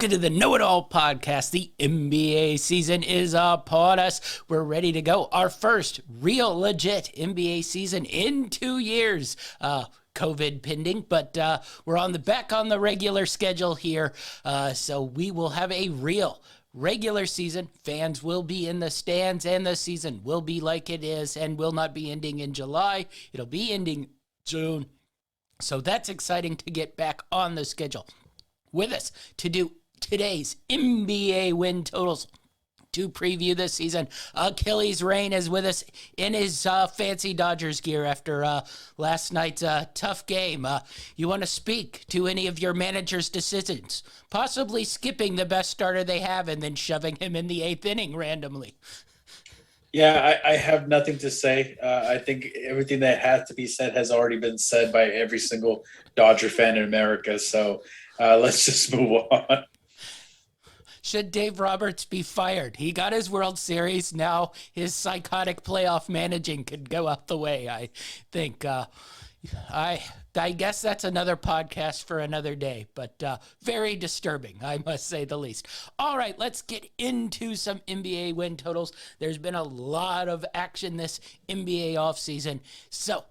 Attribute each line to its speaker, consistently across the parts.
Speaker 1: Welcome to the Know It All podcast. The NBA season is upon us. We're ready to go. Our first real legit NBA season in 2 years. COVID pending, but we're back on the regular schedule here. So we will have a real regular season. Fans will be in the stands, and the season will be like it is and will not be ending in July. It'll be ending June. So that's exciting to get back on the schedule. With us to do today's NBA win totals to preview this season, Achilles Reign is with us in his fancy Dodgers gear after last night's tough game. You want to speak to any of your manager's decisions, possibly skipping the best starter they have and then shoving him in the 8th inning randomly?
Speaker 2: Yeah, I have nothing to say. I think everything that has to be said has already been said by every single Dodger fan in America. So let's just move on.
Speaker 1: Should Dave Roberts be fired? He got his World Series. Now his psychotic playoff managing could go out the way, I think. I guess that's another podcast for another day, but very disturbing, I must say the least. All right, let's get into some NBA win totals. There's been a lot of action this NBA offseason. So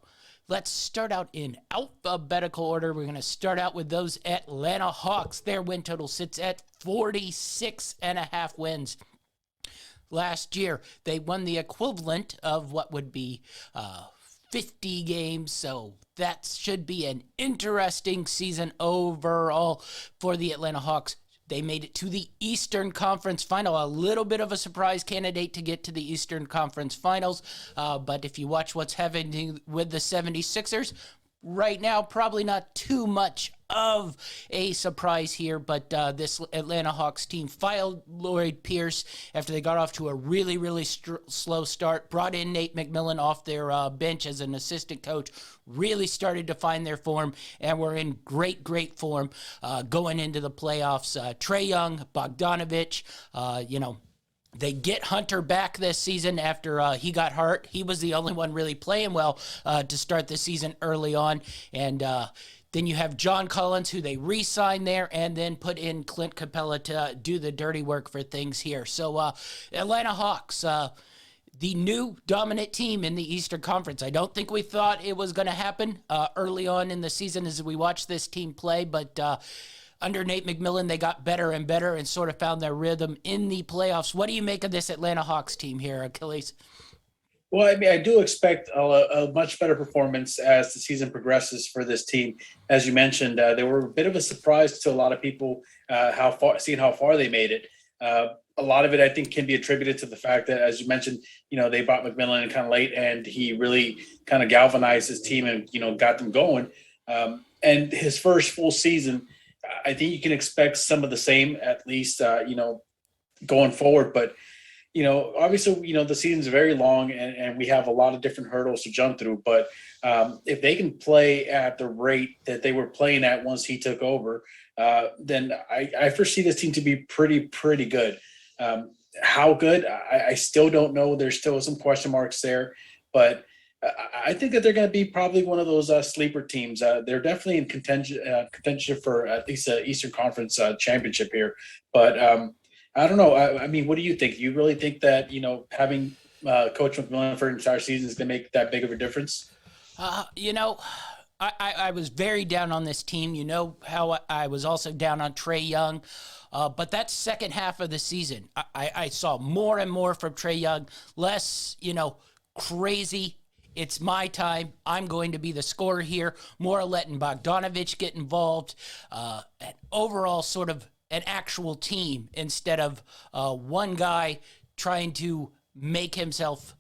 Speaker 1: let's start out in alphabetical order. We're going to start out with those Atlanta Hawks. Their win total sits at 46.5 wins. Last year, they won the equivalent of what would be 50 games, so that should be an interesting season overall for the Atlanta Hawks. They made it to the Eastern Conference Final, a little bit of a surprise candidate to get to the Eastern Conference Finals, but if you watch what's happening with the 76ers, right now, probably not too much of a surprise here, but this Atlanta Hawks team fired Lloyd Pierce after they got off to a really slow start, brought in Nate McMillan off their bench as an assistant coach, really started to find their form, and were in great form going into the playoffs. Trae Young, Bogdanovich, they get Hunter back this season after he got hurt. He was the only one really playing well to start the season early on. And then you have John Collins, who they re-signed there, and then put in Clint Capella to do the dirty work for things here. So Atlanta Hawks, the new dominant team in the Eastern Conference. I don't think we thought it was going to happen early on in the season as we watched this team play, but under Nate McMillan, they got better and better and sort of found their rhythm in the playoffs. What do you make of this Atlanta Hawks team here, Achilles?
Speaker 2: Well, I mean, I do expect a much better performance as the season progresses for this team. As you mentioned, they were a bit of a surprise to a lot of people how far they made it. A lot of it, I think, can be attributed to the fact that, as you mentioned, they brought McMillan in kind of late, and he really kind of galvanized his team and, got them going. And his first full season, I think you can expect some of the same, at least, going forward. But, obviously, the season's very long and we have a lot of different hurdles to jump through. But if they can play at the rate that they were playing at once he took over, then I foresee this team to be pretty good. How good? I still don't know. There's still some question marks there. But I think that they're going to be probably one of those sleeper teams. They're definitely in contention for at least an Eastern Conference championship here. But I don't know. I mean, what do you think? Do you really think that, having Coach McMillan for an entire season is going to make that big of a difference?
Speaker 1: I was very down on this team. You know how I was also down on Trae Young. But that second half of the season, I saw more and more from Trae Young, less, crazy. It's my time. I'm going to be the scorer here. More letting Bogdanovich get involved. And overall sort of an actual team instead of one guy trying to make himself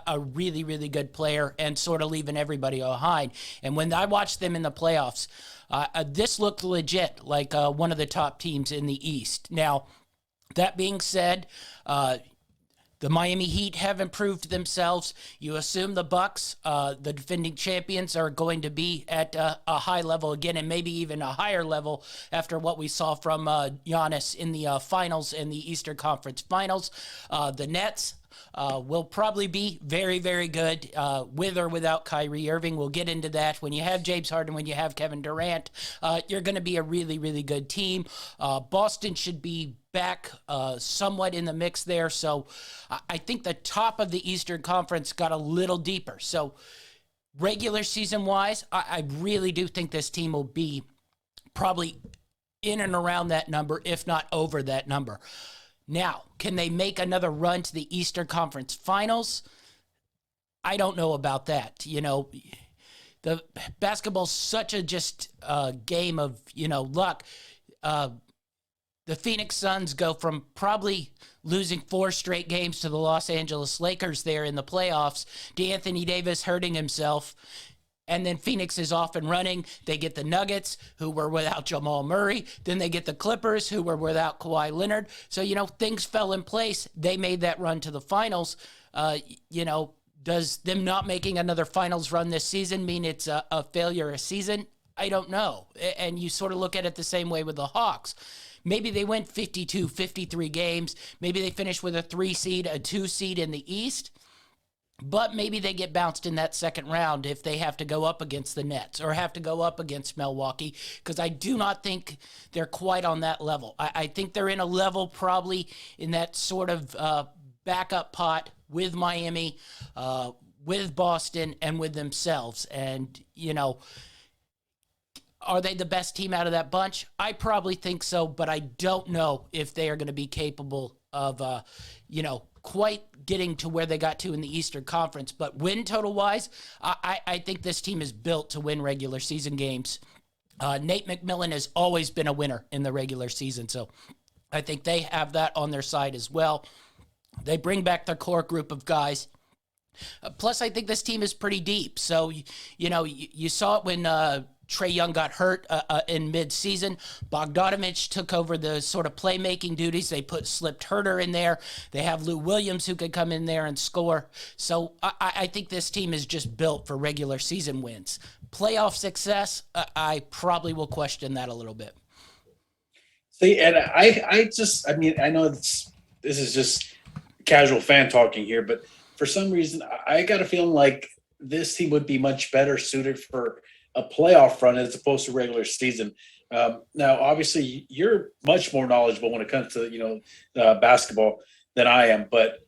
Speaker 1: a really good player and sort of leaving everybody behind. And when I watched them in the playoffs, this looked legit, like one of the top teams in the East. Now, that being said, the Miami Heat have improved themselves. You assume the Bucks, the defending champions, are going to be at a high level again, and maybe even a higher level after what we saw from Giannis in the finals in the Eastern Conference Finals. The Nets, will probably be very, very good with or without Kyrie Irving. We'll get into that. When you have James Harden, when you have Kevin Durant, you're going to be a really, really good team. Boston should be back somewhat in the mix there. So I think the top of the Eastern Conference got a little deeper. So regular season wise, I really do think this team will be probably in and around that number, if not over that number. Now, can they make another run to the Eastern Conference Finals? I don't know about that. You know, the basketball's such a just game of, luck. The Phoenix Suns go from probably losing 4 straight games to the Los Angeles Lakers there in the playoffs, to Anthony Davis hurting himself. And then Phoenix is off and running. They get the Nuggets, who were without Jamal Murray. Then they get the Clippers, who were without Kawhi Leonard. So, things fell in place. They made that run to the finals. Does them not making another finals run this season mean it's a failure a season? I don't know. And you sort of look at it the same way with the Hawks. Maybe they went 52, 53 games. Maybe they finish with a 3 seed, a 2 seed in the East. But maybe they get bounced in that second round if they have to go up against the Nets or have to go up against Milwaukee, because I do not think they're quite on that level. I think they're in a level probably in that sort of backup pot with Miami, with Boston, and with themselves. And, are they the best team out of that bunch? I probably think so, but I don't know if they are going to be capable of, quite getting to where they got to in the Eastern Conference. But win total-wise, I think this team is built to win regular season games. Nate McMillan has always been a winner in the regular season, so I think they have that on their side as well. They bring back their core group of guys. Plus, I think this team is pretty deep. So, you saw it when Trae Young got hurt in mid-season. Bogdanovich took over the sort of playmaking duties. They slipped Herter in there. They have Lou Williams who could come in there and score. So I think this team is just built for regular season wins. Playoff success, I probably will question that a little bit.
Speaker 2: See, and I know this is just casual fan talking here, but for some reason, I got a feeling like this team would be much better suited for a playoff run as opposed to regular season. Now, obviously, you're much more knowledgeable when it comes to basketball than I am. But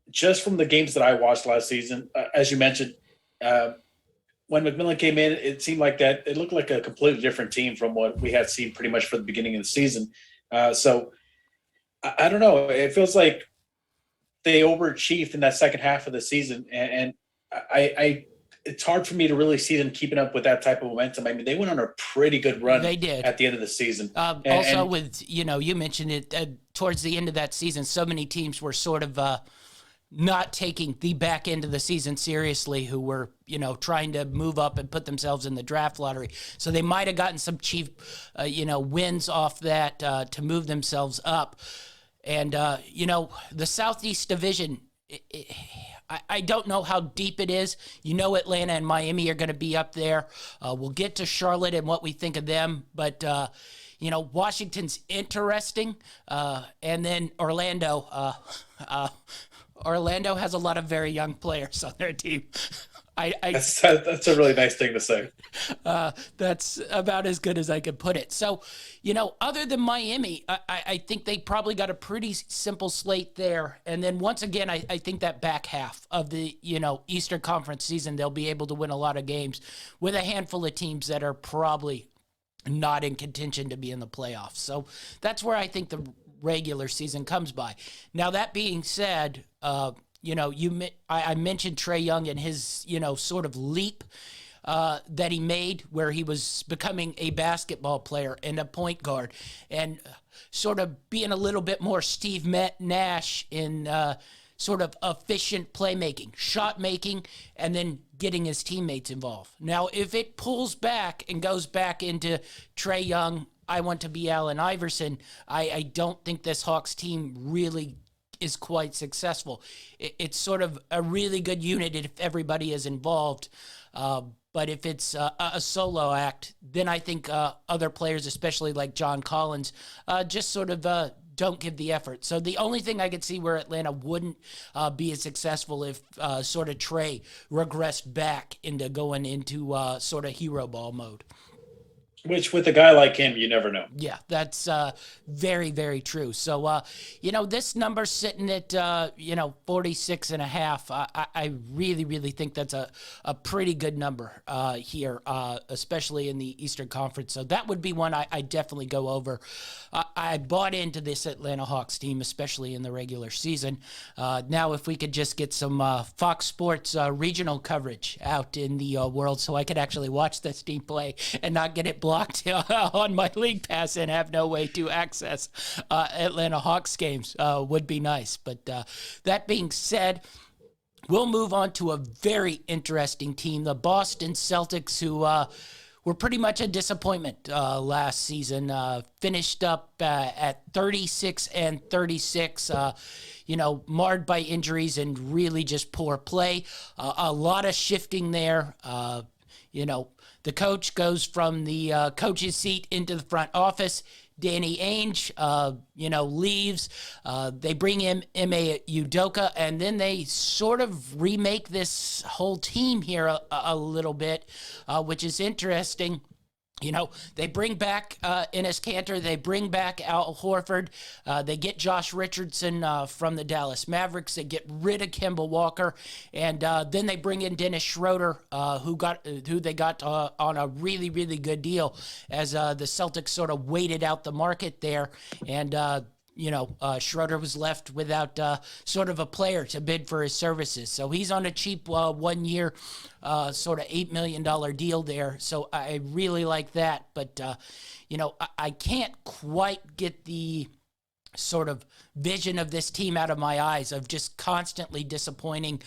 Speaker 2: just from the games that I watched last season, as you mentioned, when McMillan came in, it seemed like that it looked like a completely different team from what we had seen pretty much for the beginning of the season. So I don't know. It feels like they overachieved in that second half of the season, and I it's hard for me to really see them keeping up with that type of momentum. I mean, they went on a pretty good run.
Speaker 1: They did
Speaker 2: at the end of the season.
Speaker 1: You mentioned it towards the end of that season, so many teams were sort of not taking the back end of the season seriously, who were, trying to move up and put themselves in the draft lottery. So they might have gotten some cheap, wins off that to move themselves up. And, the Southeast Division, I don't know how deep it is. Atlanta and Miami are going to be up there. We'll get to Charlotte and what we think of them. But, Washington's interesting. And then Orlando. Orlando has a lot of very young players on their team.
Speaker 2: That's a really nice thing to say.
Speaker 1: That's about as good as I could put it. So, other than Miami, I think they probably got a pretty simple slate there. And then once again, I think that back half of the, Eastern Conference season, they'll be able to win a lot of games with a handful of teams that are probably not in contention to be in the playoffs. So that's where I think the regular season comes by. Now, that being said, I mentioned Trae Young and his, sort of leap that he made where he was becoming a basketball player and a point guard and sort of being a little bit more Steve Nash in sort of efficient playmaking, shot making, and then getting his teammates involved. Now, if it pulls back and goes back into Trae Young, I want to be Allen Iverson, I don't think this Hawks team really is quite successful. It's sort of a really good unit if everybody is involved. But if it's a solo act, then I think other players, especially like John Collins, just sort of don't give the effort. So the only thing I could see where Atlanta wouldn't be as successful if sort of Trey regressed back into going into sort of hero ball mode.
Speaker 2: Which with a guy like him, you never know.
Speaker 1: Yeah, that's very, very true. So, this number's sitting at, 46 and a half. I really, really think that's a pretty good number here, especially in the Eastern Conference. So that would be one I definitely go over. I bought into this Atlanta Hawks team, especially in the regular season. Now, if we could just get some Fox Sports regional coverage out in the world so I could actually watch this team play and not get it blocked on my league pass and have no way to access Atlanta Hawks games would be nice. But that being said, we'll move on to a very interesting team, the Boston Celtics, who were pretty much a disappointment last season. Finished up at 36 and 36. Marred by injuries and really just poor play. A lot of shifting there. The coach goes from the coach's seat into the front office. Danny Ainge, leaves. They bring in Ime Udoka, and then they sort of remake this whole team here a little bit, which is interesting. They bring back Enes Kanter. They bring back Al Horford. They get Josh Richardson from the Dallas Mavericks. They get rid of Kemba Walker. And then they bring in Dennis Schroeder, who they got on a really, really good deal as the Celtics sort of waited out the market there. And Schroeder was left without sort of a player to bid for his services. So he's on a cheap 1 year, sort of $8 million deal there. So I really like that. But, I can't quite get the sort of vision of this team out of my eyes of just constantly disappointing,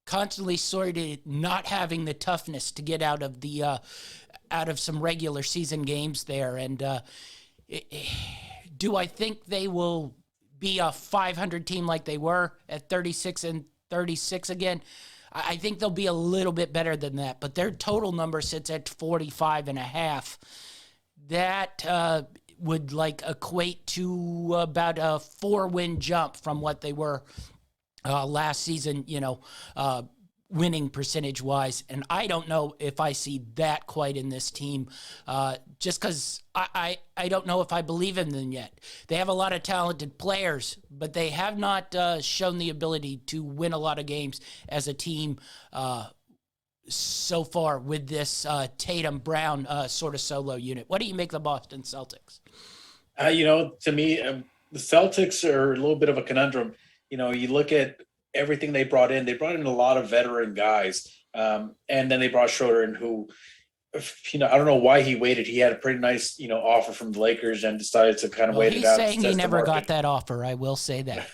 Speaker 1: constantly sort of not having the toughness to get out of some regular season games there. And, do I think they will be a 500 team like they were at 36 and 36 again? I think they'll be a little bit better than that, but their total number sits at 45 and a half. That would equate to about a 4-win jump from what they were last season, winning percentage wise. And I don't know if I see that quite in this team, just because I don't know if I believe in them yet. They have a lot of talented players, but they have not shown the ability to win a lot of games as a team so far with this Tatum Brown sort of solo unit. What do you make of the Boston Celtics?
Speaker 2: To me, the Celtics are a little bit of a conundrum. You look at everything they brought in. They brought in a lot of veteran guys, and then they brought Schroeder in, who, I don't know why he waited. He had a pretty nice, offer from the Lakers and decided to kind of wait it out.
Speaker 1: He's saying he never got that offer. I will say that.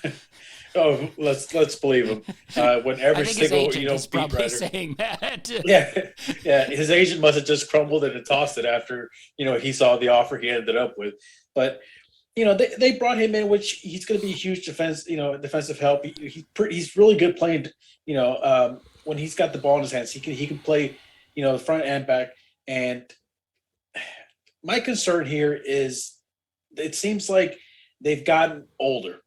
Speaker 2: Oh, let's believe him. When every single
Speaker 1: is
Speaker 2: beat
Speaker 1: probably
Speaker 2: writer
Speaker 1: saying that.
Speaker 2: yeah. His agent must have just crumbled it and tossed it after he saw the offer he ended up with. But they brought him in, which he's going to be a huge defensive help. He's really good playing. When he's got the ball in his hands, he can play, the front and back. And my concern here is, it seems like they've gotten older,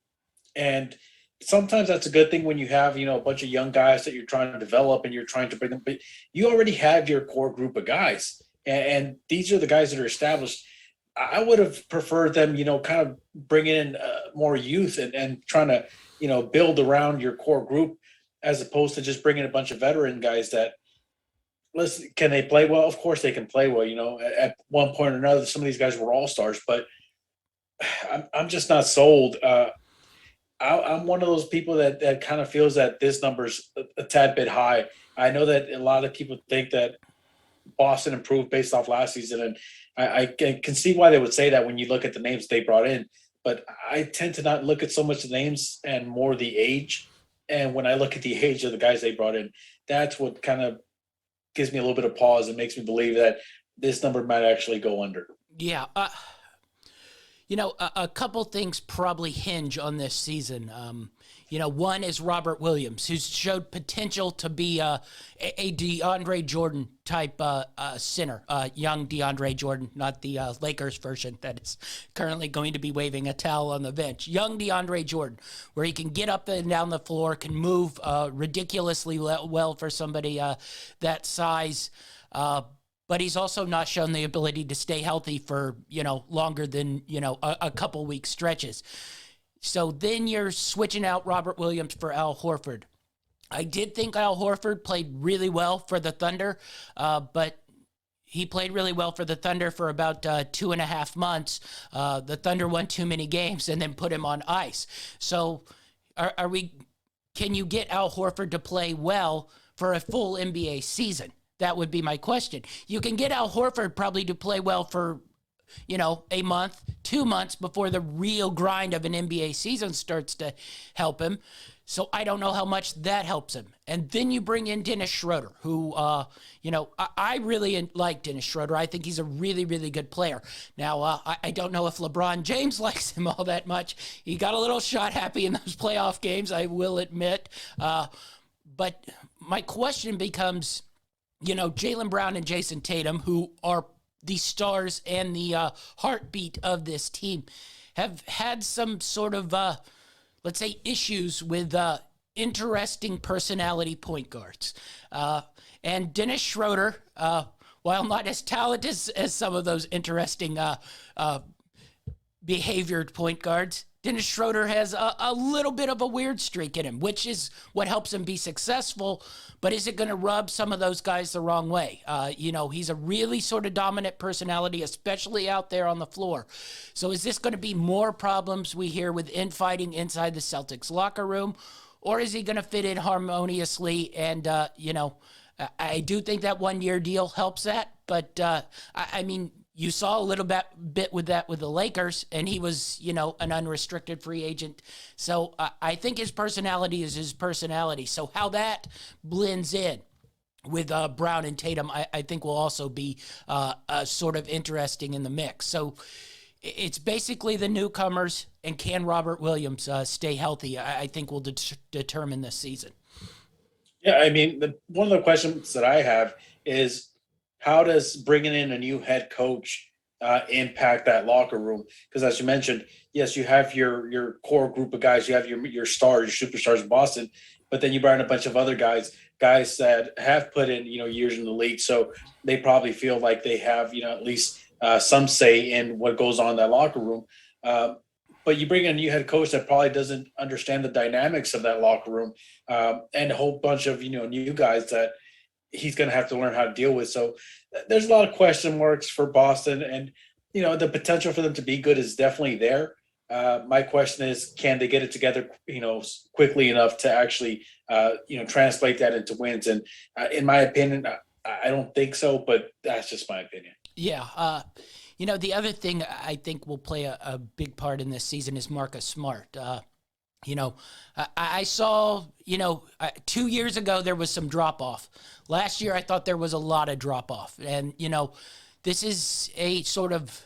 Speaker 2: and sometimes that's a good thing when you have a bunch of young guys that you're trying to develop and you're trying to bring them. But you already have your core group of guys, and these are the guys that are established. I would have preferred them, kind of bringing in more youth and trying to, build around your core group, as opposed to just bringing a bunch of veteran guys that, listen, can they play well? Of course they can play well. At one point or another, some of these guys were all-stars, but I'm just not sold. I'm one of those people that kind of feels that this number's a tad bit high. I know that a lot of people think that Boston improved based off last season, and I can see why they would say that when you look at the names they brought in. But I tend to not look at so much the names and more the age. And when I look at the age of the guys they brought in, that's what kind of gives me a little bit of pause and makes me believe that this number might actually go under.
Speaker 1: Yeah. A couple things probably hinge on this season. One is Robert Williams, who's showed potential to be a DeAndre Jordan type center, young DeAndre Jordan, not the Lakers version that is currently going to be waving a towel on the bench. Young DeAndre Jordan, where he can get up and down the floor, can move ridiculously well for somebody that size. But he's also not shown the ability to stay healthy for, longer than, a couple week stretches. So then you're switching out Robert Williams for Al Horford. I did think Al Horford played really well for the Thunder, but he played really well for the Thunder for about 2.5 months. The Thunder won too many games and then put him on ice. So can you get Al Horford to play well for a full NBA season? That would be my question. You can get Al Horford probably to play well for, a month, 2 months before the real grind of an NBA season starts to help him. So I don't know how much that helps him. And then you bring in Dennis Schroeder, who, I really like Dennis Schroeder. I think he's a really, really good player. Now, I don't know if LeBron James likes him all that much. He got a little shot happy in those playoff games, I will admit. But my question becomes, Jaylen Brown and Jason Tatum, who are the stars and the heartbeat of this team, have had some sort of, let's say, issues with interesting personality point guards. And Dennis Schroeder, while not as talented as some of those interesting behaviored point guards, Dennis Schroeder has a little bit of a weird streak in him, which is what helps him be successful. But is it going to rub some of those guys the wrong way? He's a really sort of dominant personality, especially out there on the floor. So is this going to be more problems we hear with infighting inside the Celtics locker room? Or is he going to fit in harmoniously? And, I do think that 1-year deal helps that. But, you saw a little bit with that with the Lakers, and he was, an unrestricted free agent. So I think his personality is his personality. So how that blends in with Brown and Tatum, I think will also be sort of interesting in the mix. So it's basically the newcomers, and can Robert Williams stay healthy, I think will determine this season.
Speaker 2: Yeah, one of the questions that I have is, how does bringing in a new head coach impact that locker room? Because as you mentioned, yes, you have your core group of guys, you have your stars, your superstars in Boston, but then you brought in a bunch of other guys that have put in years in the league, so they probably feel like they have at least some say in what goes on in that locker room. But you bring in a new head coach that probably doesn't understand the dynamics of that locker room, and a whole bunch of new guys that he's going to have to learn how to deal with. So there's a lot of question marks for Boston, and the potential for them to be good is definitely there. My question is, can they get it together quickly enough to actually translate that into wins? And in my opinion, I don't think so, but that's just my opinion.
Speaker 1: Yeah. The other thing I think will play a big part in this season is Marcus Smart. I saw, 2 years ago, there was some drop off. Last year, I thought there was a lot of drop off. And, this is a sort of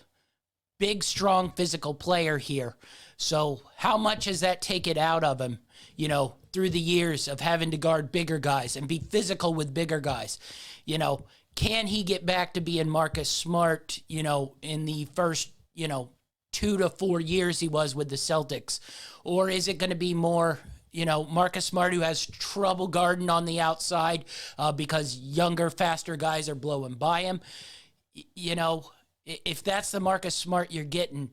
Speaker 1: big, strong physical player here. So how much has that taken out of him, through the years of having to guard bigger guys and be physical with bigger guys? Can he get back to being Marcus Smart, in the first, 2 to 4 years he was with the Celtics? Or is it going to be more, Marcus Smart, who has trouble guarding on the outside because younger, faster guys are blowing by him? If that's the Marcus Smart you're getting,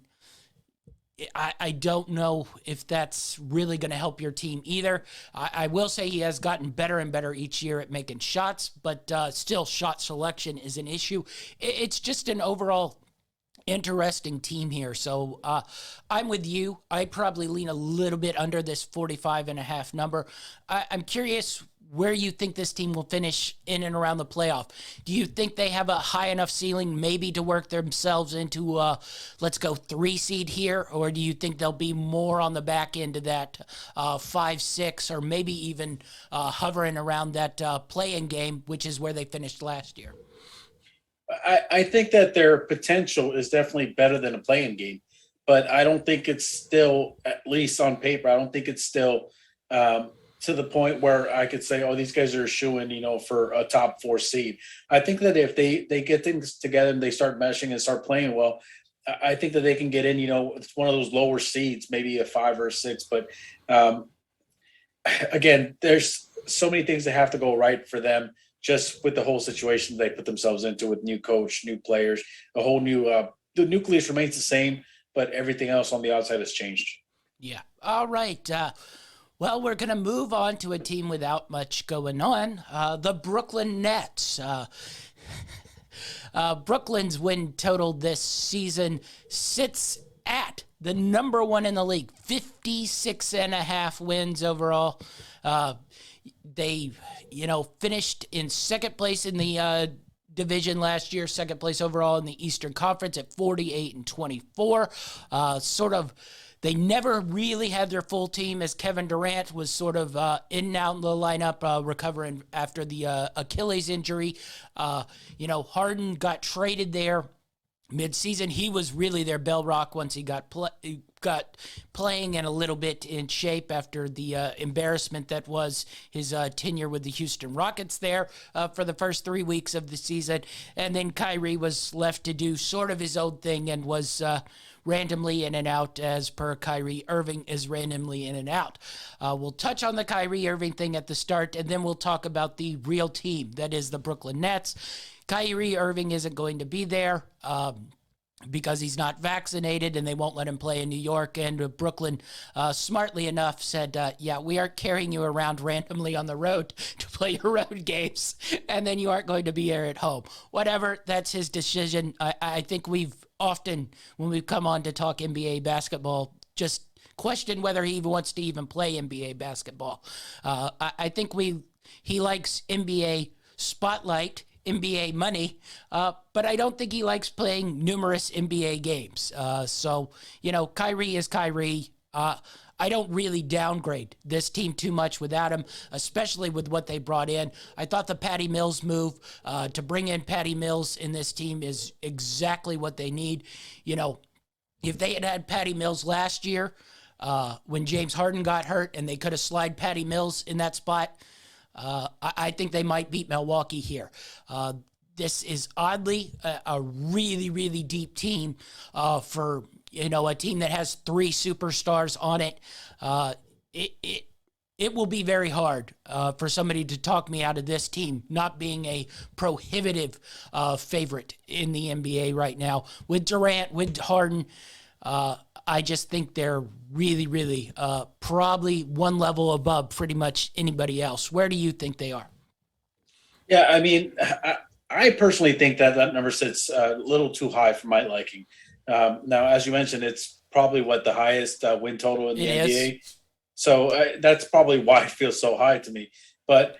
Speaker 1: I don't know if that's really going to help your team either. I will say he has gotten better and better each year at making shots, but still shot selection is an issue. It's just an overall interesting team here. So I'm with you. I probably lean a little bit under this 45.5 number. I'm curious where you think this team will finish in and around the playoff. Do you think they have a high enough ceiling maybe to work themselves into let's go 3 seed here? Or do you think they'll be more on the back end of that 5-6, or maybe even hovering around that play-in game, which is where they finished last year?
Speaker 2: I think that their potential is definitely better than a play-in game, but I don't think it's still, at least on paper, I don't think it's still to the point where I could say, oh, these guys are shooing, for a top 4 seed. I think that if they get things together and they start meshing and start playing well, I think that they can get in, it's one of those lower seeds, maybe a 5 or a 6. But again, there's so many things that have to go right for them just with the whole situation they put themselves into with new coach, new players, a whole new the nucleus remains the same, but everything else on the outside has changed.
Speaker 1: Yeah. All right. Well, we're going to move on to a team without much going on, the Brooklyn Nets. Brooklyn's win total this season sits at the number 1 in the league, 56.5 wins overall. They, finished in second place in the division last year, second place overall in the Eastern Conference at 48-24. They never really had their full team, as Kevin Durant was sort of in and out in the lineup, recovering after the Achilles injury. Harden got traded there mid-season. He was really their bell rock once he got playing and a little bit in shape after the embarrassment that was his tenure with the Houston Rockets there for the first 3 weeks of the season. And then Kyrie was left to do sort of his own thing and was randomly in and out, as per Kyrie Irving is randomly in and out. We'll touch on the Kyrie Irving thing at the start, and then we'll talk about the real team that is the Brooklyn Nets. Kyrie Irving isn't going to be there because he's not vaccinated, and they won't let him play in New York. And Brooklyn, smartly enough, said, yeah, we aren't carrying you around randomly on the road to play your road games, and then you aren't going to be here at home. Whatever, that's his decision. I think we've often, when we've come on to talk NBA basketball, just questioned whether he even wants to even play NBA basketball. I think he likes NBA spotlight, NBA money, but I don't think he likes playing numerous NBA games. Kyrie is Kyrie. I don't really downgrade this team too much without him, especially with what they brought in. I thought the Patty Mills move to bring in Patty Mills in this team is exactly what they need. If they had Patty Mills last year when James Harden got hurt and they could have slid Patty Mills in that spot, I think they might beat Milwaukee here. This is oddly a really, really deep team for a team that has 3 superstars on it. It will be very hard for somebody to talk me out of this team not being a prohibitive favorite in the NBA right now. With Durant, with Harden, I just think they're really, really probably one level above pretty much anybody else. Where do you think they are?
Speaker 2: Yeah, I mean, I personally think that number sits a little too high for my liking. Now, as you mentioned, it's probably the highest win total in the NBA. So that's probably why it feels so high to me. But,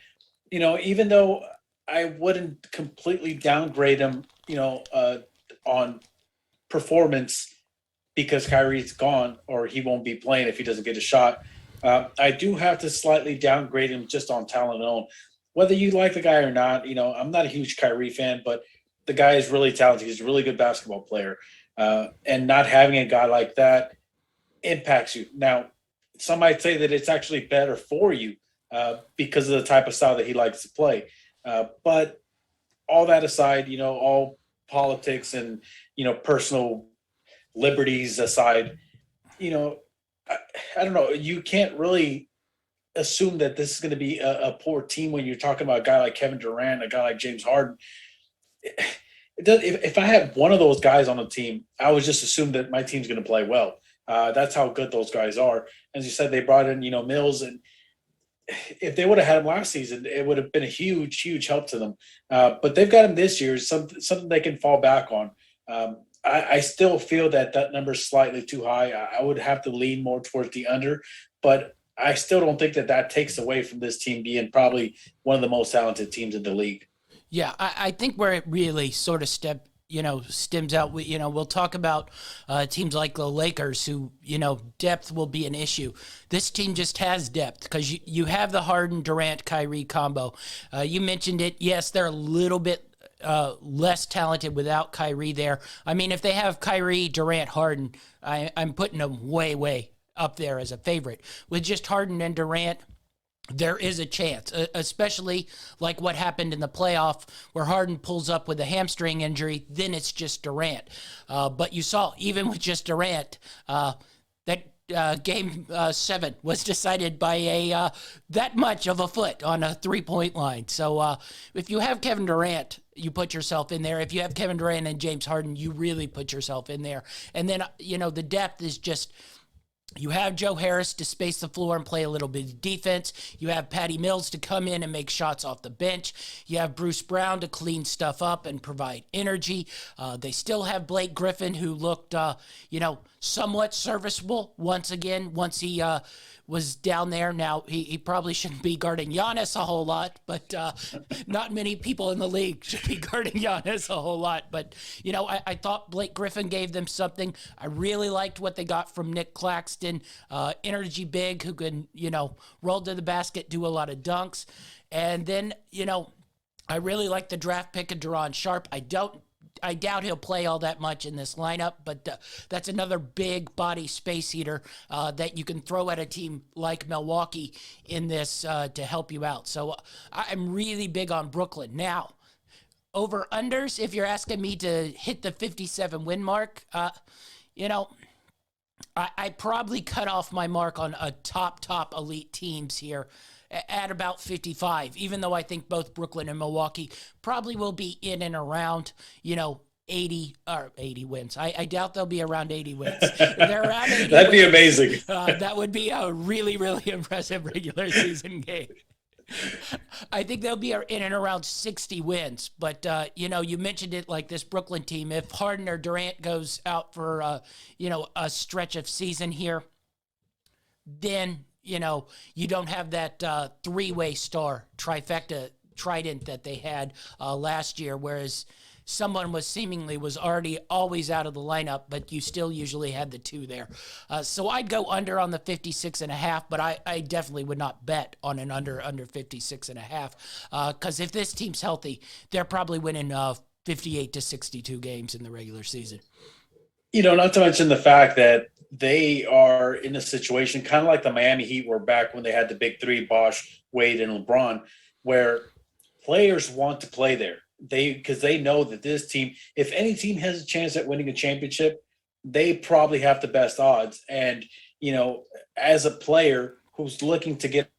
Speaker 2: even though I wouldn't completely downgrade him, on performance because Kyrie's gone or he won't be playing if he doesn't get a shot, I do have to slightly downgrade him just on talent alone. Whether you like the guy or not, I'm not a huge Kyrie fan, but the guy is really talented. He's a really good basketball player. And not having a guy like that impacts you. Now, some might say that it's actually better for you because of the type of style that he likes to play. But all that aside, all politics and, personal liberties aside, I don't know. You can't really assume that this is going to be a poor team when you're talking about a guy like Kevin Durant, a guy like James Harden. If I had one of those guys on the team, I would just assume that my team's going to play well. That's how good those guys are. As you said, they brought in, Mills, and if they would have had him last season, it would have been a huge, huge help to them. But they've got him this year, something they can fall back on. I still feel that number is slightly too high. I would have to lean more towards the under, but I still don't think that takes away from this team being probably one of the most talented teams in the league.
Speaker 1: Yeah, I think where it really sort of stems out, we'll talk about teams like the Lakers who, depth will be an issue. This team just has depth because you have the Harden, Durant, Kyrie combo. You mentioned it. Yes, they're a little bit less talented without Kyrie there. I mean, if they have Kyrie, Durant, Harden, I'm putting them way, way up there as a favorite. With just Harden and Durant, there is a chance, especially like what happened in the playoff where Harden pulls up with a hamstring injury, then it's just Durant. But you saw, even with just Durant, that game 7 was decided by that much of a foot on a 3-point line. So if you have Kevin Durant, you put yourself in there. If you have Kevin Durant and James Harden, you really put yourself in there. And then, the depth is just... You have Joe Harris to space the floor and play a little bit of defense. You have Patty Mills to come in and make shots off the bench. You have Bruce Brown to clean stuff up and provide energy. They still have Blake Griffin, who looked, somewhat serviceable once he was down there. Now, he probably shouldn't be guarding Giannis a whole lot, but not many people in the league should be guarding Giannis a whole lot. But, I thought Blake Griffin gave them something. I really liked what they got from Nick Claxton, energy big, who can, roll to the basket, do a lot of dunks. And then, I really like the draft pick of Deron Sharp. I doubt he'll play all that much in this lineup, but that's another big body space eater that you can throw at a team like Milwaukee in this to help you out. So I'm really big on Brooklyn. Now, over-unders, if you're asking me to hit the 57 win mark, I probably cut off my mark on a top elite teams here at about 55, even though I think both Brooklyn and Milwaukee probably will be in and around, 80 wins. I doubt they'll be around 80 wins. If they're around 80
Speaker 2: That'd be
Speaker 1: wins,
Speaker 2: amazing.
Speaker 1: That would be a really, really impressive regular season game. I think they'll be in and around 60 wins. But, you mentioned it like this Brooklyn team. If Harden or Durant goes out for, a stretch of season here, then, you don't have that three-way star trifecta trident that they had last year, whereas someone was already always out of the lineup, but you still usually had the two there. So I'd go under on the 56.5, but I definitely would not bet on an under 56.5, because if this team's healthy, they're probably winning 58 to 62 games in the regular season.
Speaker 2: Not to mention the fact that they are in a situation kind of like the Miami Heat were back when they had the big three, Bosh, Wade, and LeBron, where players want to play there. Because they know that this team, if any team has a chance at winning a championship, they probably have the best odds. And, as a player who's looking to get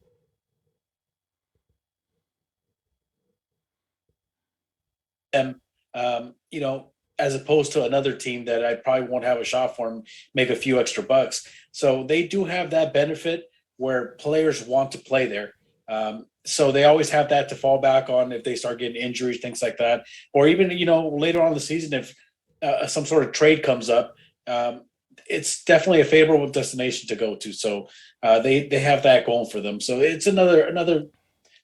Speaker 2: them, as opposed to another team that I probably won't have a shot for and make a few extra bucks. So they do have that benefit where players want to play there. So they always have that to fall back on if they start getting injuries, things like that. Or even, later on in the season, if some sort of trade comes up, it's definitely a favorable destination to go to. So they have that going for them. So it's another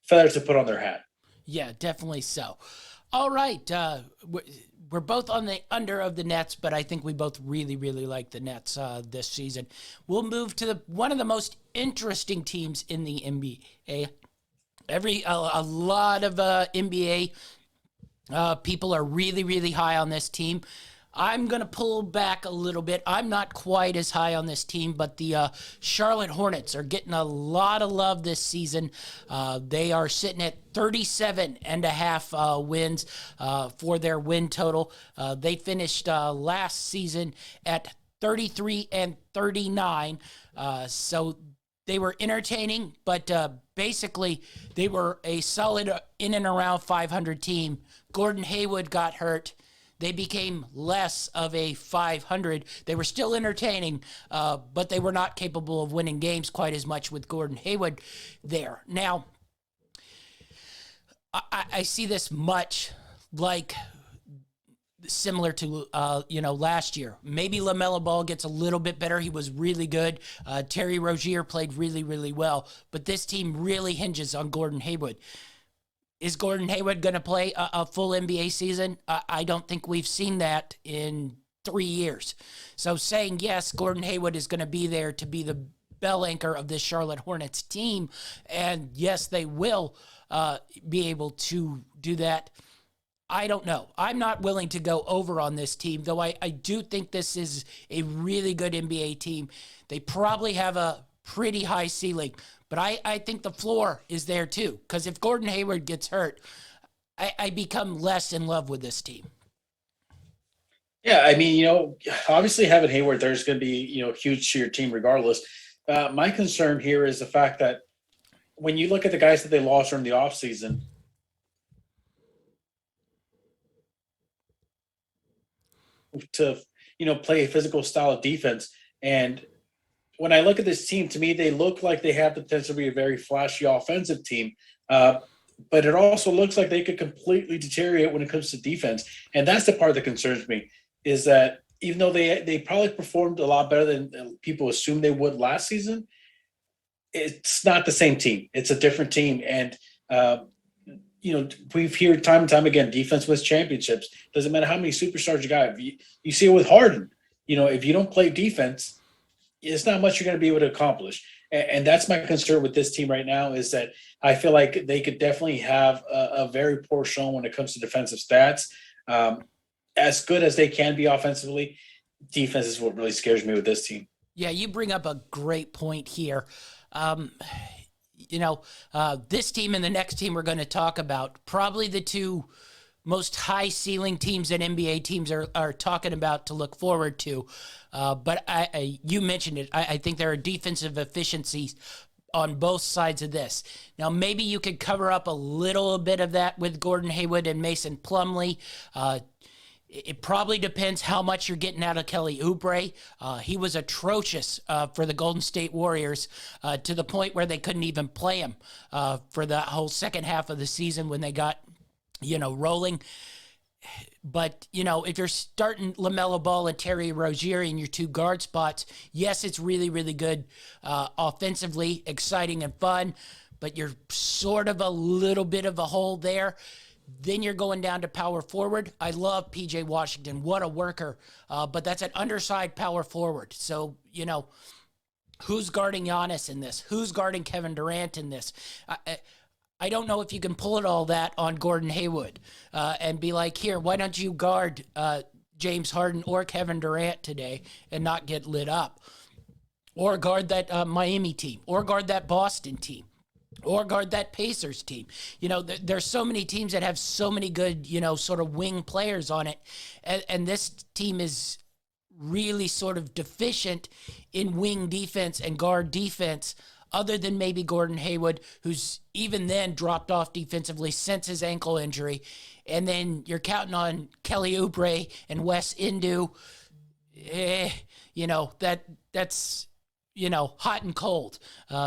Speaker 2: feather to put on their hat.
Speaker 1: Yeah, definitely so. All right. We're both on the under of the Nets, but I think we both really, really like the Nets this season. We'll move to one of the most interesting teams in the NBA. A lot of NBA people are really, really high on this team. I'm going to pull back a little bit. I'm not quite as high on this team, but the Charlotte Hornets are getting a lot of love this season. They are sitting at 37.5 wins for their win total. They finished last season at 33-39. So they were entertaining, but basically they were a solid in and around 500 team. Gordon Hayward got hurt. They became less of a 500. They were still entertaining, but they were not capable of winning games quite as much with Gordon Hayward there. Now, I see this much like similar to, last year. Maybe LaMelo Ball gets a little bit better. He was really good. Terry Rozier played really, really well. But this team really hinges on Gordon Hayward. Is Gordon Hayward going to play a full NBA season? I don't think we've seen that in 3 years. So saying, yes, Gordon Hayward is going to be there to be the bell anchor of this Charlotte Hornets team, and yes, they will be able to do that. I don't know. I'm not willing to go over on this team, though I do think this is a really good NBA team. They probably have a pretty high ceiling, but I think the floor is there too. Because if Gordon Hayward gets hurt, I become less in love with this team.
Speaker 2: Yeah, I mean, obviously having Hayward there's going to be, huge to your team regardless. My concern here is the fact that when you look at the guys that they lost during the offseason, to, play a physical style of defense. And when I look at this team, to me, they look like they have the potential to be a very flashy offensive team. But it also looks like they could completely deteriorate when it comes to defense. And that's the part that concerns me, is that even though they probably performed a lot better than people assumed they would last season, it's not the same team. It's a different team. And, we've heard time and time again, defense wins championships. Doesn't matter how many superstars you got. You see it with Harden. If you don't play defense, it's not much you're going to be able to accomplish. And that's my concern with this team right now, is that I feel like they could definitely have a very poor showing when it comes to defensive stats. As good as they can be offensively, defense is what really scares me with this team.
Speaker 1: Yeah, you bring up a great point here. This team and the next team we're going to talk about, probably the two most high ceiling teams that NBA teams are talking about to look forward to. But you mentioned it. I think there are defensive efficiencies on both sides of this. Now, maybe you could cover up a little bit of that with Gordon Hayward and Mason Plumlee. It probably depends how much you're getting out of Kelly Oubre. He was atrocious for the Golden State Warriors to the point where they couldn't even play him for the whole second half of the season when they got, rolling. But, if you're starting LaMelo Ball and Terry Rozier in your two guard spots, yes, it's really, really good offensively, exciting and fun, but you're sort of a little bit of a hole there. Then you're going down to power forward. I love PJ Washington. What a worker. But that's an undersized power forward. So, who's guarding Giannis in this? Who's guarding Kevin Durant in this? I don't know if you can pull it all that on Gordon Hayward and be like, here, why don't you guard James Harden or Kevin Durant today and not get lit up? Or guard that Miami team. Or guard that Boston team. Or guard that Pacers team. There's so many teams that have so many good, sort of wing players on it. And this team is really sort of deficient in wing defense and guard defense, other than maybe Gordon Hayward, who's even then dropped off defensively since his ankle injury. And then you're counting on Kelly Oubre and Wes Indu. That's hot and cold.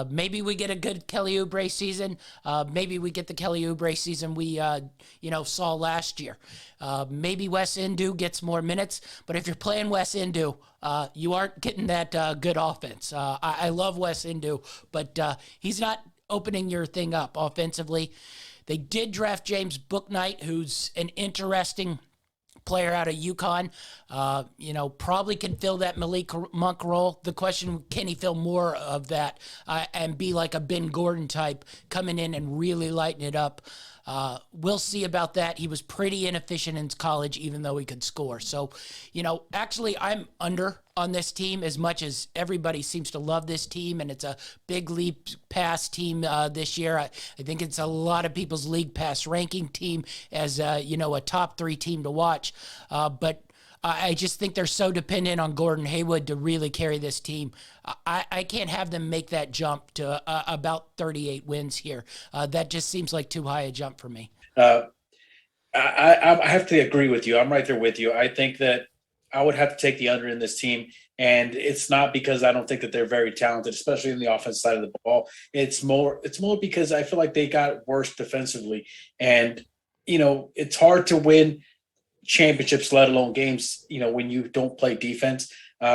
Speaker 1: Maybe we get a good Kelly Oubre season. Maybe we get the Kelly Oubre season we, saw last year. Maybe Wes Indu gets more minutes, but if you're playing Wes Indu, you aren't getting that good offense. I love Wes Indu, but he's not opening your thing up offensively. They did draft James Bouknight, who's an interesting player out of UConn, probably can fill that Malik Monk role. The question, can he fill more of that and be like a Ben Gordon type, coming in and really lighting it up? We'll see about that. He was pretty inefficient in college, even though he could score. So, actually I'm under on this team as much as everybody seems to love this team, and it's a big leap pass team this year. I think it's a lot of people's league pass ranking team as, a top 3 team to watch. But I just think they're so dependent on Gordon Hayward to really carry this team. I can't have them make that jump to about 38 wins here. That just seems like too high a jump for me.
Speaker 2: I have to agree with you. I'm right there with you. I think that I would have to take the under in this team. And it's not because I don't think that they're very talented, especially in the offensive side of the ball. It's more because I feel like they got worse defensively. And, it's hard to win championships, let alone games, when you don't play defense.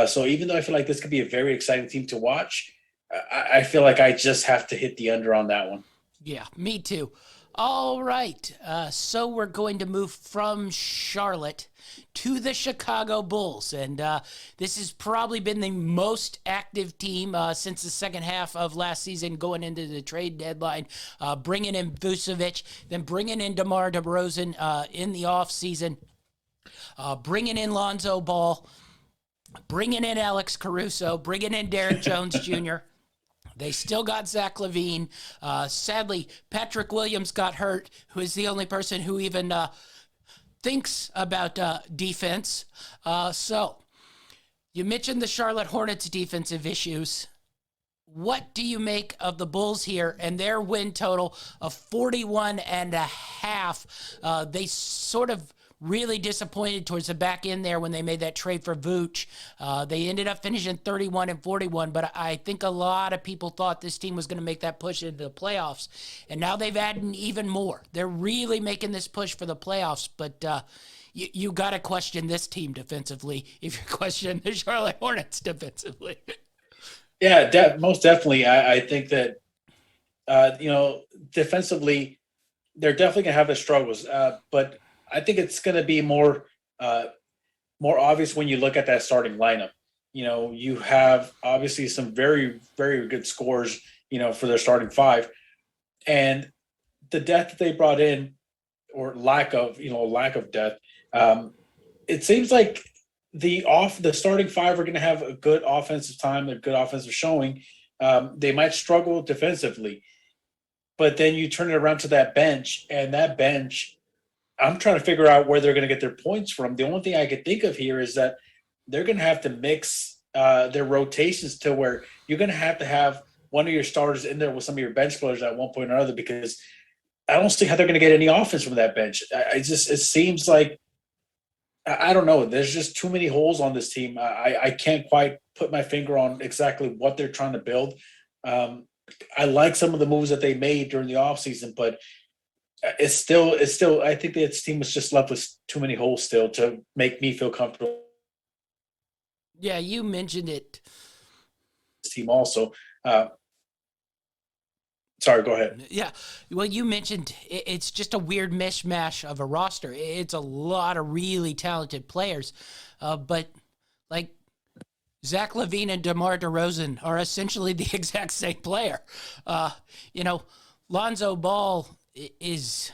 Speaker 2: So even though I feel like this could be a very exciting team to watch, I feel like I just have to hit the under on that one.
Speaker 1: Yeah, me too. All right. So we're going to move from Charlotte to the Chicago Bulls. And this has probably been the most active team since the second half of last season going into the trade deadline. Bringing in Vucevic, then bringing in DeMar DeRozan in the offseason, bringing in Lonzo Ball, bringing in Alex Caruso, bringing in Derek Jones Jr., They still got Zach LaVine. Sadly, Patrick Williams got hurt, who is the only person who even thinks about defense. So, you mentioned the Charlotte Hornets' defensive issues. What do you make of the Bulls here and their win total of 41 and a half? They sort of really disappointed towards the back end there when they made that trade for Vooch. They ended up finishing 31 and 41, but I think a lot of people thought this team was going to make that push into the playoffs, and now they've added even more. They're really making this push for the playoffs, but you got to question this team defensively if you're questioning the Charlotte Hornets defensively.
Speaker 2: Yeah, most definitely. I think that, defensively, they're definitely going to have their struggles, but I think it's going to be more obvious when you look at that starting lineup. You have obviously some very, very good scores, for their starting five, and the depth that they brought in, or lack of depth. It seems like the starting five are going to have a good offensive time, a good offensive showing. They might struggle defensively, but then you turn it around to that bench, and that bench, I'm trying to figure out where they're going to get their points from. The only thing I could think of here is that they're going to have to mix their rotations to where you're going to have one of your starters in there with some of your bench players at one point or another, because I don't see how they're going to get any offense from that bench. It seems like, I don't know. There's just too many holes on this team. I can't quite put my finger on exactly what they're trying to build. I like some of the moves that they made during the offseason, but it's still. I think that this team was just left with too many holes still to make me feel comfortable.
Speaker 1: Yeah, you mentioned it.
Speaker 2: This team also. Sorry, go ahead.
Speaker 1: Yeah, well, you mentioned it's just a weird mishmash of a roster. It's a lot of really talented players, but like Zach LaVine and DeMar DeRozan are essentially the exact same player. Lonzo Ball he's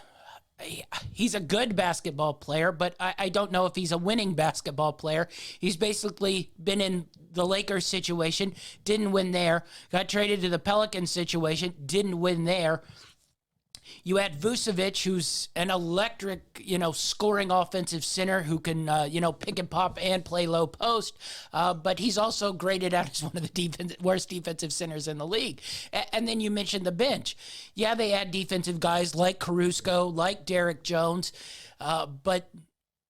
Speaker 1: a good basketball player, but I don't know if he's a winning basketball player. He's basically been in the Lakers situation, didn't win there. Got traded to the Pelicans situation, didn't win there. You had Vucevic, who's an electric, scoring offensive center who can, pick and pop and play low post. But he's also graded out as one of the worst defensive centers in the league. And then you mentioned the bench. Yeah, they had defensive guys like Caruso, like Derek Jones. But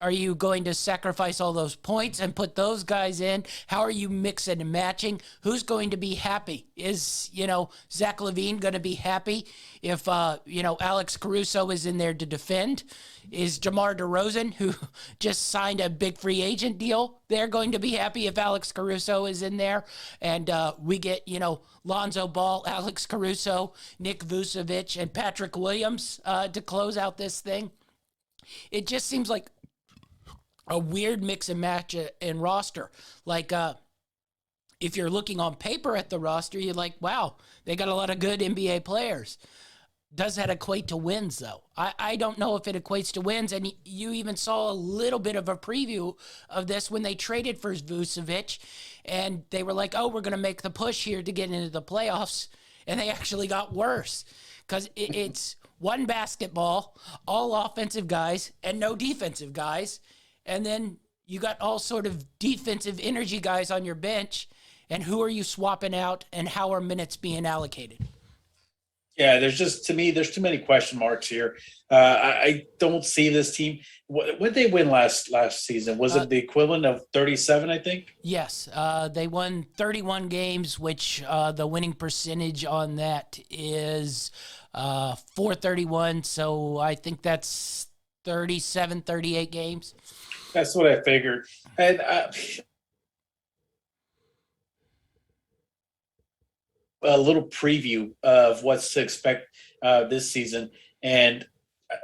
Speaker 1: are you going to sacrifice all those points and put those guys in? How are you mixing and matching? Who's going to be happy? Is, Zach LaVine going to be happy if, Alex Caruso is in there to defend? Is DeMar DeRozan, who just signed a big free agent deal, they're going to be happy if Alex Caruso is in there? And we get, Lonzo Ball, Alex Caruso, Nick Vucevic, and Patrick Williams to close out this thing. It just seems like a weird mix and match in roster. Like, if you're looking on paper at the roster, you're like, wow, they got a lot of good NBA players. Does that equate to wins, though? I don't know if it equates to wins, and you even saw a little bit of a preview of this when they traded for Vucevic, and they were like, oh, we're going to make the push here to get into the playoffs, and they actually got worse, because it's one basketball, all offensive guys, and no defensive guys. And then you got all sort of defensive energy guys on your bench. And who are you swapping out, and how are minutes being allocated?
Speaker 2: Yeah, there's too many question marks here. I don't see this team. What did they win last season? Was it the equivalent of 37, I think?
Speaker 1: Yes. They won 31 games, which the winning percentage on that is .431. So I think that's 37, 38 games.
Speaker 2: That's what I figured. And a little preview of what's to expect this season. and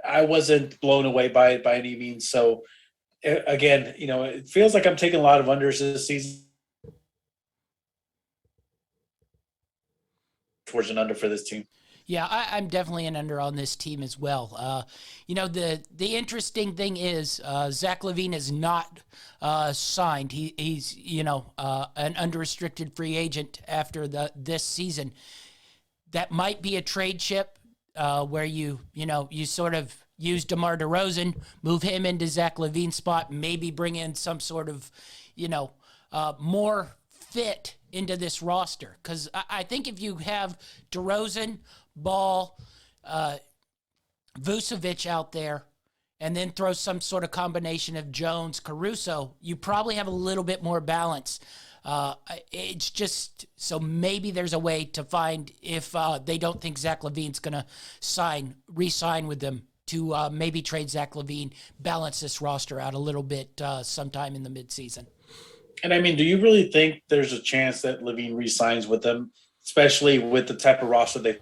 Speaker 2: I wasn't blown away by it by any means. So again, it feels like I'm taking a lot of unders this season towards an under for this team.
Speaker 1: Yeah, I'm definitely an under on this team as well. The interesting thing is Zach LaVine is not signed. He's an unrestricted free agent after this season. That might be a trade chip where you sort of use DeMar DeRozan, move him into Zach LaVine's spot, maybe bring in some sort of more fit into this roster. Because I think if you have DeRozan, Ball, Vucevic out there, and then throw some sort of combination of Jones, Caruso, you probably have a little bit more balance. It's just, so maybe there's a way to find, if they don't think Zach LaVine's going to re-sign with them, to maybe trade Zach LaVine, balance this roster out a little bit sometime in the midseason.
Speaker 2: And I mean, do you really think there's a chance that LaVine re-signs with them, especially with the type of roster they?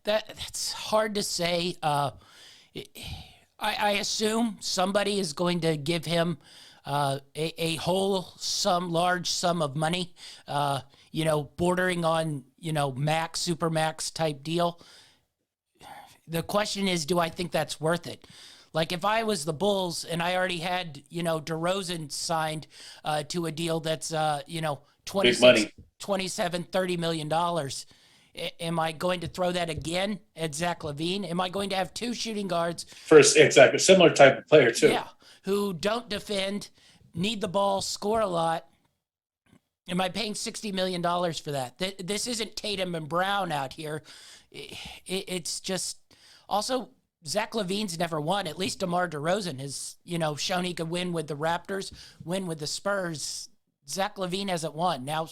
Speaker 1: That's hard to say. I assume somebody is going to give him a large sum of money, bordering on, super max type deal. The question is, do I think that's worth it? Like, if I was the Bulls and I already had, DeRozan signed to a deal that's, $27, $30 million, am I going to throw that again at Zach LaVine? Am I going to have two shooting guards?
Speaker 2: First, exactly. Similar type of player, too.
Speaker 1: Yeah, who don't defend, need the ball, score a lot. Am I paying $60 million for that? This isn't Tatum and Brown out here. It's just... Also, Zach LaVine's never won. At least DeMar DeRozan has, shown he could win with the Raptors, win with the Spurs. Zach LaVine hasn't won. Now,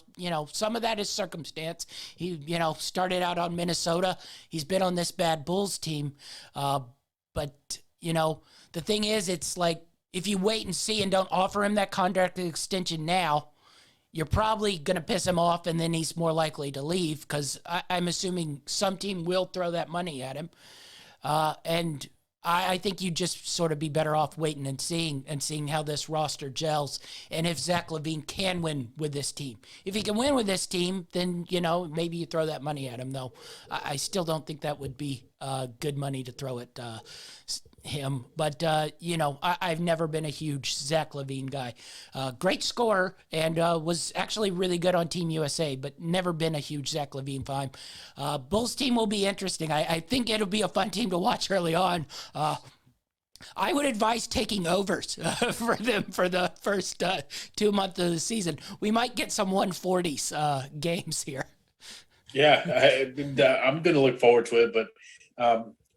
Speaker 1: some of that is circumstance. He, started out on Minnesota. He's been on this bad Bulls team. But, the thing is, it's like, if you wait and see and don't offer him that contract extension now, you're probably going to piss him off, and then he's more likely to leave, because I'm assuming some team will throw that money at him. And I think you'd just sort of be better off waiting and seeing how this roster gels, and if Zach LaVine can win with this team. If he can win with this team, then, maybe you throw that money at him, though. I still don't think that would be good money to throw at him. But, I've never been a huge Zach LaVine guy. Great scorer, and was actually really good on Team USA, but never been a huge Zach LaVine fan. Bulls team will be interesting. I think it'll be a fun team to watch early on. I would advise taking overs for them for the first 2 months of the season. We might get some 140s games here.
Speaker 2: Yeah, I'm going to look forward to it, but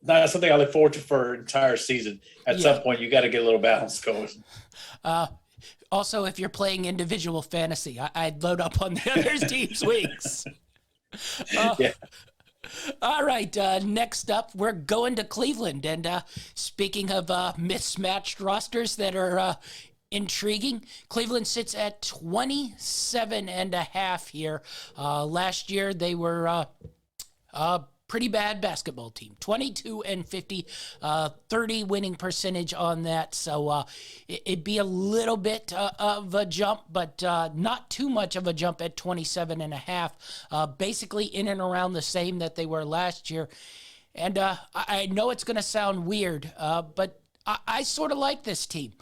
Speaker 2: not something I look forward to for an entire season. At some point, you got to get a little balance going.
Speaker 1: Also, if you're playing individual fantasy, I'd load up on the other team's weeks. Yeah. All right, next up, we're going to Cleveland. And speaking of mismatched rosters that are intriguing, Cleveland sits at 27.5 here. Last year, they were pretty bad basketball team, 22-50, 30 winning percentage on that. So it'd be a little bit of a jump, but not too much of a jump at 27.5. Basically in and around the same that they were last year. And I know it's going to sound weird, but I sort of like this team.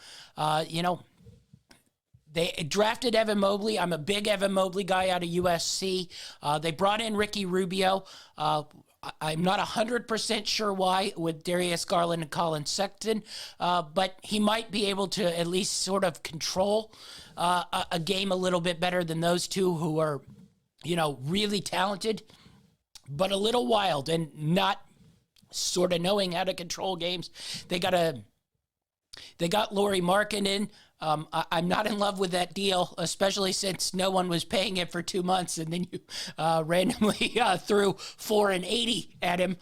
Speaker 1: They drafted Evan Mobley. I'm a big Evan Mobley guy out of USC. They brought in Ricky Rubio. I'm not 100% sure why with Darius Garland and Colin Sexton, but he might be able to at least sort of control a game a little bit better than those two who are, really talented, but a little wild and not sort of knowing how to control games. They got Lauri Markkanen. I'm not in love with that deal, especially since no one was paying it for 2 months, and then you randomly threw 4 and 80 at him.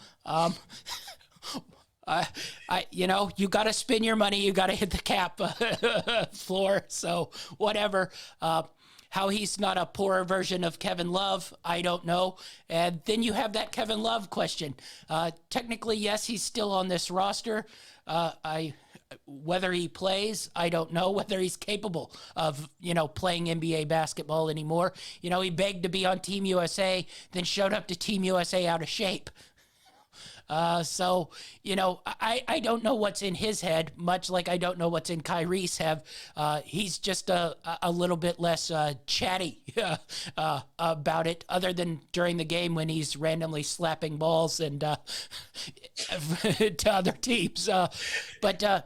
Speaker 1: You got to spend your money. You got to hit the cap floor. So whatever. how he's not a poorer version of Kevin Love, I don't know. And then you have that Kevin Love question. Technically, yes, he's still on this roster. Whether he plays, I don't know. Whether he's capable of, playing NBA basketball anymore. He begged to be on Team USA, then showed up to Team USA out of shape. So, I don't know what's in his head, much like I don't know what's in Kyrie's head. He's just a little bit less chatty about it, other than during the game when he's randomly slapping balls and to other teams. But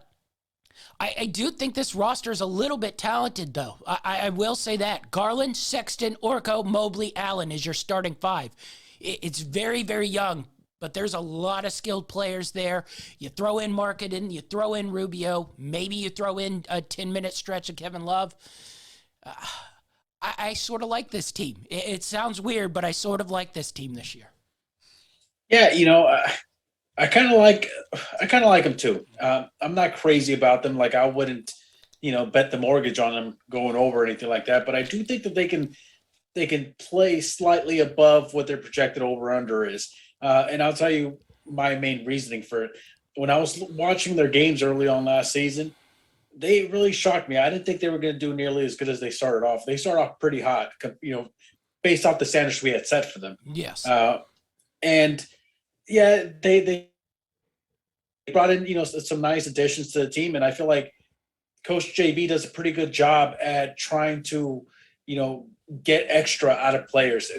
Speaker 1: I do think this roster is a little bit talented, though. I will say that. Garland, Sexton, Orko, Mobley, Allen is your starting five. It's very, very young, but there's a lot of skilled players there. You throw in Marketing, you throw in Rubio, maybe you throw in a 10-minute stretch of Kevin Love. I sort of like this team. It sounds weird, but I sort of like this team this year.
Speaker 2: Yeah, I kind of like them too. I'm not crazy about them. Like I wouldn't, bet the mortgage on them going over or anything like that. But I do think that they can play slightly above what their projected over under is. And I'll tell you my main reasoning for it. When I was watching their games early on last season, they really shocked me. I didn't think they were going to do nearly as good as they started off. They started off pretty hot, based off the standards we had set for them.
Speaker 1: Yes.
Speaker 2: And yeah, they brought in, some nice additions to the team. And I feel like Coach JB does a pretty good job at trying to, get extra out of players.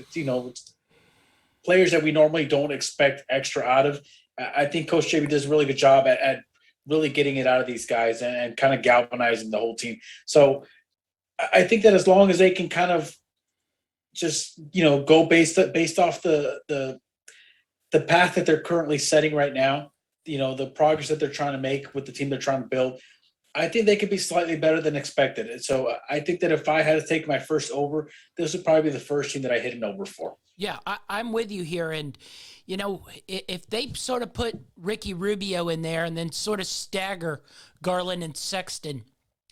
Speaker 2: Players that we normally don't expect extra out of. I think Coach JB does a really good job at really getting it out of these guys and kind of galvanizing the whole team. So I think that as long as they can kind of just, go based off the path that they're currently setting right now, the progress that they're trying to make with the team they're trying to build, I think they could be slightly better than expected. And so I think that if I had to take my first over, this would probably be the first team that I hit an over for.
Speaker 1: Yeah, I'm with you here. And, if they sort of put Ricky Rubio in there and then sort of stagger Garland and Sexton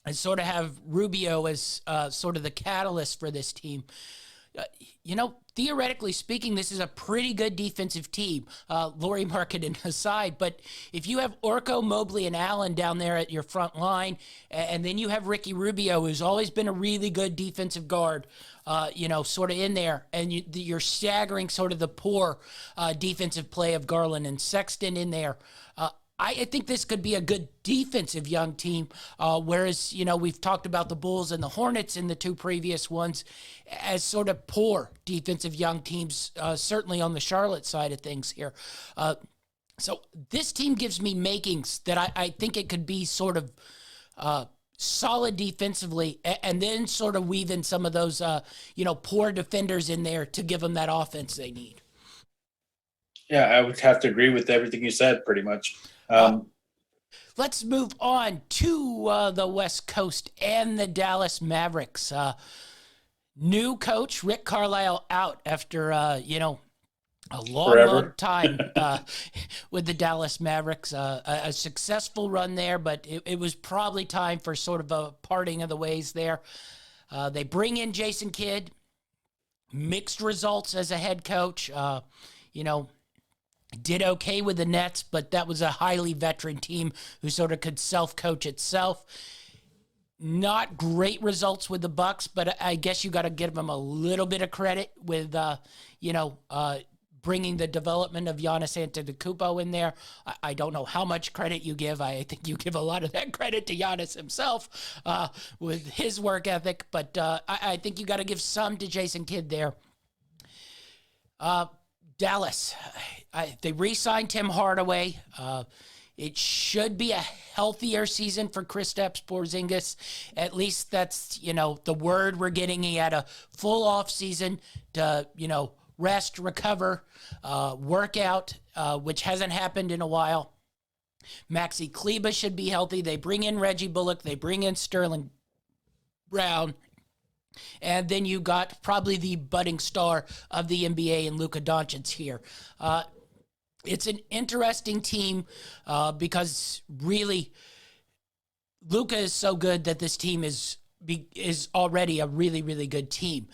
Speaker 1: and sort of have Rubio as sort of the catalyst for this team, theoretically speaking, this is a pretty good defensive team, Lauri Markkanen aside. But if you have Orko, Mobley, and Allen down there at your front line, and then you have Ricky Rubio, who's always been a really good defensive guard, sort of in there, and you're staggering sort of the poor defensive play of Garland and Sexton in there. I think this could be a good defensive young team, whereas, we've talked about the Bulls and the Hornets in the two previous ones as sort of poor defensive young teams, certainly on the Charlotte side of things here. So this team gives me makings that I think it could be sort of solid defensively, and then sort of weave in some of those, poor defenders in there to give them that offense they need.
Speaker 2: Yeah, I would have to agree with everything you said pretty much.
Speaker 1: Let's move on to the West Coast and the Dallas Mavericks. New coach, Rick Carlisle, out after, a long time with the Dallas Mavericks. A successful run there, but it was probably time for sort of a parting of the ways there. They bring in Jason Kidd. Mixed results as a head coach. Did okay with the Nets, but that was a highly veteran team who sort of could self-coach itself. Not great results with the Bucks, but I guess you got to give them a little bit of credit with, bringing the development of Giannis Antetokounmpo in there. I don't know how much credit you give. I think you give a lot of that credit to Giannis himself with his work ethic, but I think you got to give some to Jason Kidd there. Dallas, they re-signed Tim Hardaway. It should be a healthier season for Kristaps Porzingis. At least that's, the word we're getting. He had a full off season to, rest, recover, work out, which hasn't happened in a while. Maxi Kleba should be healthy. They bring in Reggie Bullock. They bring in Sterling Brown. And then you got probably the budding star of the NBA in Luka Doncic here. It's an interesting team because really Luka is so good that this team is is already a really, really good team.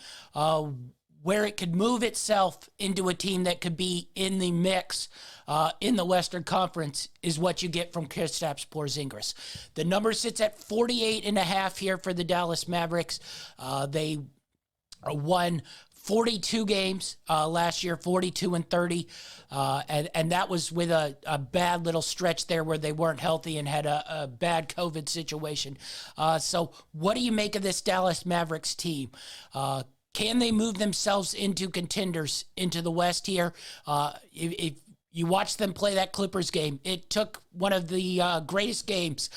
Speaker 1: Where it could move itself into a team that could be in the mix in the Western Conference is what you get from Kristaps Porzingis. The number sits at 48.5 here for the Dallas Mavericks. They won 42 games last year, 42-30, and that was with a bad little stretch there where they weren't healthy and had a bad COVID situation. So what do you make of this Dallas Mavericks team? Can they move themselves into contenders into the West here? If you watch them play that Clippers game, it took one of the greatest games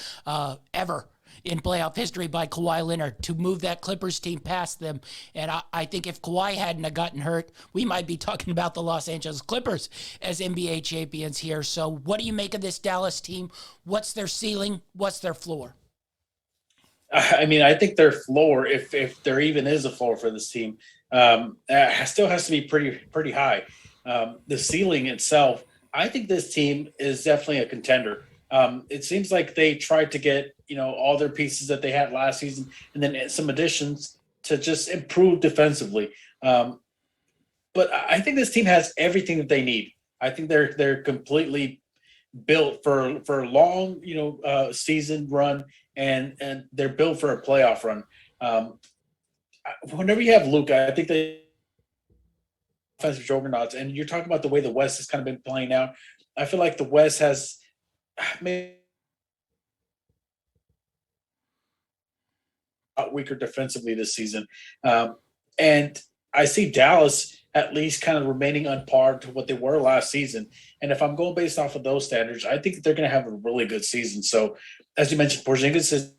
Speaker 1: ever in playoff history by Kawhi Leonard to move that Clippers team past them. And I think if Kawhi hadn't have gotten hurt, we might be talking about the Los Angeles Clippers as NBA champions here. So what do you make of this Dallas team? What's their ceiling? What's their floor?
Speaker 2: I mean, I think their floor, if there even is a floor for this team, still has to be pretty high. The ceiling itself, I think this team is definitely a contender. It seems like they tried to get, all their pieces that they had last season and then some additions to just improve defensively. But I think this team has everything that they need. I think they're completely built for a long, season run, and they're built for a playoff run. Whenever you have Luka, I think they offensive juggernauts, and you're talking about the way the West has kind of been playing out. I feel like the West has maybe weaker defensively this season. And I see Dallas at least kind of remaining on par to what they were last season. And if I'm going based off of those standards, I think that they're going to have a really good season. So as you mentioned, Porzingis is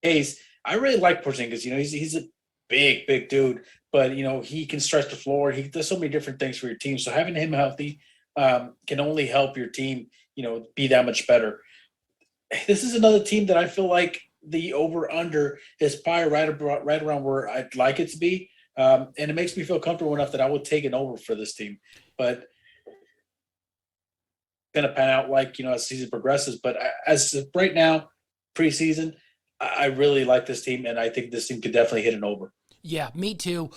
Speaker 2: case. I really like Porzingis. He's a big dude, but he can stretch the floor. He does so many different things for your team. So having him healthy can only help your team, be that much better. This is another team that I feel like the over/under is probably right around where I'd like it to be, and it makes me feel comfortable enough that I would take an over for this team. But it's going to pan out like as the season progresses. But as of right now, preseason, I really like this team, and I think this team could definitely hit an over.
Speaker 1: Yeah, me too.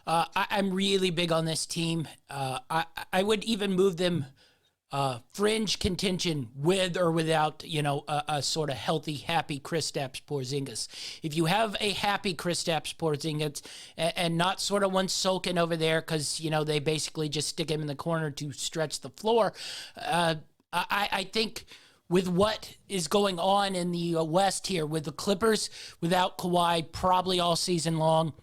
Speaker 1: I'm really big on this team. I would even move them fringe contention with or without, a sort of healthy, happy Kristaps Porzingis. If you have a happy Kristaps Porzingis and not sort of one sulking over there because, they basically just stick him in the corner to stretch the floor, I think with what is going on in the West here, with the Clippers without Kawhi probably all season long,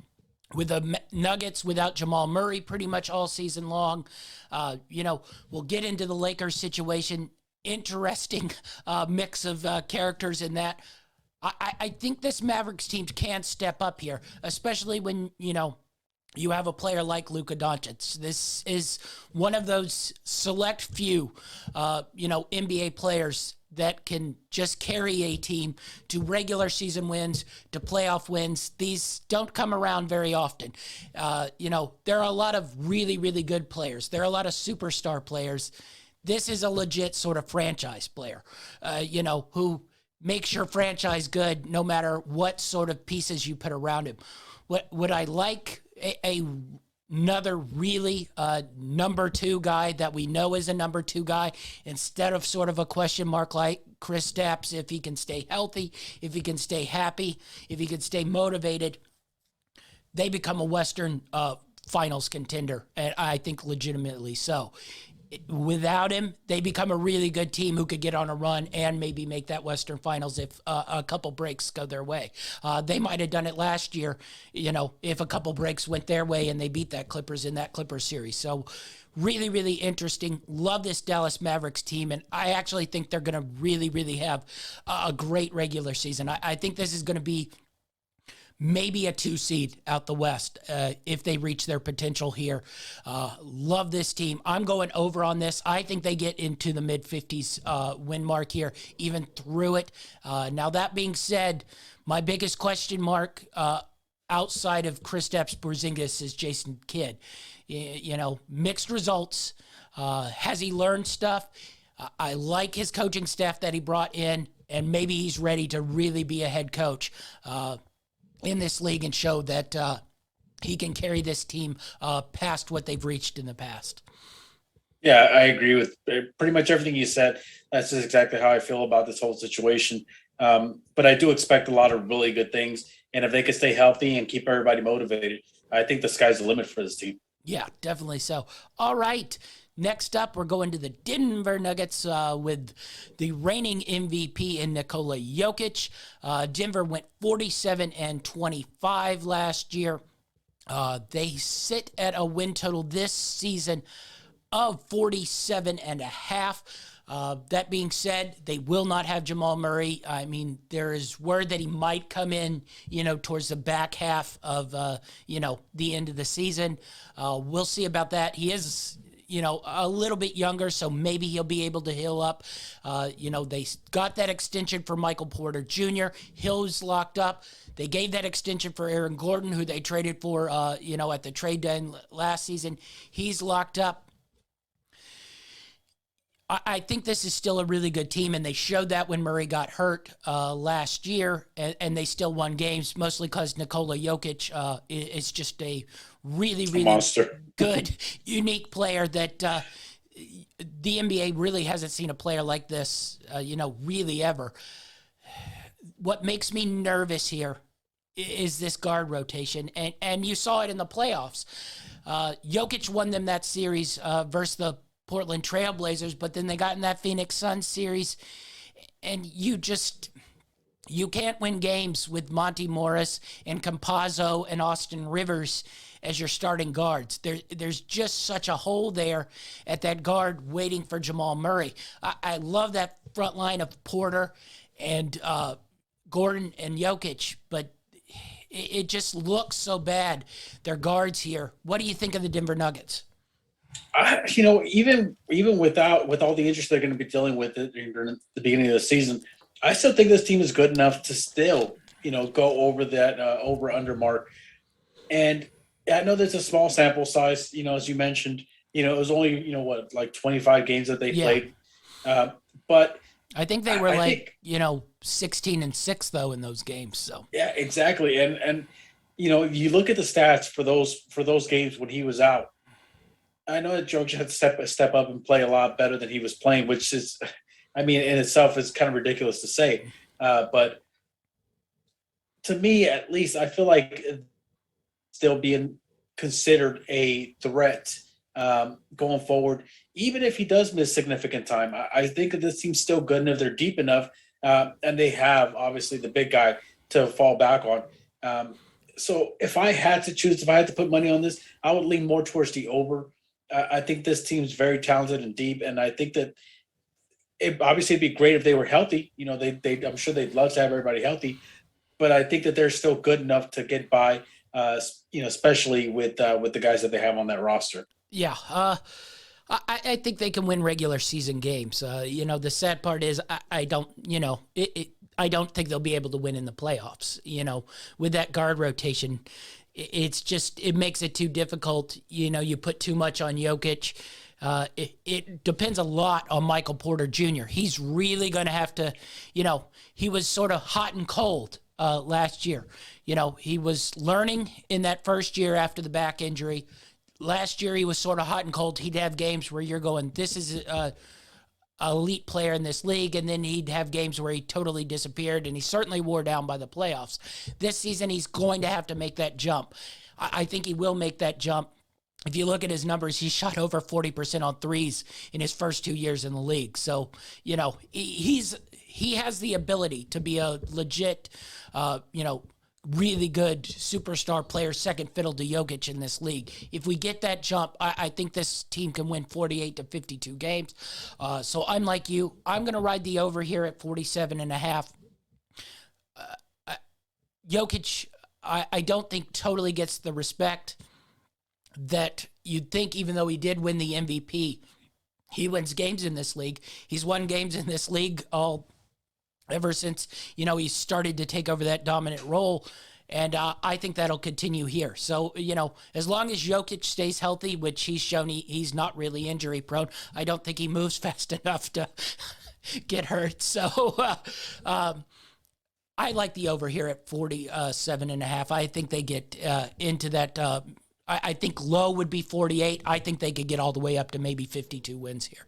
Speaker 1: with the Nuggets without Jamal Murray pretty much all season long. We'll get into the Lakers situation. Interesting mix of characters in that. I think this Mavericks team can step up here, especially when, you have a player like Luka Doncic. This is one of those select few, NBA players that can just carry a team to regular season wins, to playoff wins. These don't come around very often. There are a lot of really, really good players. There are a lot of superstar players. This is a legit sort of franchise player, who makes your franchise good no matter what sort of pieces you put around him. Would I like another really number two guy that we know is a number two guy instead of sort of a question mark like Kristaps, if he can stay healthy, if he can stay happy, if he can stay motivated? They become a Western finals contender, and I think legitimately so. Without him, they become a really good team who could get on a run and maybe make that Western Finals if a couple breaks go their way. They might have done it last year, if a couple breaks went their way and they beat that Clippers in that Clippers series. So really, really interesting. Love this Dallas Mavericks team, and I actually think they're going to really, really have a great regular season. I think this is going to be maybe a 2 seed out the West if they reach their potential here. Love this team. I'm going over on this. I think they get into the mid-50s win mark here, even through it. Now, that being said, my biggest question mark outside of Kristaps Porzingis is Jason Kidd. Mixed results. Has he learned stuff? I like his coaching staff that he brought in. and maybe he's ready to really be a head coach in this league and show that he can carry this team past what they've reached in the past.
Speaker 2: Yeah, I agree with pretty much everything you said. That's just exactly how I feel about this whole situation. But I do expect a lot of really good things. And if they can stay healthy and keep everybody motivated, I think the sky's the limit for this team.
Speaker 1: Yeah, definitely so. All right. Next up, we're going to the Denver Nuggets with the reigning MVP in Nikola Jokic. Denver went 47-25 last year. They sit at a win total this season of 47.5. That being said, they will not have Jamal Murray. I mean, there is word that he might come in, towards the back half of, the end of the season. We'll see about that. He is, a little bit younger, so maybe he'll be able to heal up. They got that extension for Michael Porter Jr. Hill's locked up. They gave that extension for Aaron Gordon, who they traded for, at the trade deadline last season. He's locked up. I think this is still a really good team, and they showed that when Murray got hurt last year, and they still won games, mostly because Nikola Jokic is just a really, really
Speaker 2: monster.
Speaker 1: Good, unique player that the NBA really hasn't seen a player like this, really ever. What makes me nervous here is this guard rotation, and you saw it in the playoffs. Jokic won them that series versus the Portland Trailblazers, but then they got in that Phoenix Suns series, and you can't win games with Monty Morris and Campazzo and Austin Rivers as your starting guards. There's just such a hole there at that guard waiting for Jamal Murray. I love that front line of Porter and Gordon and Jokic, but it just looks so bad. Their guards here. What do you think of the Denver Nuggets?
Speaker 2: Even with all the injuries they're going to be dealing with during the beginning of the season, I still think this team is good enough to still, go over that over-under mark. And I know there's a small sample size, as you mentioned, it was only, 25 games that they played. But
Speaker 1: I think they were 16-6 though in those games. So
Speaker 2: yeah, exactly. And you look at the stats for those games when he was out. I know that Jokic had to step up and play a lot better than he was playing, which is, in itself is kind of ridiculous to say. But to me, at least, I feel like still being considered a threat going forward, even if he does miss significant time. I think that this team's still good enough. They're deep enough, and they have, obviously, the big guy to fall back on. So if I had to choose, if I had to put money on this, I would lean more towards the over. I think this team's very talented and deep, and I think that it'd be great if they were healthy. I'm sure they'd love to have everybody healthy, but I think that they're still good enough to get by. Especially with the guys that they have on that roster.
Speaker 1: Yeah, I think they can win regular season games. The sad part is I don't think they'll be able to win in the playoffs. With that guard rotation. It makes it too difficult. You put too much on Jokic. It depends a lot on Michael Porter Jr. He's really going to have to, he was sort of hot and cold last year. He was learning in that first year after the back injury. Last year, he was sort of hot and cold. He'd have games where you're going, this is elite player in this league, and then he'd have games where he totally disappeared, and he certainly wore down by the playoffs. This season, he's going to have to make that jump. I think he will make that jump. If you look at his numbers, he shot over 40% on threes in his first 2 years in the league. So, he has the ability to be a legit, really good superstar player, second fiddle to Jokic in this league. If we get that jump, I think this team can win 48-52 games. So I'm like you. I'm going to ride the over here at 47.5. Jokic, I don't think totally gets the respect that you'd think, even though he did win the MVP. He wins games in this league. He's won games in this league ever since, he started to take over that dominant role. And I think that'll continue here. So, as long as Jokic stays healthy, which he's shown he's not really injury prone, I don't think he moves fast enough to get hurt. So I like the over here at 47.5. I think they get into that. I think low would be 48. I think they could get all the way up to maybe 52 wins here.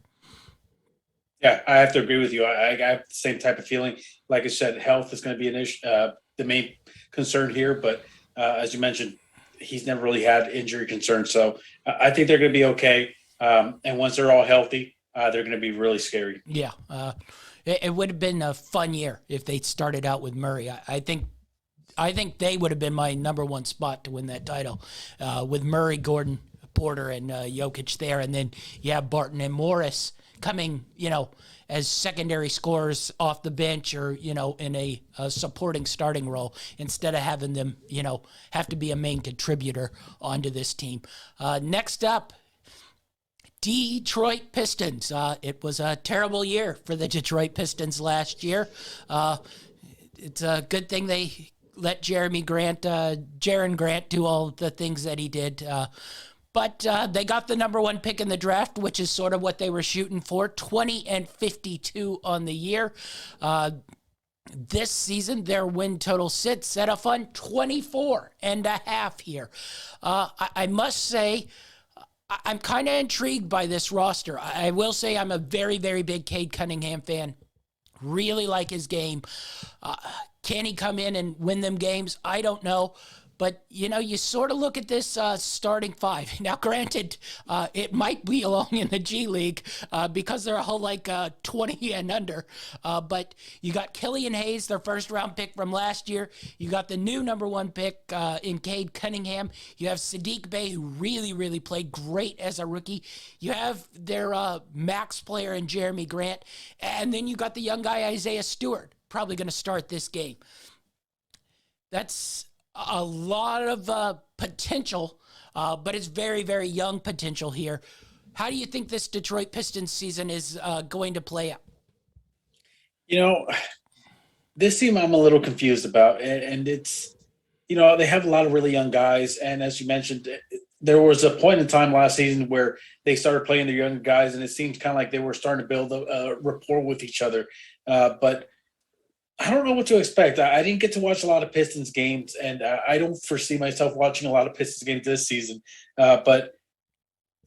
Speaker 2: Yeah, I have to agree with you. I have the same type of feeling. Like I said, health is going to be an issue, the main concern here. But as you mentioned, he's never really had injury concerns. So I think they're going to be okay. And once they're all healthy, they're going to be really scary.
Speaker 1: Yeah. It would have been a fun year if they started out with Murray. I think they would have been my number one spot to win that title with Murray, Gordon, Porter, and Jokic there. And then you have Barton and Morris coming, as secondary scorers off the bench or, in a supporting starting role instead of having them, have to be a main contributor onto this team. Next up, Detroit Pistons. It was a terrible year for the Detroit Pistons last year. It's a good thing they let Jaron Grant do all the things that he did. But they got the number one pick in the draft, which is sort of what they were shooting for, 20-52 on the year. This season, their win total sits at a fun 24.5 here. I must say, I'm kind of intrigued by this roster. I will say I'm a very, very big Cade Cunningham fan. Really like his game. Can he come in and win them games? I don't know. But, you sort of look at this starting five. Now, granted, it might be along in the G League because they're all like 20 and under. But you got Killian Hayes, their first-round pick from last year. You got the new number one pick in Cade Cunningham. You have Sadiq Bey, who really, really played great as a rookie. You have their max player in Jeremy Grant. And then you got the young guy, Isaiah Stewart, probably going to start this game. That's a lot of potential, but it's very, very young potential here. How do you think this Detroit Pistons season is going to play out?
Speaker 2: This team I'm a little confused about, and it's, they have a lot of really young guys. And as you mentioned, there was a point in time last season where they started playing the young guys, and it seemed kind of like they were starting to build a rapport with each other. But I don't know what to expect. I didn't get to watch a lot of Pistons games, and I don't foresee myself watching a lot of Pistons games this season. But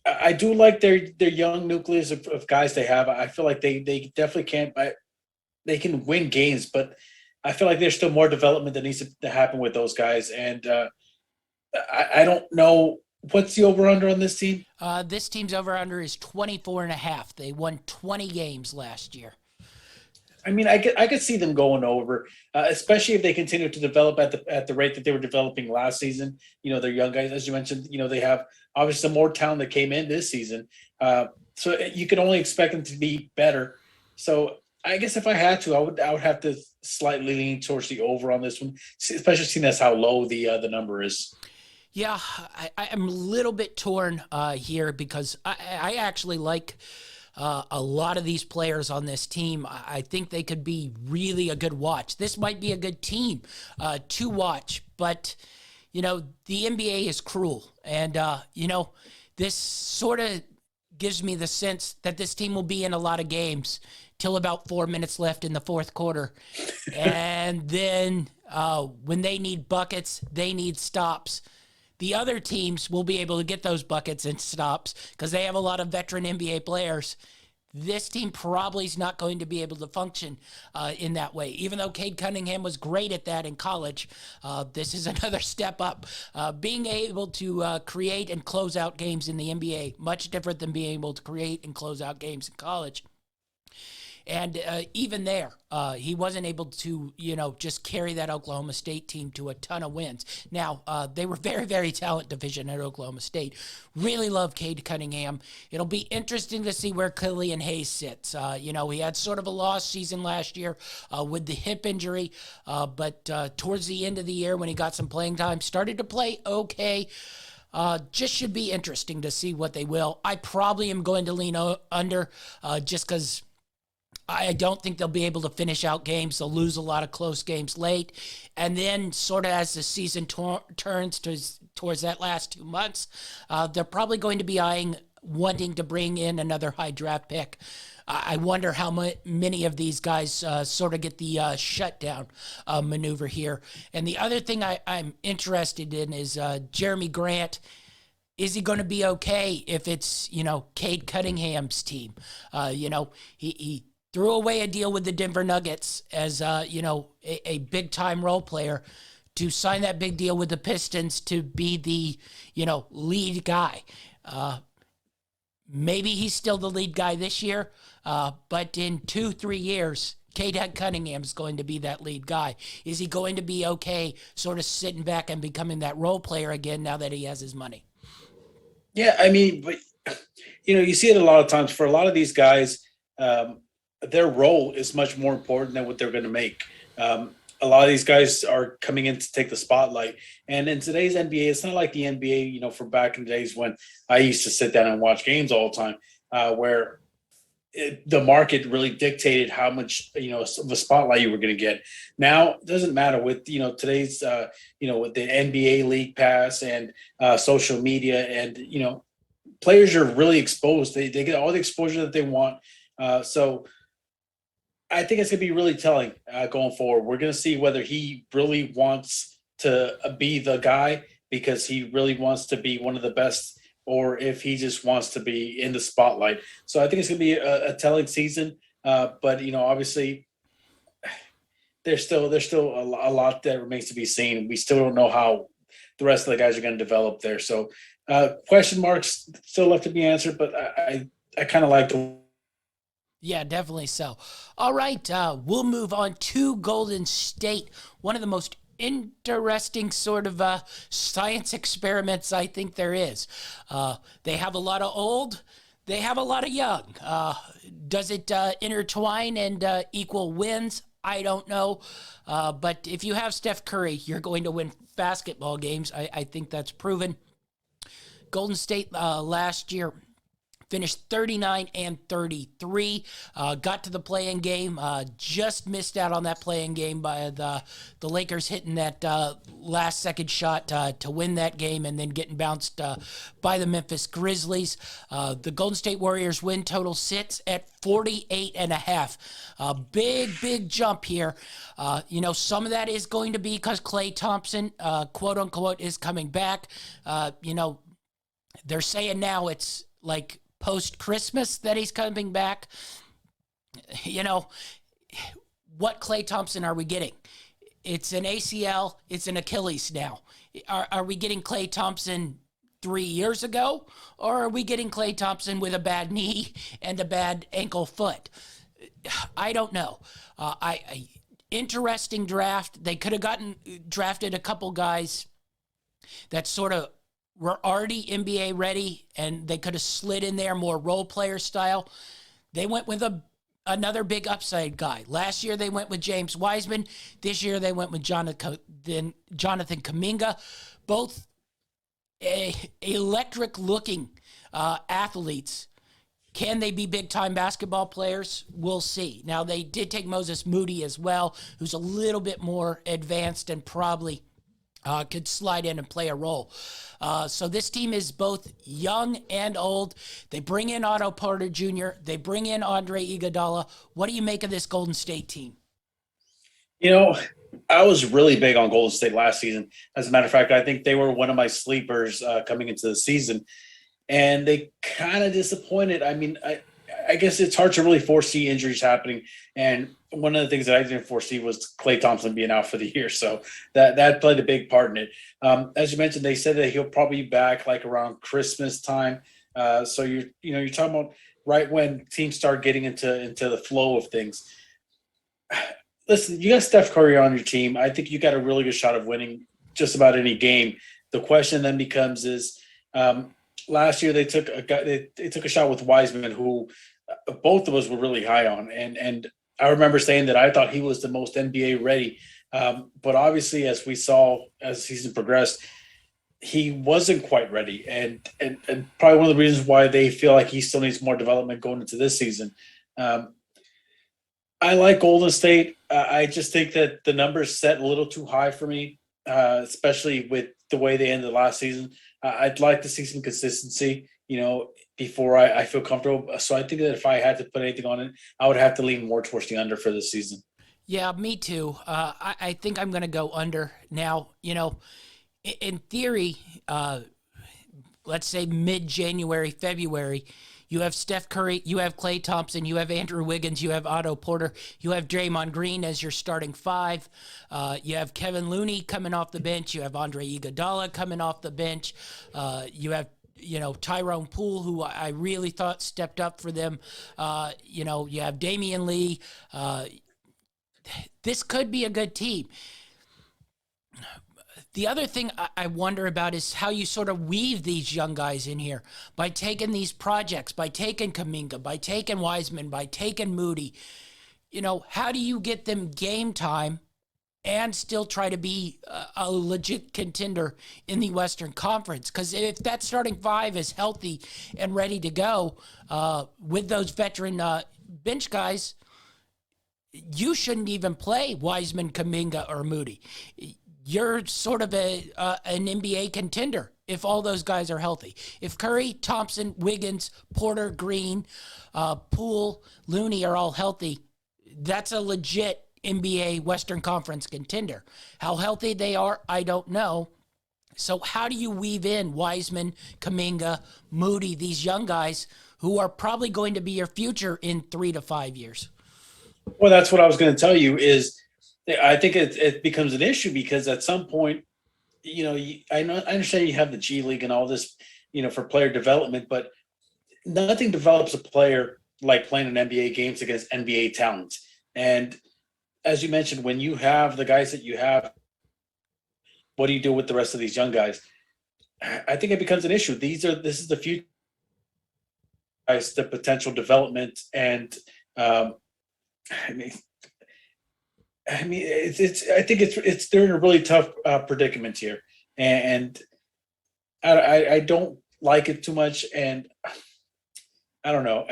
Speaker 2: I do like their young nucleus of guys they have. I feel like they definitely can't. They can win games, but I feel like there's still more development that needs to happen with those guys. And I don't know. What's the over-under on this team?
Speaker 1: This team's over-under is 24.5. They won 20 games last year.
Speaker 2: I mean, I could see them going over, especially if they continue to develop at the rate that they were developing last season. They're young guys, as you mentioned. They have obviously some more talent that came in this season, so you can only expect them to be better. So I guess if I had to, I would have to slightly lean towards the over on this one, especially seeing as how low the number is.
Speaker 1: Yeah, I'm a little bit torn here because I actually like a lot of these players on this team. I think they could be really a good watch. This might be a good team to watch, but, the NBA is cruel. And, this sort of gives me the sense that this team will be in a lot of games till about 4 minutes left in the fourth quarter. And then when they need buckets, they need stops. The other teams will be able to get those buckets and stops because they have a lot of veteran NBA players. This team probably is not going to be able to function in that way. Even though Cade Cunningham was great at that in college, this is another step up. Being able to create and close out games in the NBA, much different than being able to create and close out games in college. And even there, he wasn't able to, just carry that Oklahoma State team to a ton of wins. Now, they were very, very talented division at Oklahoma State. Really love Cade Cunningham. It'll be interesting to see where Killian Hayes sits. He had sort of a lost season last year with the hip injury, but towards the end of the year when he got some playing time, started to play okay. Just should be interesting to see what they will. I probably am going to lean under just because I don't think they'll be able to finish out games. They'll lose a lot of close games late. And then sort of as the season turns towards that last 2 months, they're probably going to be eyeing wanting to bring in another high draft pick. I wonder how many of these guys sort of get the shutdown maneuver here. And the other thing I'm interested in is Jeremy Grant. Is he going to be okay if it's, Cade Cunningham's team? He threw away a deal with the Denver Nuggets as, a big-time role player to sign that big deal with the Pistons to be the, lead guy. Maybe he's still the lead guy this year, but in 2-3 years, Cade Cunningham is going to be that lead guy. Is he going to be okay sort of sitting back and becoming that role player again now that he has his money?
Speaker 2: Yeah, I mean, but you see it a lot of times for a lot of these guys. Their role is much more important than what they're going to make. A lot of these guys are coming in to take the spotlight. And in today's NBA, it's not like the NBA, for back in the days when I used to sit down and watch games all the time, where the market really dictated how much, of a spotlight you were going to get. Now, it doesn't matter with, today's, with the NBA League Pass and social media and, players are really exposed. They get all the exposure that they want. So I think it's going to be really telling going forward. We're going to see whether he really wants to be the guy because he really wants to be one of the best, or if he just wants to be in the spotlight. So I think it's going to be a telling season. But obviously, there's still a lot that remains to be seen. We still don't know how the rest of the guys are going to develop there. So question marks still left to be answered. But I kind of like the.
Speaker 1: Yeah, definitely so. All right, we'll move on to Golden State, one of the most interesting sort of science experiments I think there is. They have a lot of old, they have a lot of young. Does it intertwine and equal wins? I don't know. But if you have Steph Curry, you're going to win basketball games. I think that's proven. Golden State last year finished 39-33, got to the play-in game, just missed out on that play-in game by the Lakers hitting that last-second shot to win that game and then getting bounced by the Memphis Grizzlies. The Golden State Warriors win total sits at 48.5. A big jump here. Some of that is going to be because Klay Thompson, quote-unquote, is coming back. They're saying now it's like post-Christmas that he's coming back. What Klay Thompson are we getting? It's an ACL, it's an Achilles now. Are we getting Klay Thompson 3 years ago? Or are we getting Klay Thompson with a bad knee and a bad ankle foot? I don't know. Interesting draft. They could have drafted a couple guys that sort of were already NBA ready, and they could have slid in there more role player style. They went with another big upside guy. Last year they went with James Wiseman. This year they went with Jonathan Kuminga. Both electric-looking athletes. Can they be big-time basketball players? We'll see. Now, they did take Moses Moody as well, who's a little bit more advanced and probably could slide in and play a role. So this team is both young and old. They bring in Otto Porter Jr. They bring in Andre Iguodala. What do you make of this Golden State team?
Speaker 2: I was really big on Golden State last season. As a matter of fact, I think they were one of my sleepers coming into the season. And they kind of disappointed. I mean, I guess it's hard to really foresee injuries happening. And one of the things that I didn't foresee was Klay Thompson being out for the year. So that played a big part in it. As you mentioned, they said that he'll probably be back like around Christmas time. So you're talking about right when teams start getting into the flow of things. Listen, you got Steph Curry on your team. I think you got a really good shot of winning just about any game. The question then becomes last year they took a shot with Wiseman, who both of us were really high on, and I remember saying that I thought he was the most NBA ready. But obviously, as we saw as the season progressed, he wasn't quite ready, and probably one of the reasons why they feel like he still needs more development going into this season. I like Golden State. I just think that the numbers set a little too high for me, especially with the way they ended last season. I'd like to see some consistency. before I feel comfortable. So I think that if I had to put anything on it, I would have to lean more towards the under for this season.
Speaker 1: Yeah, me too. I think I'm going to go under. Now, in theory, let's say mid-January, February, you have Steph Curry, you have Klay Thompson, you have Andrew Wiggins, you have Otto Porter, you have Draymond Green as your starting five. You have Kevin Looney coming off the bench. You have Andre Iguodala coming off the bench. You have Tyrone Poole, who I really thought stepped up for them. You have Damian Lee. This could be a good team. The other thing I wonder about is how you sort of weave these young guys in here by taking these projects, by taking Kuminga, by taking Wiseman, by taking Moody. How do you get them game time and still try to be a legit contender in the Western Conference? Because if that starting five is healthy and ready to go with those veteran bench guys, you shouldn't even play Wiseman, Kuminga, or Moody. You're sort of an NBA contender if all those guys are healthy. If Curry, Thompson, Wiggins, Porter, Green, Poole, Looney are all healthy, that's a legit NBA Western Conference contender. How healthy they are, I don't know. So how do you weave in Wiseman, Kuminga, Moody, these young guys who are probably going to be your future in 3 to 5 years?
Speaker 2: Well, that's what I was going to tell you is I think it becomes an issue because at some point, I understand you have the G League and all this, for player development, but nothing develops a player like playing in NBA games against NBA talent. And as you mentioned, when you have the guys that you have, what do you do with the rest of these young guys? I think it becomes an issue. This is the future guys, the potential development, and I mean, I think they're in a really tough predicament here, and I don't like it too much, and I don't know.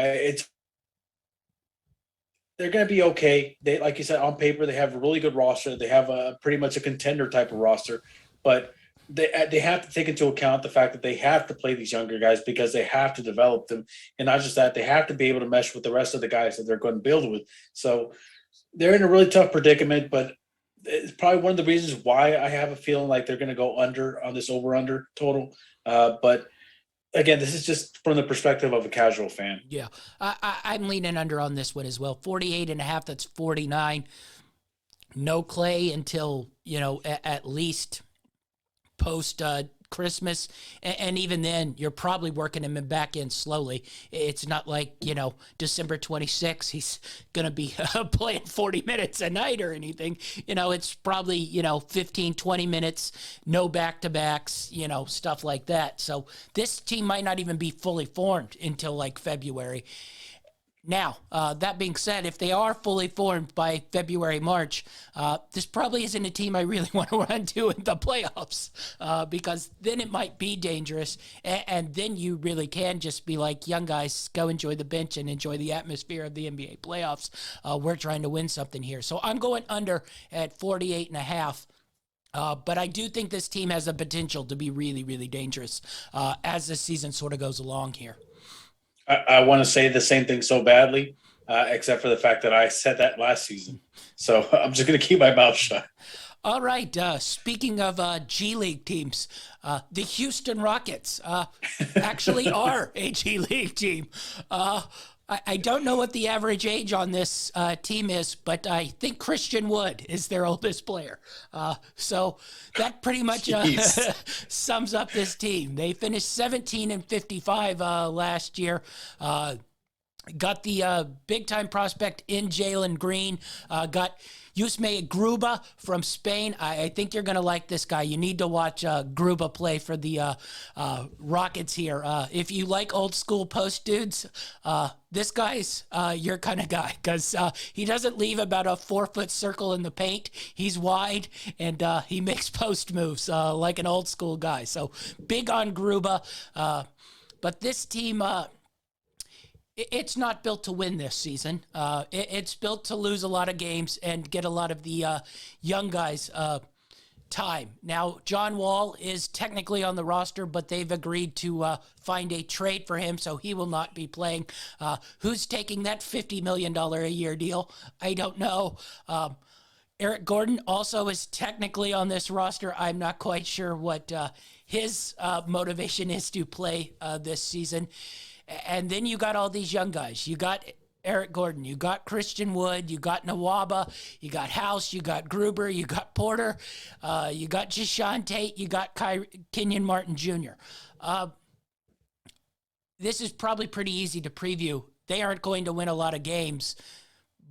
Speaker 2: They're going to be okay. They, like you said, on paper they have a really good roster. They have a pretty much a contender type of roster, but they have to take into account the fact that they have to play these younger guys because they have to develop them, and not just that, they have to be able to mesh with the rest of the guys that they're going to build with. So they're in a really tough predicament, but it's probably one of the reasons why I have a feeling like they're going to go under on this over-under total. But again, this is just from the perspective of a casual fan.
Speaker 1: Yeah, I'm leaning under on this one as well. 48.5, that's 49. No Klay until, at least post Christmas, and even then you're probably working him back in slowly. It's not like December 26th he's gonna be playing 40 minutes a night or anything. It's probably 15-20 minutes, no back-to-backs, stuff like that. So this team might not even be fully formed until like February. Now, that being said, if they are fully formed by February, March, this probably isn't a team I really want to run to in the playoffs because then it might be dangerous. And then you really can just be like, young guys, go enjoy the bench and enjoy the atmosphere of the NBA playoffs. We're trying to win something here. So I'm going under at 48.5. But I do think this team has the potential to be really, really dangerous as the season sort of goes along here.
Speaker 2: I want to say the same thing so badly, except for the fact that I said that last season. So I'm just going to keep my mouth shut.
Speaker 1: All right. Speaking of G League teams, the Houston Rockets actually are a G League team. I don't know what the average age on this team is, but I think Christian Wood is their oldest player. So that pretty much sums up this team. They finished 17-55 last year. Got the big-time prospect in Jalen Green. Got Yusme Gruba from Spain. I think you're going to like this guy. You need to watch Gruba play for the Rockets here. If you like old-school post dudes, this guy's your kind of guy because he doesn't leave about a 4-foot circle in the paint. He's wide, and he makes post moves like an old-school guy. So big on Gruba. But this team... it's not built to win this season. It's built to lose a lot of games and get a lot of the young guys time. Now, John Wall is technically on the roster, but they've agreed to find a trade for him, so he will not be playing. Who's taking that $50 million a year deal? I don't know. Eric Gordon also is technically on this roster. I'm not quite sure what his motivation is to play this season. And then you got all these young guys. You got Eric Gordon, you got Christian Wood, you got Nwaba, you got House, you got Gruber, you got Porter, you got Jashawn Tate, you got Kenyon Martin Jr. This is probably pretty easy to preview. They aren't going to win a lot of games,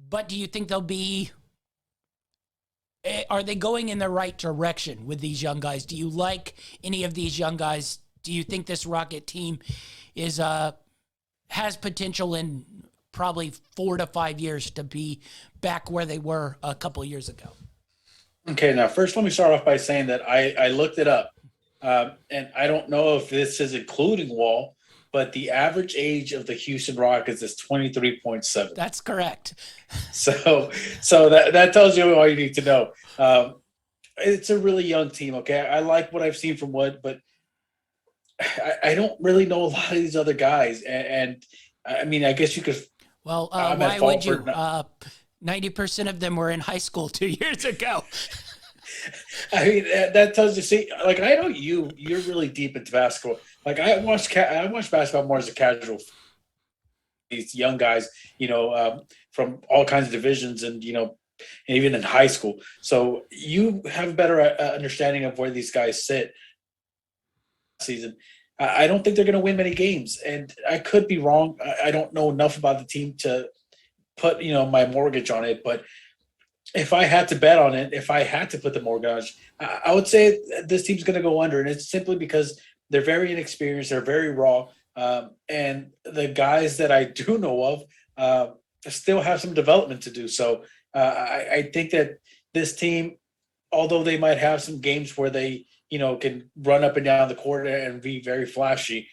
Speaker 1: but do you think they'll be... Are they going in the right direction with these young guys? Do you like any of these young guys? Do you think this Rocket team is has potential in probably 4 to 5 years to be back where they were a couple of years ago?
Speaker 2: Okay, now first let me start off by saying that I looked it up, and I don't know if this is including Wall, but the average age of the Houston Rockets is 23.7.
Speaker 1: That's correct.
Speaker 2: So that tells you all you need to know. It's a really young team, okay? I like what I've seen from Wood, but I don't really know a lot of these other guys. And I mean, I guess you could.
Speaker 1: Well, why would you? 90% of them were in high school 2 years ago.
Speaker 2: I mean, that tells you. See, like I know you're really deep into basketball. Like I watch basketball more as a casual. These young guys, from all kinds of divisions, and even in high school. So you have a better understanding of where these guys sit. Season, I don't think they're going to win many games, and I could be wrong. I don't know enough about the team to put my mortgage on it, but if I had to bet on it, if I had to put the mortgage, I would say this team's going to go under, and it's simply because they're very inexperienced, they're very raw, and the guys that I do know of still have some development to do. So I think that this team, although they might have some games where they can run up and down the court and be very flashy,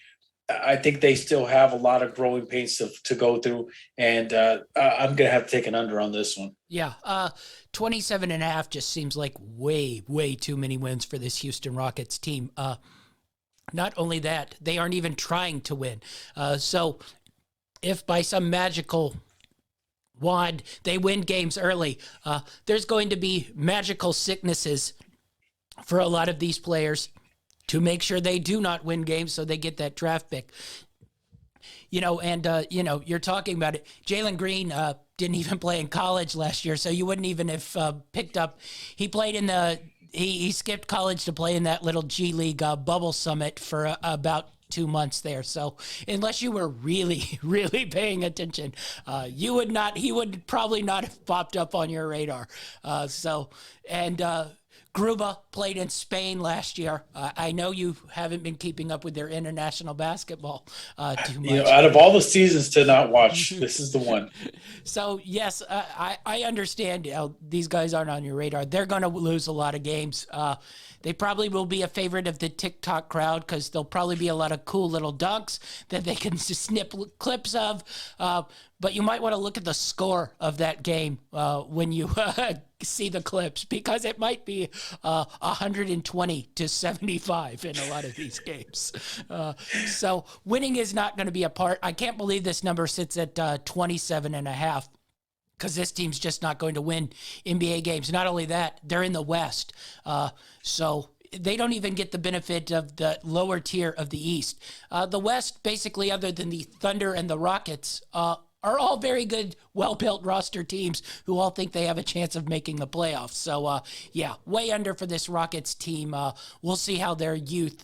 Speaker 2: I think they still have a lot of growing pains to go through, and I'm going to have to take an under on this one.
Speaker 1: Yeah, 27.5 just seems like way, way too many wins for this Houston Rockets team. Not only that, they aren't even trying to win. So if by some magical wand they win games early, there's going to be magical sicknesses for a lot of these players to make sure they do not win games so they get that draft pick. You're talking about it. Jalen Green didn't even play in college last year, so you wouldn't even have picked up. He played in he skipped college to play in that little G League bubble summit for about 2 months there. So unless you were really, really paying attention, he would probably not have popped up on your radar. Gruba played in Spain last year. I know you haven't been keeping up with their international basketball too much.
Speaker 2: Out of all the seasons to not watch, this is the one.
Speaker 1: So, yes, I understand these guys aren't on your radar. They're going to lose a lot of games. They probably will be a favorite of the TikTok crowd because there'll probably be a lot of cool little dunks that they can just snip clips of. But you might want to look at the score of that game when you see the clips, because it might be 120 to 75 in a lot of these games. So winning is not going to be a part. I can't believe this number sits at 27.5. Because this team's just not going to win NBA games. Not only that, they're in the West. So they don't even get the benefit of the lower tier of the East. The West, basically, other than the Thunder and the Rockets, are all very good, well-built roster teams who all think they have a chance of making the playoffs. So, way under for this Rockets team. We'll see how their youth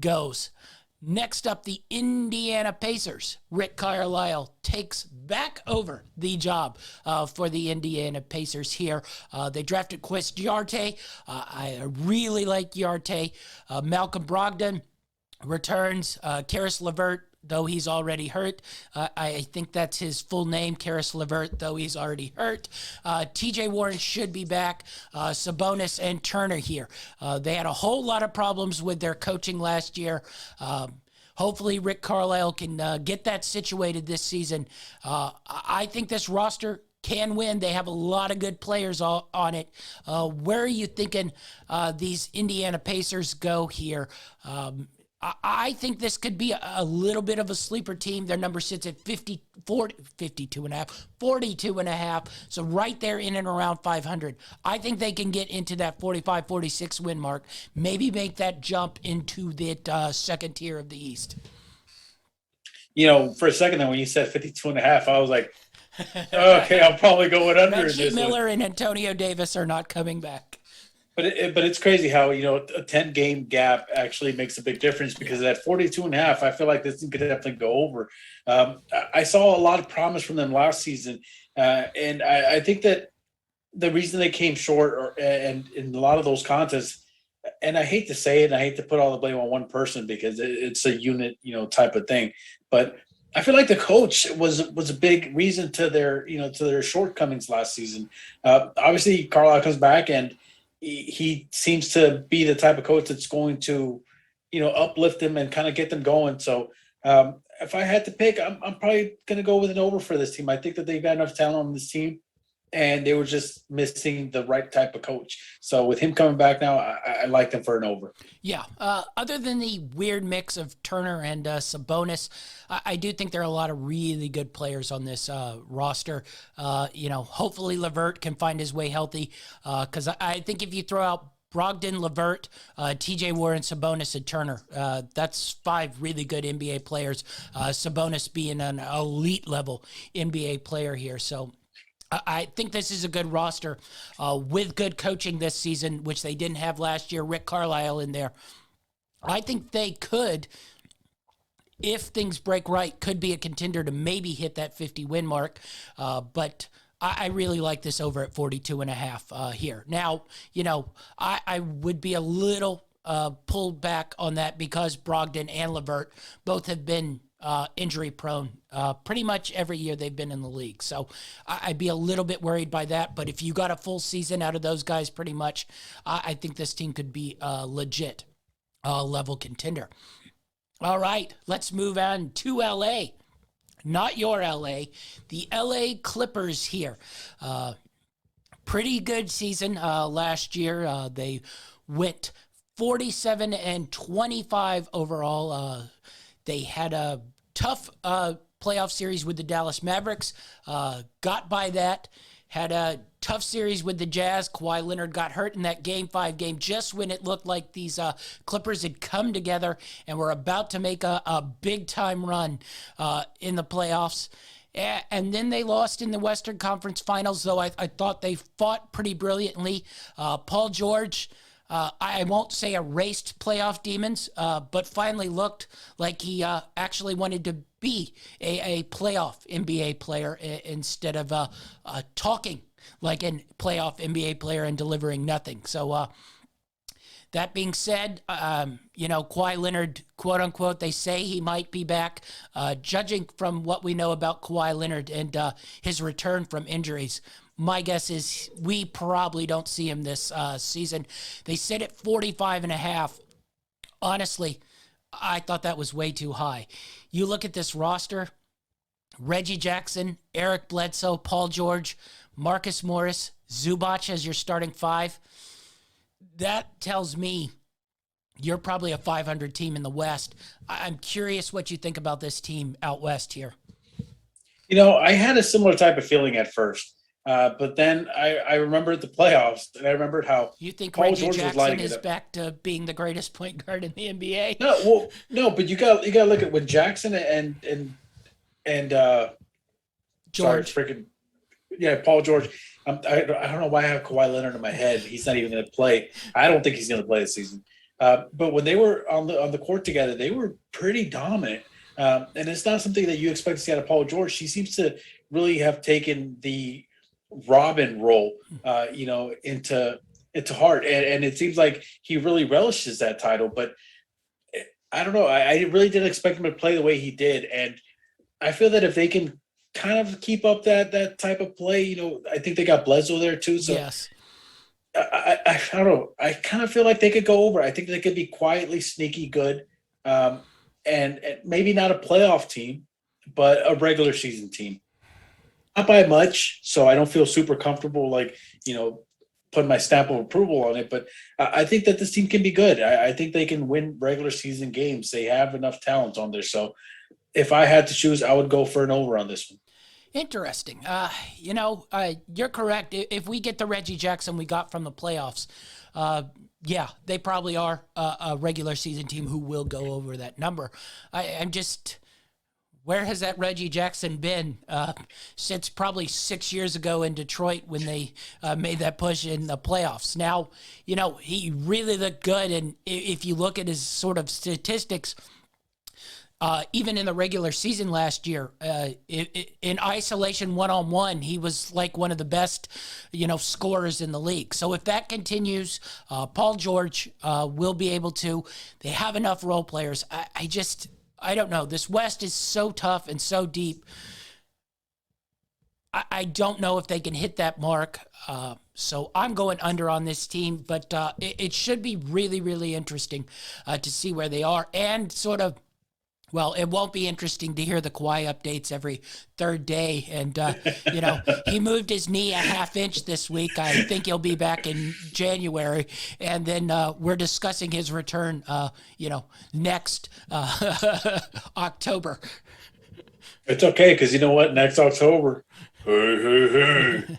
Speaker 1: goes. Next up, the Indiana Pacers. Rick Carlisle takes back over the job for the Indiana Pacers here. They drafted Quist Yarte. I really like Yarte. Malcolm Brogdon returns. Karis LeVert, though he's already hurt. I think that's his full name, Karis LeVert, though he's already hurt. TJ Warren should be back. Sabonis and Turner here. They had a whole lot of problems with their coaching last year. Hopefully Rick Carlisle can get that situated this season. I think this roster can win. They have a lot of good players on it. Where are you thinking these Indiana Pacers go here? I think this could be a little bit of a sleeper team. Their number sits at 52 and a half, 42 and a half. So right there in and around 500. I think they can get into that 45, 46 win mark. Maybe make that jump into the second tier of the East.
Speaker 2: For a second there, when you said 52 and a half, I was like, okay, I'll probably go with under
Speaker 1: Reggie
Speaker 2: this
Speaker 1: Miller
Speaker 2: one.
Speaker 1: and Antonio Davis are not coming back.
Speaker 2: But it's crazy how, a 10-game gap actually makes a big difference, because at 42 and a half, I feel like this thing could definitely go over. I saw a lot of promise from them last season. And I think that the reason they came short and in a lot of those contests, and I hate to say it, and I hate to put all the blame on one person because it's a unit, type of thing. But I feel like the coach was a big reason to their shortcomings last season. Obviously, Carlisle comes back and he seems to be the type of coach that's going to, uplift them and kind of get them going. So if I had to pick, I'm probably going to go with an over for this team. I think that they've got enough talent on this team, and they were just missing the right type of coach. So with him coming back now, I like them for an over.
Speaker 1: Yeah. Other than the weird mix of Turner and Sabonis, I do think there are a lot of really good players on this roster. Hopefully LeVert can find his way healthy, because I think if you throw out Brogdon, LeVert, TJ Warren, Sabonis, and Turner, that's 5 really good NBA players. Sabonis being an elite level NBA player here. So I think this is a good roster with good coaching this season, which they didn't have last year. Rick Carlisle in there. I think they could, if things break right, could be a contender to maybe hit that 50-win mark. But I really like this over at 42 and a half here. Now, I would be a little pulled back on that because Brogdon and LeVert both have been injury prone pretty much every year they've been in the league. So I'd be a little bit worried by that. But if you got a full season out of those guys pretty much, I think this team could be a legit level contender. All right, let's move on to LA. Not your LA, the LA Clippers here. Pretty good season last year. They went 47 and 25 overall. They had a tough playoff series with the Dallas Mavericks, got by that, had a tough series with the Jazz. Kawhi Leonard got hurt in that Game 5 game just when it looked like these Clippers had come together and were about to make a big-time run in the playoffs. And then they lost in the Western Conference Finals, though I thought they fought pretty brilliantly. Paul George, I won't say erased playoff demons, but finally looked like he actually wanted to be a playoff NBA player instead of talking like a playoff NBA player and delivering nothing. So that being said, Kawhi Leonard, quote unquote, they say he might be back. Judging from what we know about Kawhi Leonard and his return from injuries, my guess is we probably don't see him this season. They sit at 45 and a half. Honestly, I thought that was way too high. You look at this roster, Reggie Jackson, Eric Bledsoe, Paul George, Marcus Morris, Zubac as your starting 5. That tells me you're probably a 500 team in the West. I'm curious what you think about this team out West here.
Speaker 2: I had a similar type of feeling at first. But then I remembered the playoffs, and I rememred how
Speaker 1: you think
Speaker 2: Paul
Speaker 1: Reggie
Speaker 2: George
Speaker 1: Jackson is back to being the greatest point guard in the NBA.
Speaker 2: No, but you got to look at when Jackson and
Speaker 1: George,
Speaker 2: Paul George. I don't know why I have Kawhi Leonard in my head. He's not even going to play. I don't think he's going to play this season. But when they were on the court together, they were pretty dominant. And it's not something that you expect to see out of Paul George. He seems to really have taken the Robin role, into heart, and it seems like he really relishes that title. But I don't know. I really didn't expect him to play the way he did, and I feel that if they can kind of keep up that type of play, I think they got Bledsoe there too. So
Speaker 1: yes.
Speaker 2: I don't know. I kind of feel like they could go over. I think they could be quietly sneaky good, and maybe not a playoff team, but a regular season team. Not by much, so I don't feel super comfortable, putting my stamp of approval on it. But I think that this team can be good. I think they can win regular season games. They have enough talent on there. So if I had to choose, I would go for an over on this one.
Speaker 1: Interesting. You're correct. If we get the Reggie Jackson we got from the playoffs, yeah, they probably are a regular season team who will go over that number. I'm just, where has that Reggie Jackson been since probably 6 years ago in Detroit when they made that push in the playoffs? Now, he really looked good, and if you look at his sort of statistics, even in the regular season last year, in isolation one-on-one, he was like one of the best, scorers in the league. So if that continues, Paul George will be able to. They have enough role players. I don't know. This West is so tough and so deep. I don't know if they can hit that mark. So I'm going under on this team, but it should be really, really interesting to see where they are and sort of. Well, it won't be interesting to hear the Kawhi updates every third day. And, he moved his knee a half inch this week. I think he'll be back in January. And then we're discussing his return, next October.
Speaker 2: It's okay, because you know what? Next October, hey.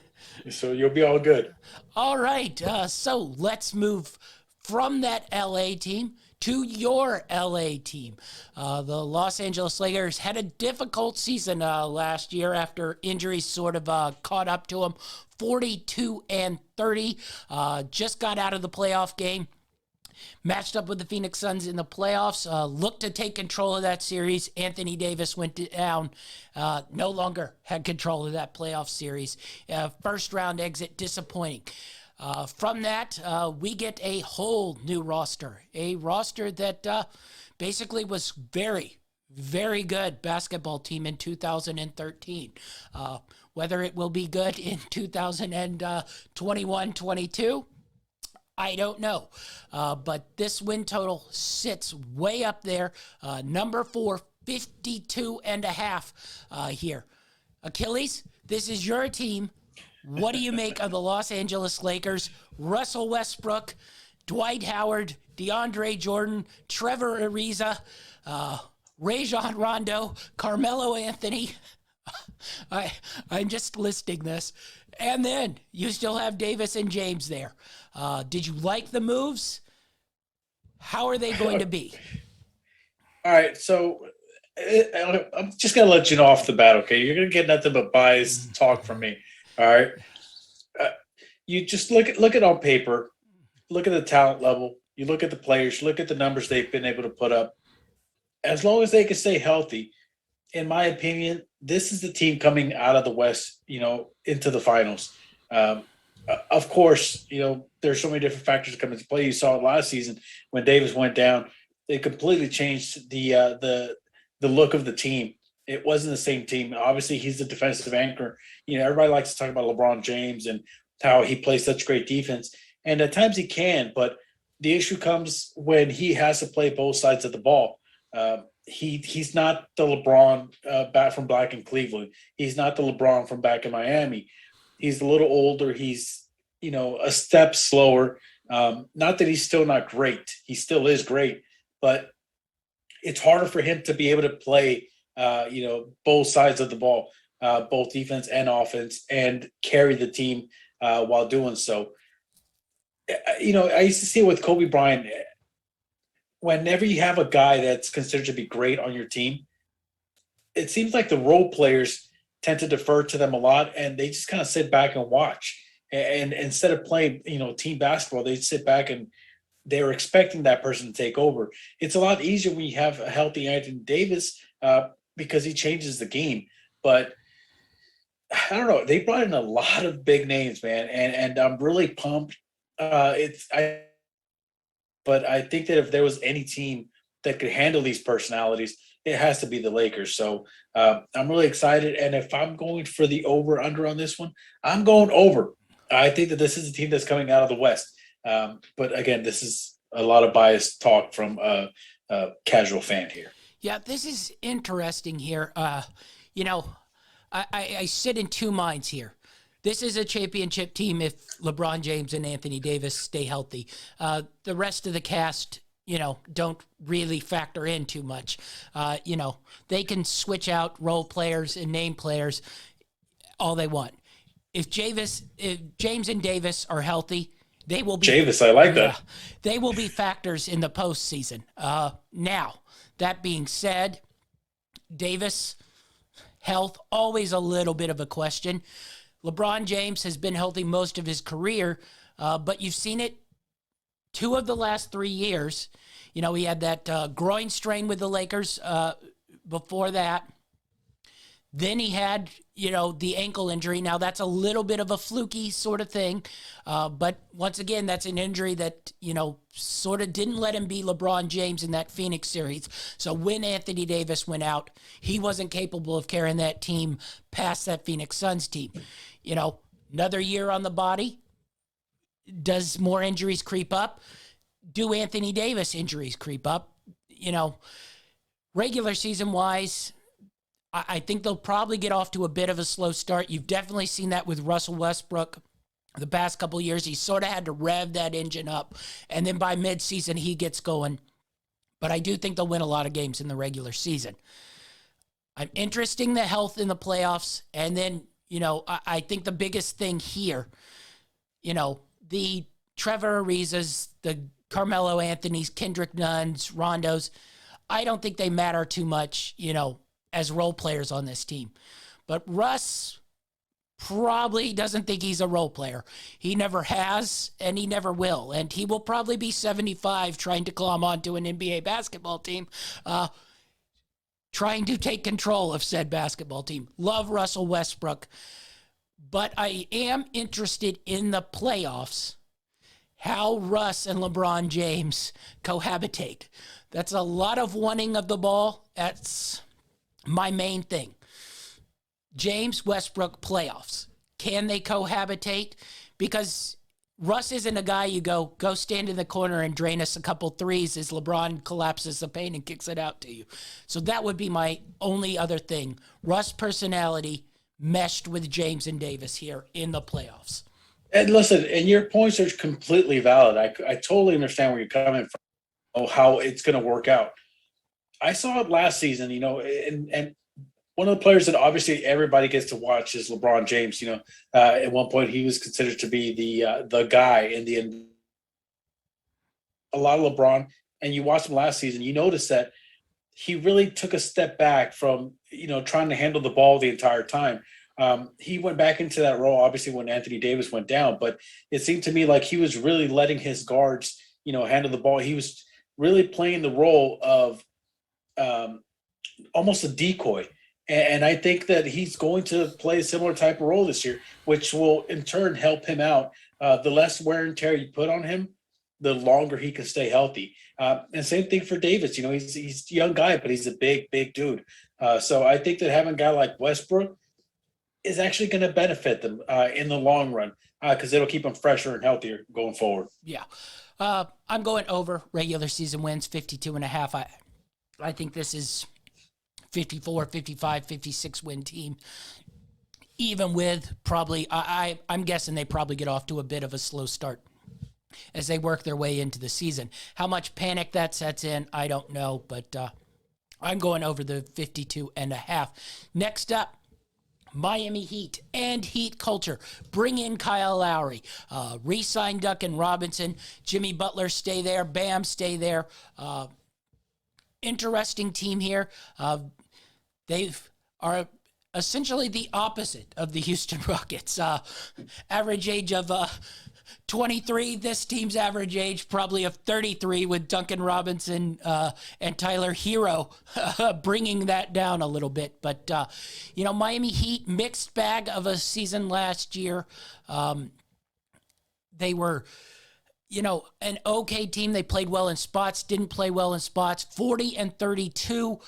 Speaker 2: So you'll be all good.
Speaker 1: All right. So let's move from that LA team to your LA team. The Los Angeles Lakers had a difficult season last year after injuries sort of caught up to them. 42-30. Just got out of the playoff game. Matched up with the Phoenix Suns in the playoffs. Looked to take control of that series. Anthony Davis went down. No longer had control of that playoff series. First round exit, disappointing. From that, we get a whole new roster, a roster that basically was very, very good basketball team in 2013. Whether it will be good in 2021-22, I don't know. But this win total sits way up there. Number 4, 52.5 here. Achilles, this is your team. What do you make of the Los Angeles Lakers? Russell Westbrook, Dwight Howard, DeAndre Jordan, Trevor Ariza, Rajon Rondo, Carmelo Anthony. I'm just listing this. And then you still have Davis and James there. Did you like the moves? How are they going to be?
Speaker 2: All right, so I'm just gonna let you know off the bat, okay? You're gonna get nothing but biased talk from me. All right, you just look at it on paper, look at the talent level, you look at the players, you look at the numbers they've been able to put up. As long as they can stay healthy, in my opinion, this is the team coming out of the West, into the finals. Of course, there's so many different factors that come into play. You saw it last season when Davis went down; it completely changed the look of the team. It wasn't the same team. Obviously, he's the defensive anchor. Everybody likes to talk about LeBron James and how he plays such great defense, and at times he can. But the issue comes when he has to play both sides of the ball. He's not the LeBron back from back in Cleveland. He's not the LeBron from back in Miami. He's a little older. He's a step slower. Not that he's still not great. He still is great, but it's harder for him to be able to play both sides of the ball, both defense and offense, and carry the team while doing so. I used to see it with Kobe Bryant. Whenever you have a guy that's considered to be great on your team, it seems like the role players tend to defer to them a lot, and they just kind of sit back and watch. And instead of playing, team basketball, they sit back and they're expecting that person to take over. It's a lot easier when you have a healthy Anthony Davis because he changes the game. But I don't know. They brought in a lot of big names, man, and I'm really pumped. But I think that if there was any team that could handle these personalities, it has to be the Lakers. So I'm really excited. And if I'm going for the over-under on this one, I'm going over. I think that this is a team that's coming out of the West. But again, this is a lot of biased talk from a casual fan here.
Speaker 1: Yeah, this is interesting here. I sit in two minds here. This is a championship team if LeBron James and Anthony Davis stay healthy. The rest of the cast, don't really factor in too much. They can switch out role players and name players all they want. If James and Davis are healthy, they will be.
Speaker 2: Javis, I like that.
Speaker 1: They will be factors in the postseason. Now, that being said, Davis, health, always a little bit of a question. LeBron James has been healthy most of his career, but you've seen it 2 of the last 3 years. He had that groin strain with the Lakers before that. Then he had, the ankle injury. Now, that's a little bit of a fluky sort of thing. But once again, that's an injury that, sort of didn't let him be LeBron James in that Phoenix series. So when Anthony Davis went out, he wasn't capable of carrying that team past that Phoenix Suns team. Another year on the body. Does more injuries creep up? Do Anthony Davis injuries creep up? Regular season wise, I think they'll probably get off to a bit of a slow start. You've definitely seen that with Russell Westbrook the past couple of years. He sort of had to rev that engine up, and then by midseason, he gets going. But I do think they'll win a lot of games in the regular season. I'm interested in the health in the playoffs, and then, I think the biggest thing here, the Trevor Arizas, the Carmelo Anthony's, Kendrick Nunn's, Rondo's, I don't think they matter too much, as role players on this team. But Russ probably doesn't think he's a role player. He never has, and he never will. And he will probably be 75 trying to climb onto an NBA basketball team, trying to take control of said basketball team. Love Russell Westbrook. But I am interested in the playoffs, how Russ and LeBron James cohabitate. That's a lot of wanting of the ball. That's my main thing. James, Westbrook, playoffs. Can they cohabitate? Because Russ isn't a guy you go stand in the corner and drain us a couple threes as LeBron collapses the paint and kicks it out to you. So that would be my only other thing. Russ' personality meshed with James and Davis here in the playoffs.
Speaker 2: And listen, and your points are completely valid. I totally understand where you're coming from, how it's going to work out. I saw it last season, and one of the players that obviously everybody gets to watch is LeBron James. At one point he was considered to be the guy in the a lot of LeBron. And you watched him last season, you notice that he really took a step back from trying to handle the ball the entire time. He went back into that role, obviously, when Anthony Davis went down. But it seemed to me like he was really letting his guards, handle the ball. He was really playing the role of almost a decoy. And I think that he's going to play a similar type of role this year, which will in turn help him out. The less wear and tear you put on him, the longer he can stay healthy. And same thing for Davis. He's a young guy, but he's a big, big dude. So I think that having a guy like Westbrook is actually going to benefit them in the long run because it'll keep them fresher and healthier going forward.
Speaker 1: Yeah. I'm going over regular season wins, 52.5. I think this is 54, 55, 56 win team. Even with probably, I'm guessing they probably get off to a bit of a slow start as they work their way into the season. How much panic that sets in, I don't know, but I'm going over the 52.5. Next up, Miami Heat and Heat culture. Bring in Kyle Lowry. Re-sign Duncan Robinson. Jimmy Butler, stay there. Bam, stay there. Interesting team here. They are essentially the opposite of the Houston Rockets. Average age of 23. This team's average age probably of 33 with Duncan Robinson and Tyler Hero bringing that down a little bit. But, Miami Heat, mixed bag of a season last year. They were, an okay team. They played well in spots, didn't play well in spots. 40-32,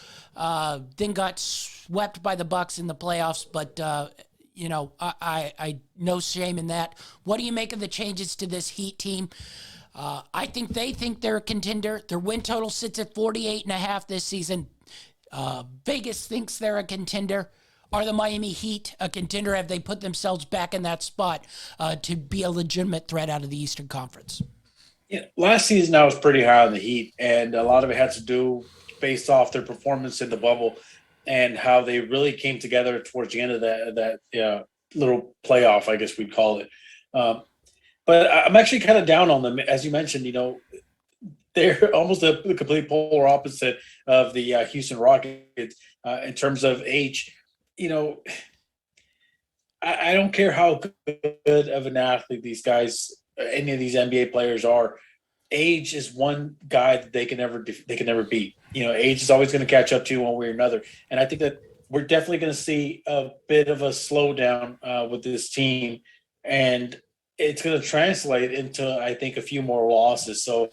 Speaker 1: then got swept by the Bucks in the playoffs. But, I no shame in that. What do you make of the changes to this Heat team? I think they think they're a contender. Their win total sits at 48.5 this season. Vegas thinks they're a contender. Are the Miami Heat a contender? Have they put themselves back in that spot to be a legitimate threat out of the Eastern Conference?
Speaker 2: Yeah, last season I was pretty high on the Heat, and a lot of it had to do based off their performance in the bubble and how they really came together towards the end of that little playoff, I guess we'd call it. Um, but I'm actually kind of down on them, as you mentioned. They're almost a complete polar opposite of the Houston Rockets in terms of age. You know, I don't care how good of an athlete these guys, any of these NBA players are. Age is one guy that they can never beat. Age is always going to catch up to you one way or another. And I think that we're definitely going to see a bit of a slowdown with this team, and it's going to translate into, I think, a few more losses. So I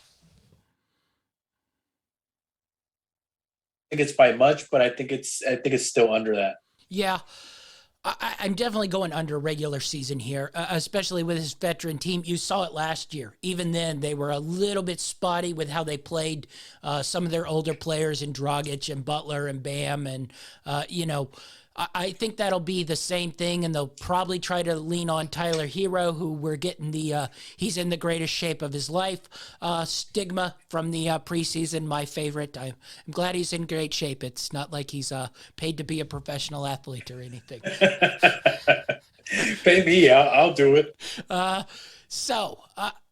Speaker 2: think it's by much, but I think it's still under that.
Speaker 1: Yeah, I'm definitely going under regular season here, especially with his veteran team. You saw it last year. Even then, they were a little bit spotty with how they played some of their older players in Dragic and Butler and Bam. And, I think that'll be the same thing, and they'll probably try to lean on Tyler Hero, who we're getting he's in the greatest shape of his life stigma from the preseason, my favorite. I'm glad he's in great shape. It's not like he's paid to be a professional athlete or anything.
Speaker 2: Pay me, I'll do it.
Speaker 1: So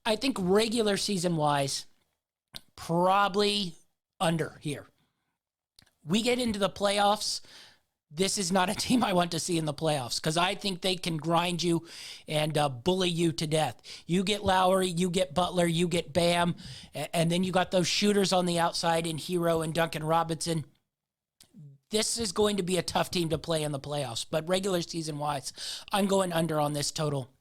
Speaker 1: I think regular season wise, probably under here. We get into the playoffs. This is not a team I want to see in the playoffs because I think they can grind you and bully you to death. You get Lowry, you get Butler, you get Bam, and then you got those shooters on the outside in Hero and Duncan Robinson. This is going to be a tough team to play in the playoffs, but regular season-wise, I'm going under on this total.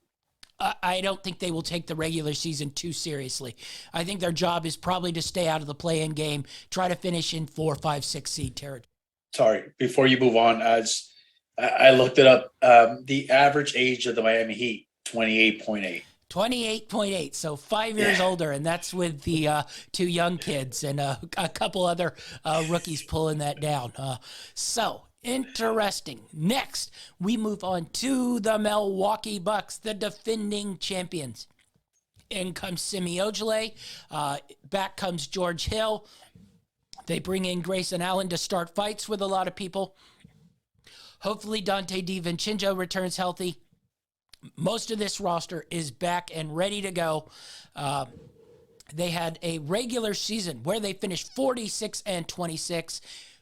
Speaker 1: I don't think they will take the regular season too seriously. I think their job is probably to stay out of the play-in game, try to finish in 4, 5, 6 seed territory.
Speaker 2: Sorry, before you move on, I looked it up. The average age of the Miami Heat, 28.8.
Speaker 1: 28.8, so 5 years older, and that's with the two young kids and a couple other rookies pulling that down. So interesting. Next, we move on to the Milwaukee Bucks, the defending champions. In comes Semi Ojeleye. Back comes George Hill. They bring in Grayson Allen to start fights with a lot of people. Hopefully Dante DiVincenzo returns healthy. Most of this roster is back and ready to go. They had a regular season where they finished 46-26,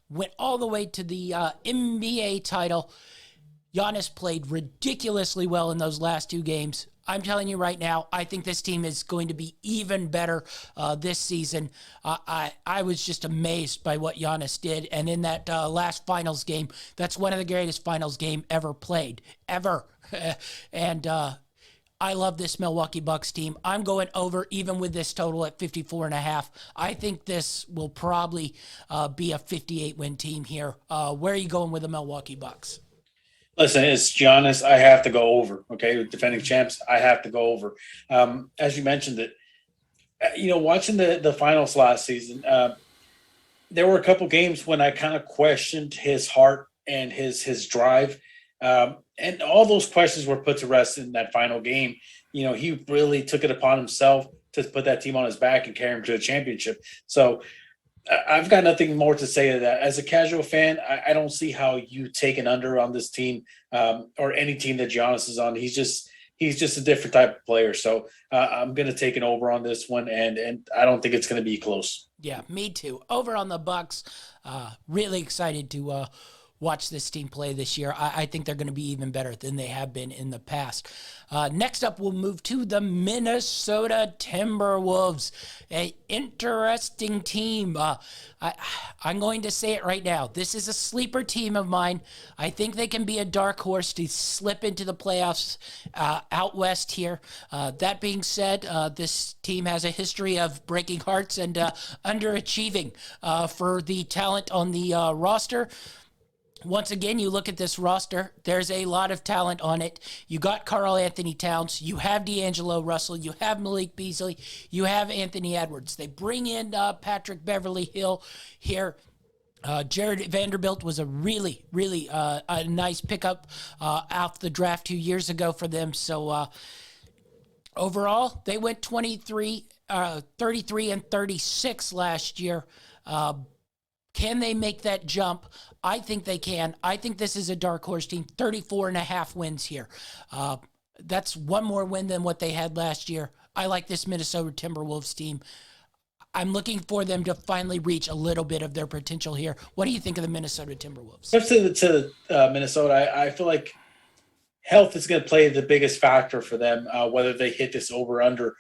Speaker 1: went all the way to the NBA title. Giannis played ridiculously well in those last two games. I'm telling you right now, I think this team is going to be even better this season. I was just amazed by what Giannis did. And in that last finals game, that's one of the greatest finals game ever played, ever. And I love this Milwaukee Bucks team. I'm going over even with this total at 54.5. I think this will probably be a 58-win team here. Where are you going with the Milwaukee Bucks?
Speaker 2: Listen, it's Giannis. I have to go over. Okay, defending champs, I have to go over. As you mentioned it, watching the finals last season, there were a couple games when I kind of questioned his heart and his drive, and all those questions were put to rest in that final game. He really took it upon himself to put that team on his back and carry him to the championship. So I've got nothing more to say to that. As a casual fan, I don't see how you take an under on this team or any team that Giannis is on. He's just a different type of player. So I'm going to take an over on this one, and I don't think it's going to be close.
Speaker 1: Yeah, me too. Over on the Bucks. Really excited to watch this team play this year. I think they're going to be even better than they have been in the past. Next up, we'll move to the Minnesota Timberwolves, an interesting team. I'm going to say it right now. This is a sleeper team of mine. I think they can be a dark horse to slip into the playoffs out west here. That being said, this team has a history of breaking hearts and underachieving for the talent on the roster. Once again, you look at this roster, there's a lot of talent on it. You got Karl Anthony Towns, you have D'Angelo Russell, you have Malik Beasley, you have Anthony Edwards. They bring in Patrick Beverly Hill here. Jared Vanderbilt was a really a nice pickup off the draft 2 years ago for them. So overall, they went 33 and 36 last year. Can they make that jump? I think they can. I think this is a dark horse team. 34 and a half wins here. That's one more win than what they had last year. I like this Minnesota Timberwolves team. I'm looking for them to finally reach a little bit of their potential here. What do you think of the Minnesota Timberwolves?
Speaker 2: To Minnesota, I feel like health is going to play the biggest factor for them, whether they hit this over under.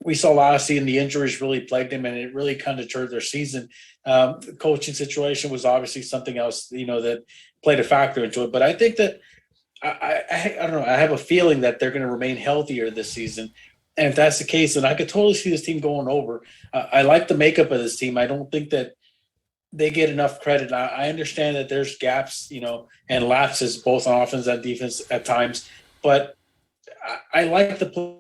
Speaker 2: We saw last season the injuries really plagued them, and it really kind of deterred their season. The coaching situation was obviously something else, that played a factor into it. But I think that I don't know. I have a feeling that they're going to remain healthier this season. And if that's the case, then I could totally see this team going over. I like the makeup of this team. I don't think that they get enough credit. I understand that there's gaps, and lapses both on offense and defense at times. But I like the play.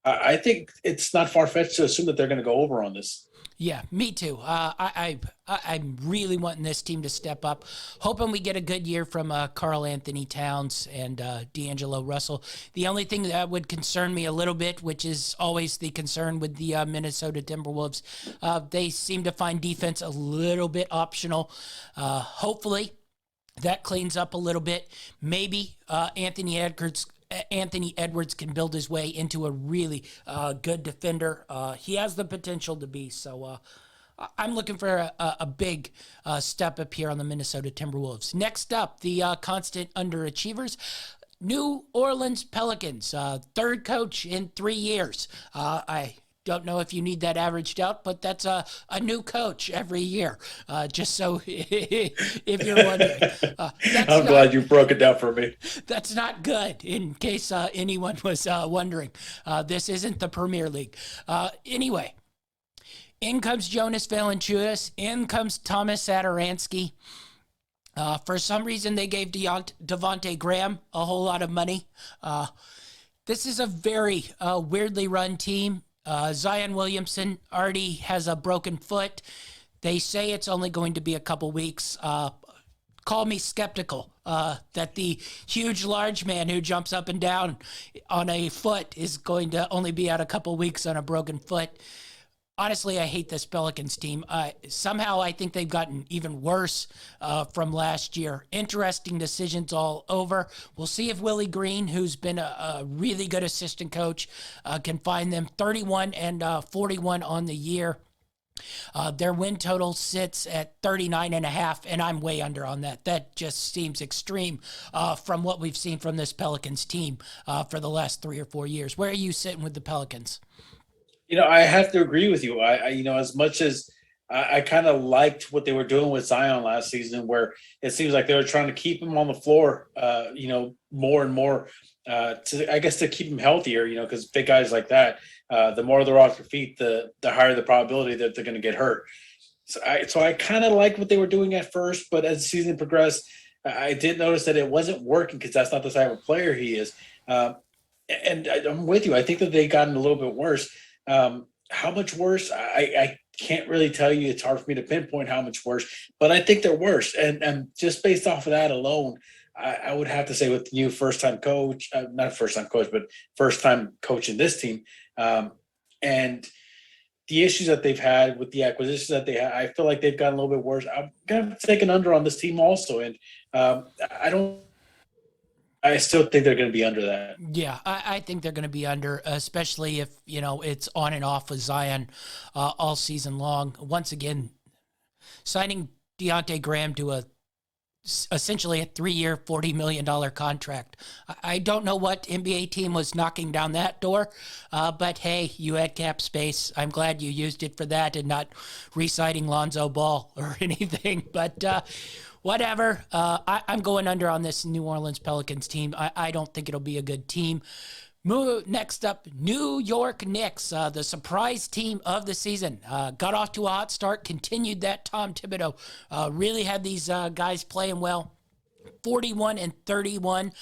Speaker 2: I think it's not far-fetched to assume that they're going to go over on this.
Speaker 1: Yeah, me too. I'm really wanting this team to step up. Hoping we get a good year from Karl Anthony Towns and D'Angelo Russell. The only thing that would concern me a little bit, which is always the concern with the Minnesota Timberwolves, they seem to find defense a little bit optional. Hopefully that cleans up a little bit. Maybe Anthony Edwards can build his way into a really good defender. He has the potential to be. So I'm looking for a big step up here on the Minnesota Timberwolves. Next up, the constant underachievers. New Orleans Pelicans, third coach in 3 years. I don't know if you need that averaged out, but that's a new coach every year. Just so if you're wondering.
Speaker 2: I'm glad you broke it down for me.
Speaker 1: That's not good, in case anyone was wondering. This isn't the Premier League. Anyway, in comes Jonas Valanciunas. In comes Thomas Satoransky. For some reason, they gave Devontae Graham a whole lot of money. This is a very weirdly run team. Zion Williamson already has a broken foot. They say it's only going to be a couple weeks. Call me skeptical that the huge, large man who jumps up and down on a foot is going to only be out a couple weeks on a broken foot. Honestly, I hate this Pelicans team. Somehow I think they've gotten even worse from last year. Interesting decisions all over. We'll see if Willie Green, who's been a really good assistant coach, can find them. 31 and 41 on the year. Their win total sits at 39.5, and I'm way under on that. That just seems extreme from what we've seen from this Pelicans team for the last 3 or 4 years. Where are you sitting with the Pelicans?
Speaker 2: I have to agree with you. As much as I kind of liked what they were doing with Zion last season, where it seems like they were trying to keep him on the floor, more and more, to keep him healthier, because big guys like that, the more they're off their feet, the higher the probability that they're going to get hurt. So I kind of liked what they were doing at first, but as the season progressed, I did notice that it wasn't working because that's not the type of player he is. And I'm with you. I think that they gotten a little bit worse. How much worse? I can't really tell you. It's hard for me to pinpoint how much worse, but I think they're worse. And just based off of that alone, I would have to say with the new first-time coach, not first-time coach, but first-time coach in this team, and the issues that they've had with the acquisitions that they had, I feel like they've gotten a little bit worse. I'm going to take an under on this team also. And I still think they're going to be under that.
Speaker 1: Yeah, I think they're going to be under, especially if, it's on and off with Zion all season long. Once again, signing Devontae Graham to essentially a 3-year, $40 million contract. I don't know what NBA team was knocking down that door, but hey, you had cap space. I'm glad you used it for that and not re-signing Lonzo Ball or anything, but whatever. I'm going under on this New Orleans Pelicans team. I don't think it'll be a good team. Next up, New York Knicks, the surprise team of the season. Got off to a hot start, continued that. Tom Thibodeau really had these guys playing well. 41 and 31.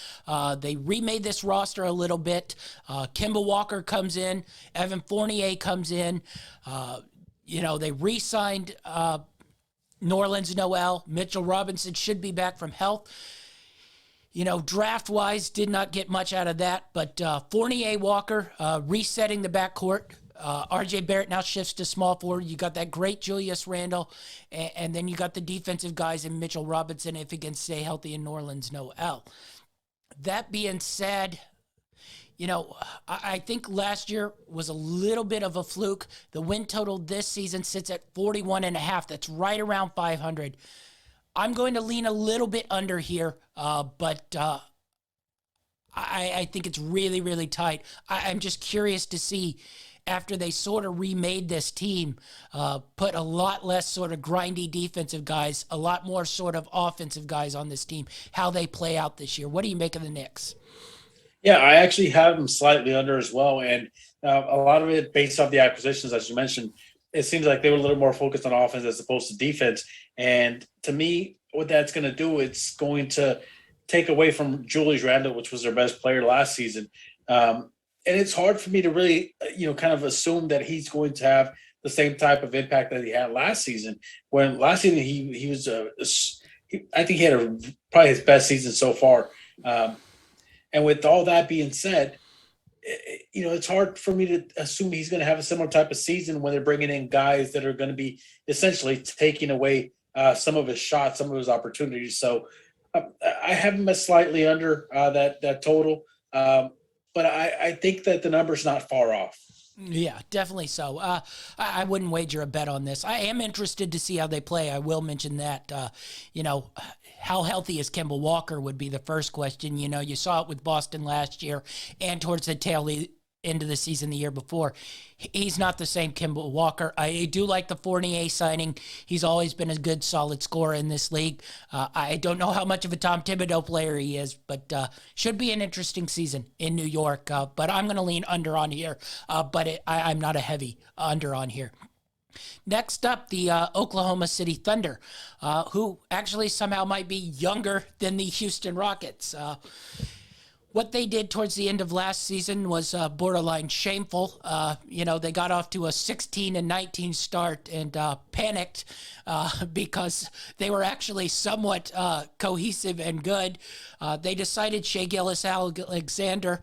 Speaker 1: They remade this roster a little bit. Kemba Walker comes in. Evan Fournier comes in. They re-signed Nerlens Noel, Mitchell Robinson should be back from health. Draft-wise, did not get much out of that, but Fournier Walker resetting the backcourt. R.J. Barrett now shifts to small forward. You got that great Julius Randle, and then you got the defensive guys in Mitchell Robinson if he can stay healthy in Nerlens Noel. That being said, I think last year was a little bit of a fluke. The win total this season sits at 41.5. That's right around 500. I'm going to lean a little bit under here, but I think it's really, really tight. I'm just curious to see, after they sort of remade this team, put a lot less sort of grindy defensive guys, a lot more sort of offensive guys on this team, how they play out this year. What do you make of the Knicks?
Speaker 2: Yeah, I actually have them slightly under as well, and a lot of it based off the acquisitions, as you mentioned. It seems like they were a little more focused on offense as opposed to defense. And to me, what that's going to do, it's going to take away from Julius Randle, which was their best player last season. And it's hard for me to really, kind of assume that he's going to have the same type of impact that he had last season. When last season he was, I think he had probably his best season so far. And with all that being said, it's hard for me to assume he's going to have a similar type of season when they're bringing in guys that are going to be essentially taking away some of his shots, some of his opportunities. So I have him as slightly under that total, but I think that the number's not far off.
Speaker 1: Yeah, definitely so. I wouldn't wager a bet on this. I am interested to see how they play. I will mention that, how healthy is Kemba Walker would be the first question. You saw it with Boston last year and towards the tail end of the season the year before. He's not the same Kemba Walker. I do like the Fournier signing. He's always been a good, solid scorer in this league. I don't know how much of a Tom Thibodeau player he is, but should be an interesting season in New York. But I'm going to lean under on here, but I'm not a heavy under on here. Next up, the Oklahoma City Thunder, who actually somehow might be younger than the Houston Rockets. What they did towards the end of last season was borderline shameful. They got off to a 16-19 start and panicked because they were actually somewhat cohesive and good. They decided Shai Gilgeous-Alexander,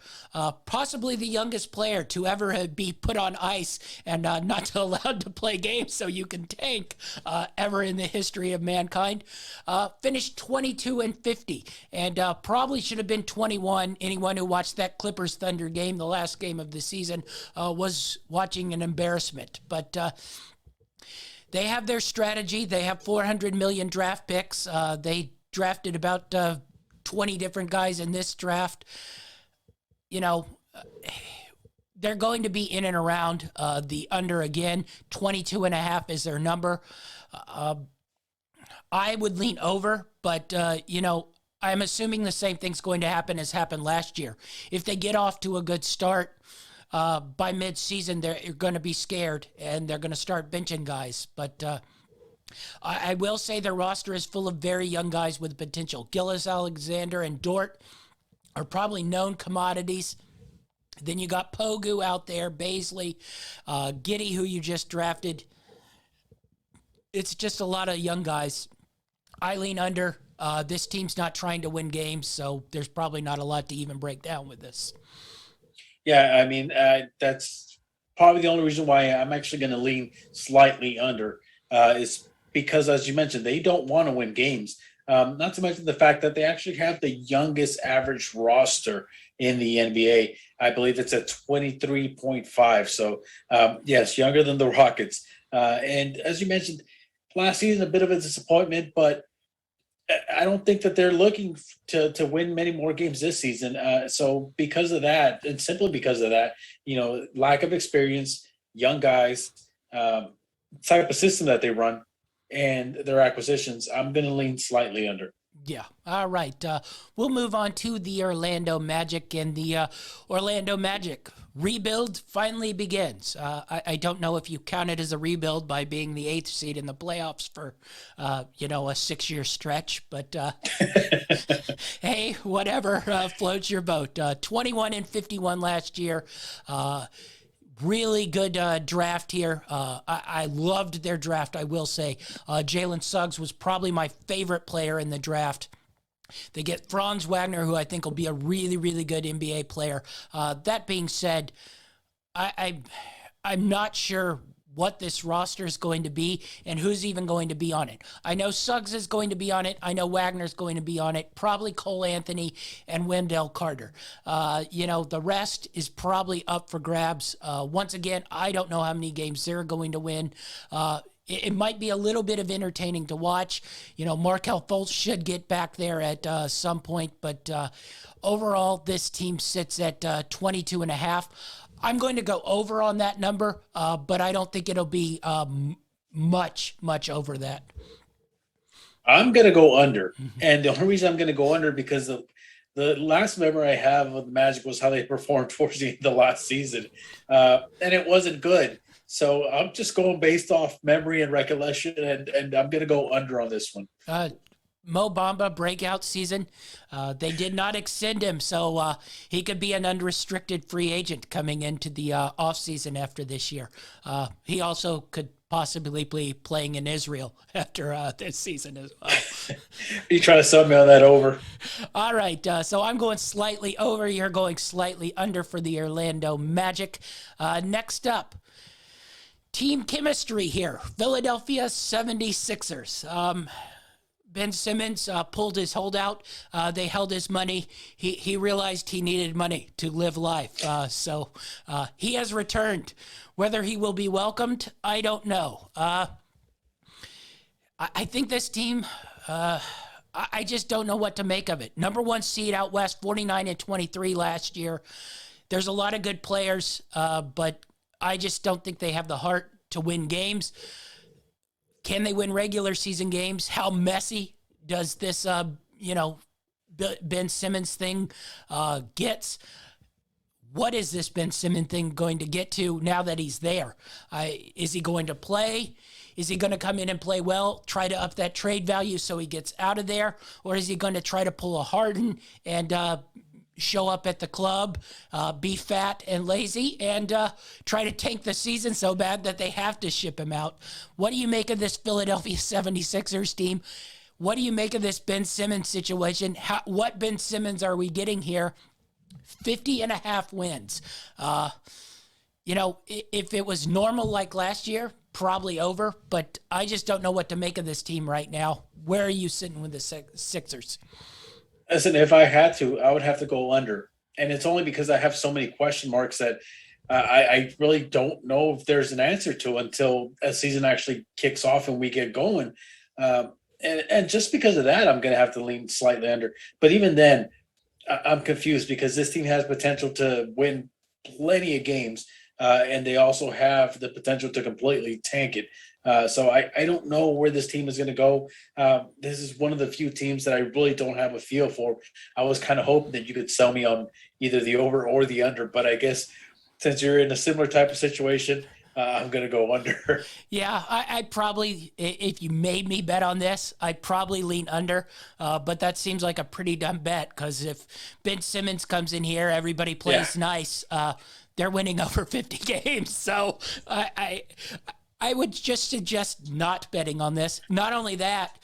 Speaker 1: possibly the youngest player to ever be put on ice and not allowed to play games so you can tank ever in the history of mankind, finished 22-50 and probably should have been 21. Anyone who watched that Clippers Thunder game, the last game of the season, was watching an embarrassment. But they have their strategy. They have $400 million draft picks. They drafted about 20 different guys in this draft. They're going to be in and around the under again. 22.5 is their number. I would lean over, but, I'm assuming the same thing's going to happen as happened last year. If they get off to a good start, by mid-season, they're going to be scared, and they're going to start benching guys. But I will say their roster is full of very young guys with potential. Gilgeous-Alexander and Dort are probably known commodities. Then you got Pogu out there, Baisley, Giddey, who you just drafted. It's just a lot of young guys. I lean under. This team's not trying to win games, so there's probably not a lot to even break down with this.
Speaker 2: Yeah, I mean, that's probably the only reason why I'm actually going to lean slightly under is because, as you mentioned, they don't want to win games. Not to mention the fact that they actually have the youngest average roster in the NBA. I believe it's at 23.5. So, yes, younger than the Rockets. And as you mentioned, last season, a bit of a disappointment, but I don't think that they're looking to win many more games this season. So because of that, and simply because of that, lack of experience, young guys, type of system that they run, and their acquisitions, I'm going to lean slightly under.
Speaker 1: Yeah. All right. We'll move on to the Orlando Magic, and the Orlando Magic rebuild finally begins. I don't know if you count it as a rebuild by being the 8th seed in the playoffs for, a 6-year stretch, but hey, whatever floats your boat. 21-51 last year. Really good draft here. I loved their draft, I will say. Jalen Suggs was probably my favorite player in the draft. They get Franz Wagner, who I think will be a really, really good NBA player. That being said, I'm not sure what this roster is going to be and who's even going to be on it. I know Suggs is going to be on it. I know Wagner's going to be on it. Probably Cole Anthony and Wendell Carter. The rest is probably up for grabs. Once again, I don't know how many games they're going to win. It might be a little bit of entertaining to watch. Markelle Fultz should get back there at some point, but overall, this team sits at 22.5. I'm going to go over on that number, but I don't think it'll be much over that.
Speaker 2: I'm going to go under. And the only reason I'm going to go under because the last memory I have of the Magic was how they performed towards the end of the last season. And it wasn't good. So I'm just going based off memory and recollection, and I'm going to go under on this one.
Speaker 1: Mo Bamba breakout season. They did not extend him, so he could be an unrestricted free agent coming into the offseason after this year. He also could possibly be playing in Israel after this season as well.
Speaker 2: You trying to sub me on that over?
Speaker 1: All right, so I'm going slightly over. You're going slightly under for the Orlando Magic. Next up, team chemistry here. Philadelphia 76ers. Ben Simmons pulled his holdout. They held his money. He realized he needed money to live life. So he has returned. Whether he will be welcomed, I don't know. I think this team, I just don't know what to make of it. Number one seed out west, 49-23 last year. There's a lot of good players, but I just don't think they have the heart to win games. Can they win regular season games? How messy does this, Ben Simmons thing gets? What is this Ben Simmons thing going to get to now that he's there? Is he going to play? Is he going to come in and play well, try to up that trade value so he gets out of there? Or is he going to try to pull a Harden and show up at the club, be fat and lazy, and try to tank the season so bad that they have to ship him out? What do you make of this Philadelphia 76ers team? What do you make of this Ben Simmons situation? What Ben Simmons are we getting here? 50.5 wins. If it was normal like last year, probably over, but I just don't know what to make of this team right now. Where are you sitting with the Sixers?
Speaker 2: Listen, if I had to, I would have to go under. And it's only because I have so many question marks that I really don't know if there's an answer to until a season actually kicks off and we get going. And just because of that, I'm going to have to lean slightly under. But even then, I'm confused because this team has potential to win plenty of games, and they also have the potential to completely tank it. So I don't know where this team is going to go. This is one of the few teams that I really don't have a feel for. I was kind of hoping that you could sell me on either the over or the under, but I guess since you're in a similar type of situation, I'm going to go under.
Speaker 1: Yeah, I'd probably, if you made me bet on this, I'd probably lean under. But that seems like a pretty dumb bet because if Ben Simmons comes in here, everybody plays nice. They're winning over 50 games. So I would just suggest not betting on this. Not only that,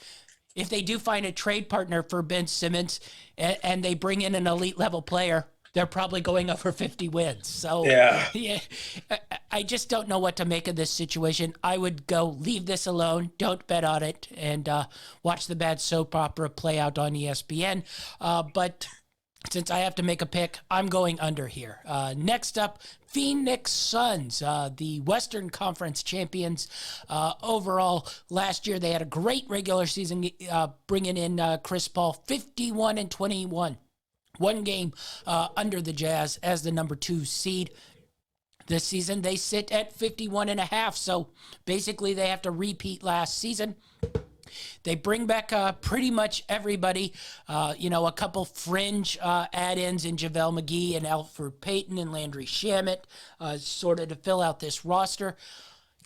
Speaker 1: if they do find a trade partner for Ben Simmons and they bring in an elite level player, they're probably going over 50 wins. So yeah, I just don't know what to make of this situation. I would go leave this alone. Don't bet on it and watch the bad soap opera play out on ESPN. But since I have to make a pick, I'm going under here. Next up, Phoenix Suns, the Western Conference champions. Overall, last year they had a great regular season, bringing in Chris Paul, 51-21. One game under the Jazz as the number 2 seed. This season, they sit at 51.5. So basically, they have to repeat last season. They bring back pretty much everybody. A couple fringe add-ins in JaVale McGee and Alfred Payton and Landry Shamet, sort of to fill out this roster.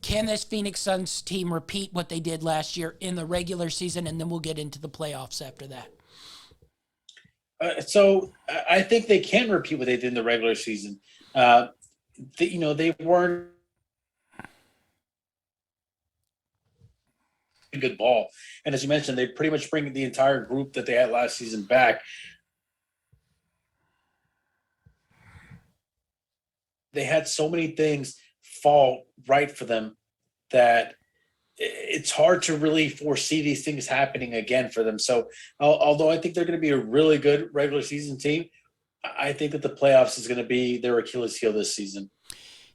Speaker 1: Can this Phoenix Suns team repeat what they did last year in the regular season? And then we'll get into the playoffs after that.
Speaker 2: So I think they can repeat what they did in the regular season. they weren't a good ball. And as you mentioned, they pretty much bring the entire group that they had last season back. They had so many things fall right for them that it's hard to really foresee these things happening again for them. So, although I think they're going to be a really good regular season team, I think that the playoffs is going to be their Achilles heel this season.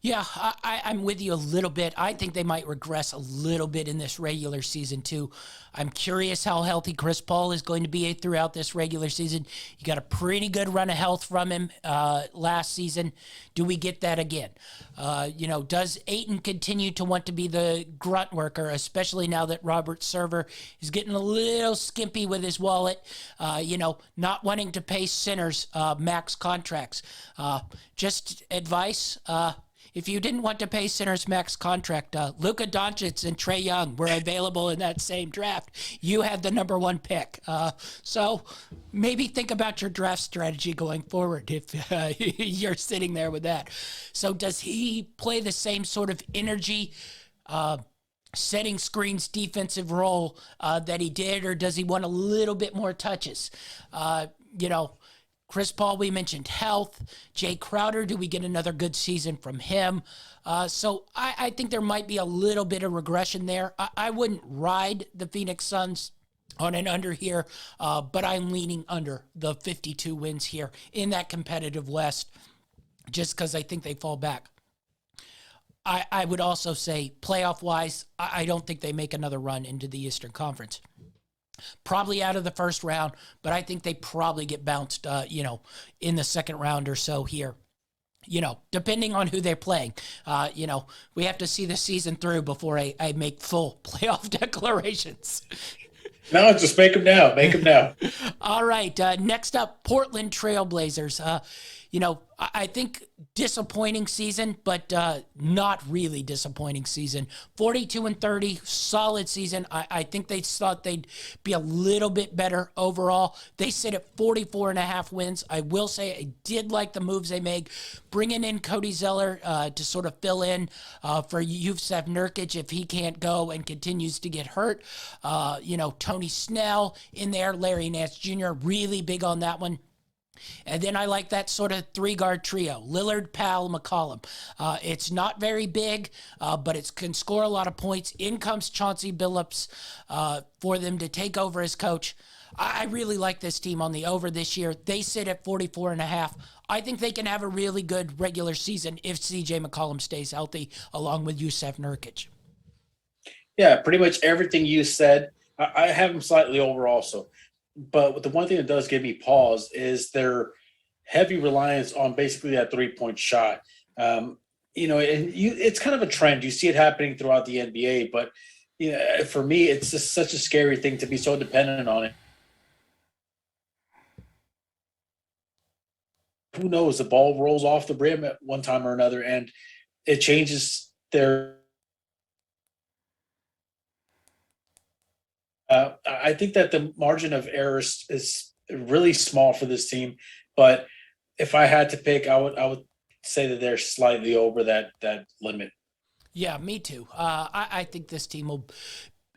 Speaker 1: Yeah, I'm with you a little bit. I think they might regress a little bit in this regular season, too. I'm curious how healthy Chris Paul is going to be throughout this regular season. You got a pretty good run of health from him last season. Do we get that again? Does Ayton continue to want to be the grunt worker, especially now that Robert Server is getting a little skimpy with his wallet, not wanting to pay sinners max contracts? Just advice. If you didn't want to pay Sinner's max contract, Luka Doncic and Trae Young were available in that same draft. You had the number one pick. So maybe think about your draft strategy going forward if you're sitting there with that. So does he play the same sort of energy, setting screens defensive role that he did, or does he want a little bit more touches? Chris Paul, we mentioned health. Jay Crowder, do we get another good season from him? So I think there might be a little bit of regression there. I wouldn't ride the Phoenix Suns on an under here, but I'm leaning under the 52 wins here in that competitive West just because I think they fall back. I would also say playoff-wise, I don't think they make another run into the Eastern Conference. Probably out of the first round, but I think they probably get bounced, in the second round or so here. Depending on who they're playing. We have to see the season through before I make full playoff declarations.
Speaker 2: No, just make them now. Make them now.
Speaker 1: All right. Next up, Portland Trailblazers. I think disappointing season, but not really disappointing season. 42-30, solid season. I think they thought they'd be a little bit better overall. They sit at 44.5 wins. I will say I did like the moves they made, bringing in Cody Zeller to sort of fill in for Yusuf Nurkic if he can't go and continues to get hurt. Tony Snell in there, Larry Nance Jr., really big on that one. And then I like that sort of three-guard trio, Lillard, Powell, McCollum. It's not very big, but it can score a lot of points. In comes Chauncey Billups for them to take over as coach. I really like this team on the over this year. They sit at 44.5. I think they can have a really good regular season if C.J. McCollum stays healthy, along with Yusuf Nurkic.
Speaker 2: Yeah, pretty much everything you said. I have them slightly over also. But the one thing that does give me pause is their heavy reliance on basically that three-point shot. It's kind of a trend. You see it happening throughout the NBA, but for me, it's just such a scary thing to be so dependent on it. Who knows? The ball rolls off the brim at one time or another, and it changes their. I think that the margin of error is really small for this team, but if I had to pick, I would say that they're slightly over that limit.
Speaker 1: Yeah, me too. I think this team will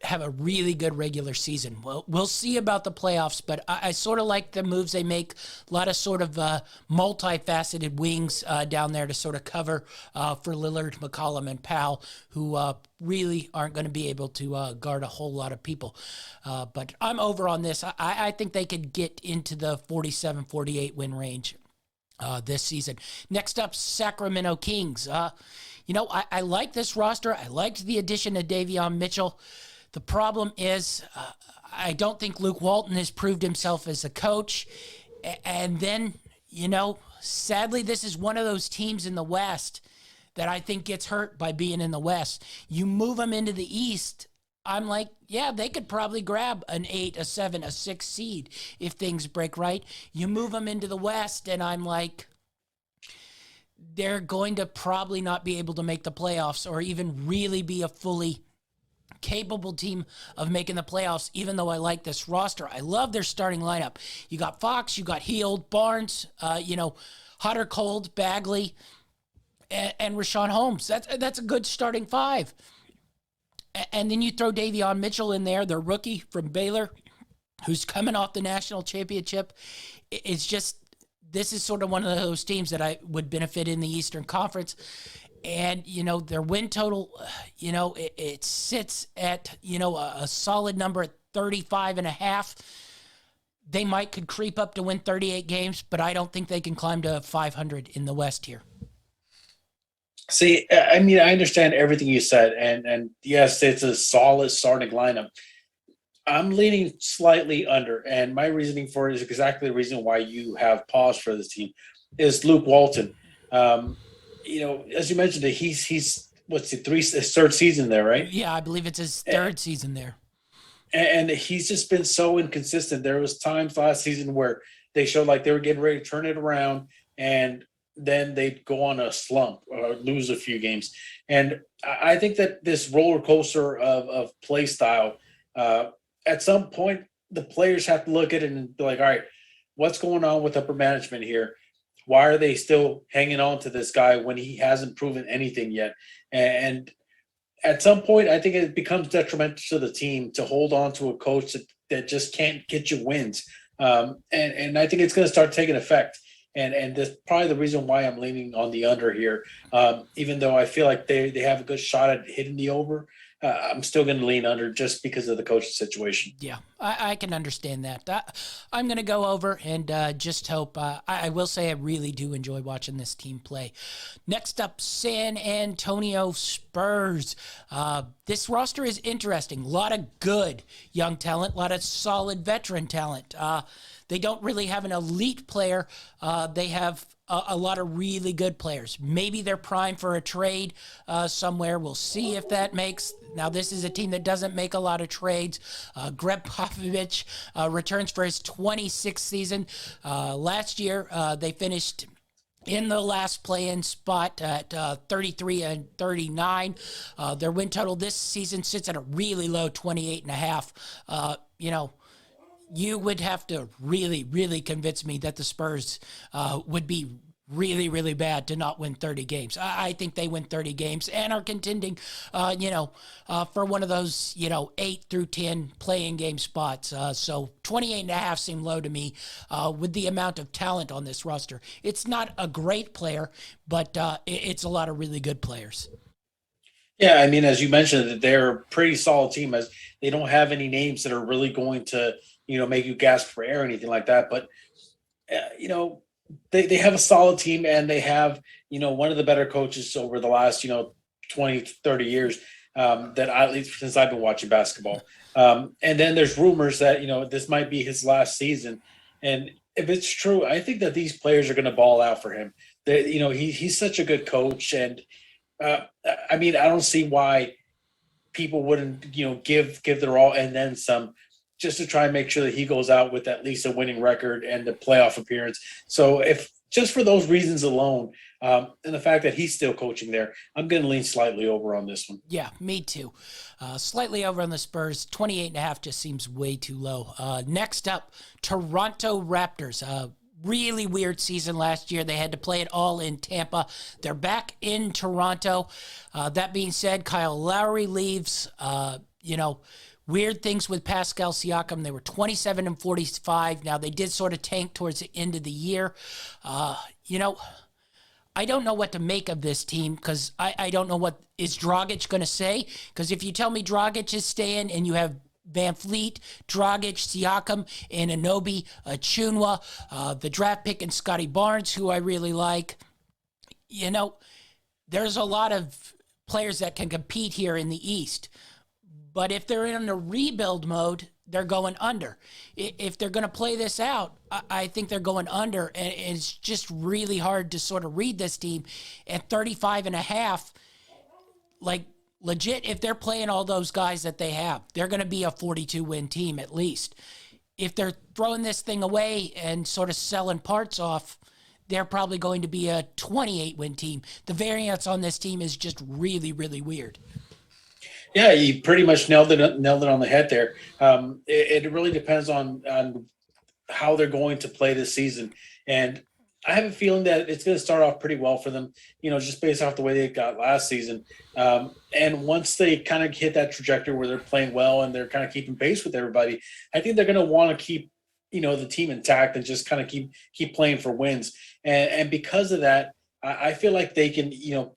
Speaker 1: have a really good regular season. We'll see about the playoffs, but I sort of like the moves they make. A lot of sort of multifaceted wings down there to sort of cover for Lillard, McCollum, and Powell, who really aren't going to be able to guard a whole lot of people. But I'm over on this. I think they could get into the 47-48 win range this season. Next up, Sacramento Kings. I like this roster. I liked the addition of Davion Mitchell. The problem is I don't think Luke Walton has proved himself as a coach. And then, sadly, this is one of those teams in the West that I think gets hurt by being in the West. You move them into the East, I'm like, yeah, they could probably grab an 8, a 7, a 6 seed if things break right. You move them into the West, and I'm like, they're going to probably not be able to make the playoffs or even really be a fully capable team of making the playoffs, even though I like this roster. I love their starting lineup. You got Fox, you got Hield, Barnes, hot or cold, Bagley. and Rashawn Holmes. That's a good starting five. And then you throw Davion Mitchell in there, the rookie from Baylor, who's coming off the national championship. It's just, this is sort of one of those teams that I would benefit in the Eastern Conference. And, their win total, it sits at, a solid number at 35.5. They could creep up to win 38 games, but I don't think they can climb to 500 in the West here.
Speaker 2: See, I mean, I understand everything you said, and yes, it's a solid starting lineup. I'm leaning slightly under, and my reasoning for it is exactly the reason why you have paused for this team, is Luke Walton. As you mentioned, he's his third season there, right?
Speaker 1: Yeah, I believe it's his third season there.
Speaker 2: And he's just been so inconsistent. There was times last season where they showed like they were getting ready to turn it around, and then they'd go on a slump or lose a few games. And I think that this roller coaster of play style, at some point, the players have to look at it and be like, all right, what's going on with upper management here? Why are they still hanging on to this guy when he hasn't proven anything yet? And at some point, I think it becomes detrimental to the team to hold on to a coach that just can't get you wins. And I think it's going to start taking effect. And that's probably the reason why I'm leaning on the under here. Even though I feel like they have a good shot at hitting the over, I'm still going to lean under just because of the coaching situation.
Speaker 1: Yeah, I can understand that. I'm going to go over and just hope. I will say I really do enjoy watching this team play. Next up, San Antonio Spurs. This roster is interesting. A lot of good young talent, a lot of solid veteran talent. They don't really have an elite player. They have a lot of really good players. Maybe they're primed for a trade somewhere. We'll see if that makes. Now, this is a team that doesn't make a lot of trades. Greg Popovich returns for his 26th season. Last year, they finished in the last play-in spot at 33-39. Their win total this season sits at a really low 28.5. You would have to really, really convince me that the Spurs would be really, really bad to not win 30 games. I think they win 30 games and are contending, for one of those, 8 through 10 playing game spots. So 28.5 seem low to me with the amount of talent on this roster. It's not a great player, but it's a lot of really good players.
Speaker 2: Yeah, I mean, as you mentioned, they're a pretty solid team as they don't have any names that are really going to, make you gasp for air or anything like that. But, they have a solid team, and they have, one of the better coaches over the last, 20, 30 years that at least since I've been watching basketball. And then there's rumors that, this might be his last season. And if it's true, I think that these players are going to ball out for him. He's such a good coach. And, I don't see why people wouldn't, give their all and then some, just to try and make sure that he goes out with at least a winning record and a playoff appearance. So if just for those reasons alone, and the fact that he's still coaching there, I'm going to lean slightly over on this one.
Speaker 1: Yeah, me too. Slightly over on the Spurs. 28.5 just seems way too low. Next up, Toronto Raptors. Really weird season last year. They had to play it all in Tampa. They're back in Toronto. That being said, Kyle Lowry leaves. Weird things with Pascal Siakam. They were 27-45. Now, they did sort of tank towards the end of the year. I don't know what to make of this team because I don't know what is Dragic going to say. Because if you tell me Dragic is staying and you have Van Fleet, Dragic, Siakam, and Anunoby, Chunwa, the draft pick, and Scotty Barnes, who I really like, there's a lot of players that can compete here in the East. But if they're in a rebuild mode, they're going under. If they're going to play this out, I think they're going under. And it's just really hard to sort of read this team at 35.5. Like, legit, if they're playing all those guys that they have, they're going to be a 42-win team at least. If they're throwing this thing away and sort of selling parts off, they're probably going to be a 28-win team. The variance on this team is just really, really weird.
Speaker 2: Yeah, you pretty much nailed it on the head there. It really depends on how they're going to play this season. And I have a feeling that it's going to start off pretty well for them, just based off the way they got last season. And once they kind of hit that trajectory where they're playing well and they're kind of keeping pace with everybody, I think they're going to want to keep, the team intact and just kind of keep playing for wins. And because of that, I feel like they can,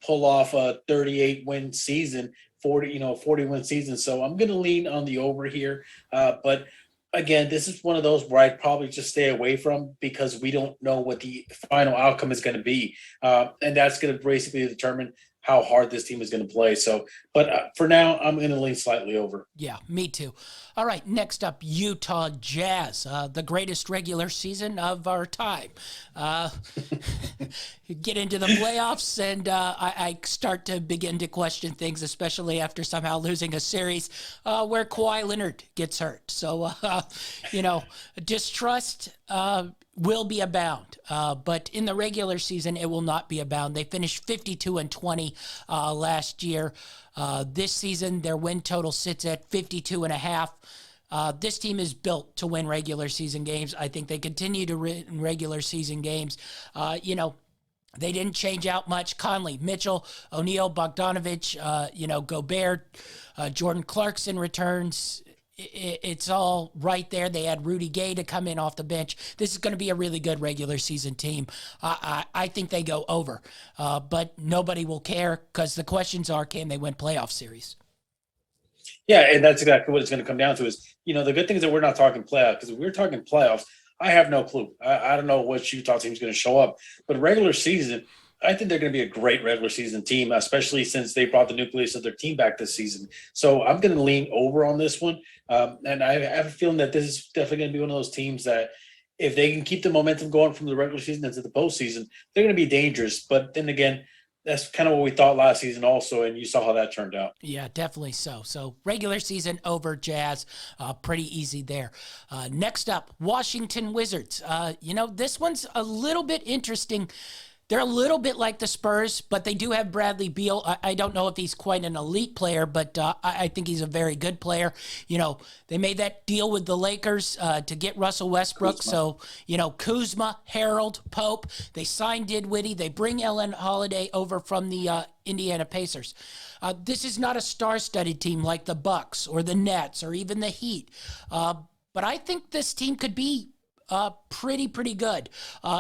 Speaker 2: pull off a 38 win season, 40 win season. So I'm going to lean on the over here. But again, this is one of those where I'd probably just stay away from because we don't know what the final outcome is going to be. And that's going to basically determine how hard this team is going to play. So, but for now, I'm going to lean slightly over.
Speaker 1: Yeah, me too. All right, next up, Utah Jazz, the greatest regular season of our time. Get into the playoffs, and I start to begin to question things, especially after somehow losing a series where Kawhi Leonard gets hurt. So, distrust will be abound, but in the regular season, it will not be abound. They finished 52-20 last year. This season, their win total sits at 52.5. This team is built to win regular season games. I think they continue to win regular season games. They didn't change out much. Conley, Mitchell, O'Neal, Bogdanovich, Gobert, Jordan Clarkson returns. It's all right there. They had Rudy Gay to come in off the bench. This is going to be a really good regular season team. I think they go over, but nobody will care because the questions are, can they win playoff series?
Speaker 2: Yeah, and that's exactly what it's going to come down to is, the good thing is that we're not talking playoffs because if we're talking playoffs, I have no clue. I don't know what Utah team is going to show up, but regular season, I think they're going to be a great regular season team, especially since they brought the nucleus of their team back this season. So I'm going to lean over on this one. And I have a feeling that this is definitely going to be one of those teams that if they can keep the momentum going from the regular season into the postseason, they're going to be dangerous. But then again, that's kind of what we thought last season also, and you saw how that turned out.
Speaker 1: Yeah, definitely so. So regular season over Jazz, pretty easy there. Next up, Washington Wizards. This one's a little bit interesting. They're a little bit like the Spurs, but they do have Bradley Beal. I don't know if he's quite an elite player, but I think he's a very good player. They made that deal with the Lakers to get Russell Westbrook. Kuzma. So, Kuzma, Harold, Pope. They signed Dinwiddie. They bring Ellen Holiday over from the Indiana Pacers. This is not a star-studded team like the Bucks or the Nets or even the Heat. But I think this team could be pretty good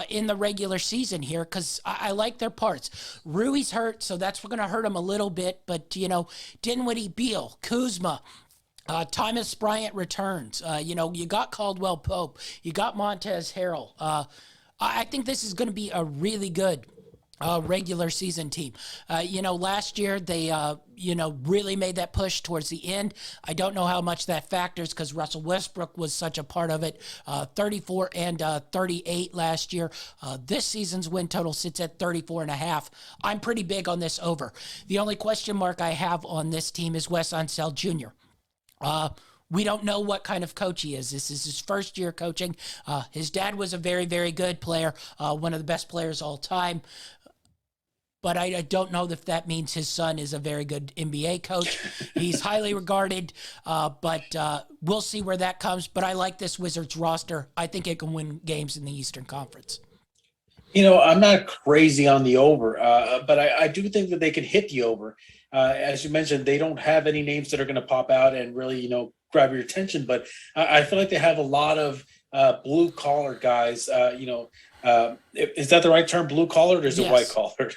Speaker 1: in the regular season here because I like their parts. Rui's hurt, so that's going to hurt him a little bit. But, Dinwiddie, Beal, Kuzma, Thomas Bryant returns. You got Caldwell Pope. You got Montez Harrell. I think this is going to be a really good regular season team. Last year they, really made that push towards the end. I don't know how much that factors because Russell Westbrook was such a part of it. 34 and 38 last year. This season's win total sits at 34.5. I'm pretty big on this over. The only question mark I have on this team is Wes Unseld Jr. We don't know what kind of coach he is. This is his first year coaching. His dad was a very, very good player, one of the best players all time. But I don't know if that means his son is a very good NBA coach. He's highly regarded, but we'll see where that comes. But I like this Wizards roster. I think it can win games in the Eastern Conference.
Speaker 2: I'm not crazy on the over, but I do think that they can hit the over. As you mentioned, they don't have any names that are going to pop out and really, grab your attention. But I feel like they have a lot of blue collar guys, is that the right term? Blue collar, or is it white collar?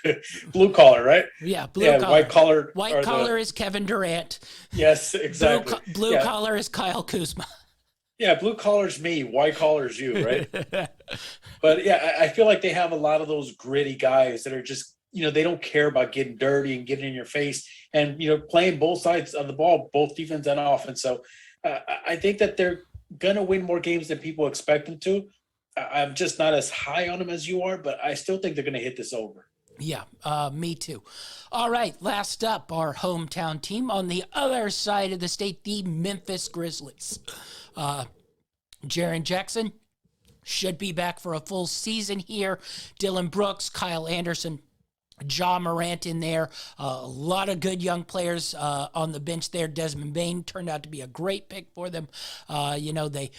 Speaker 2: Blue collar, right?
Speaker 1: Yeah, collar.
Speaker 2: White collar.
Speaker 1: White collar is Kevin Durant.
Speaker 2: Yes, exactly.
Speaker 1: Blue collar is Kyle Kuzma.
Speaker 2: Yeah, blue collar's me, white collar's you, right? But yeah, I feel like they have a lot of those gritty guys that are just, they don't care about getting dirty and getting in your face and, playing both sides of the ball, both defense and offense. So I think that they're going to win more games than people expect them to. I'm just not as high on them as you are, but I still think they're going to hit this over.
Speaker 1: Yeah, me too. All right, last up, our hometown team on the other side of the state, the Memphis Grizzlies. Jaren Jackson should be back for a full season here. Dylan Brooks, Kyle Anderson, Ja Morant in there. A lot of good young players on the bench there. Desmond Bane turned out to be a great pick for them. They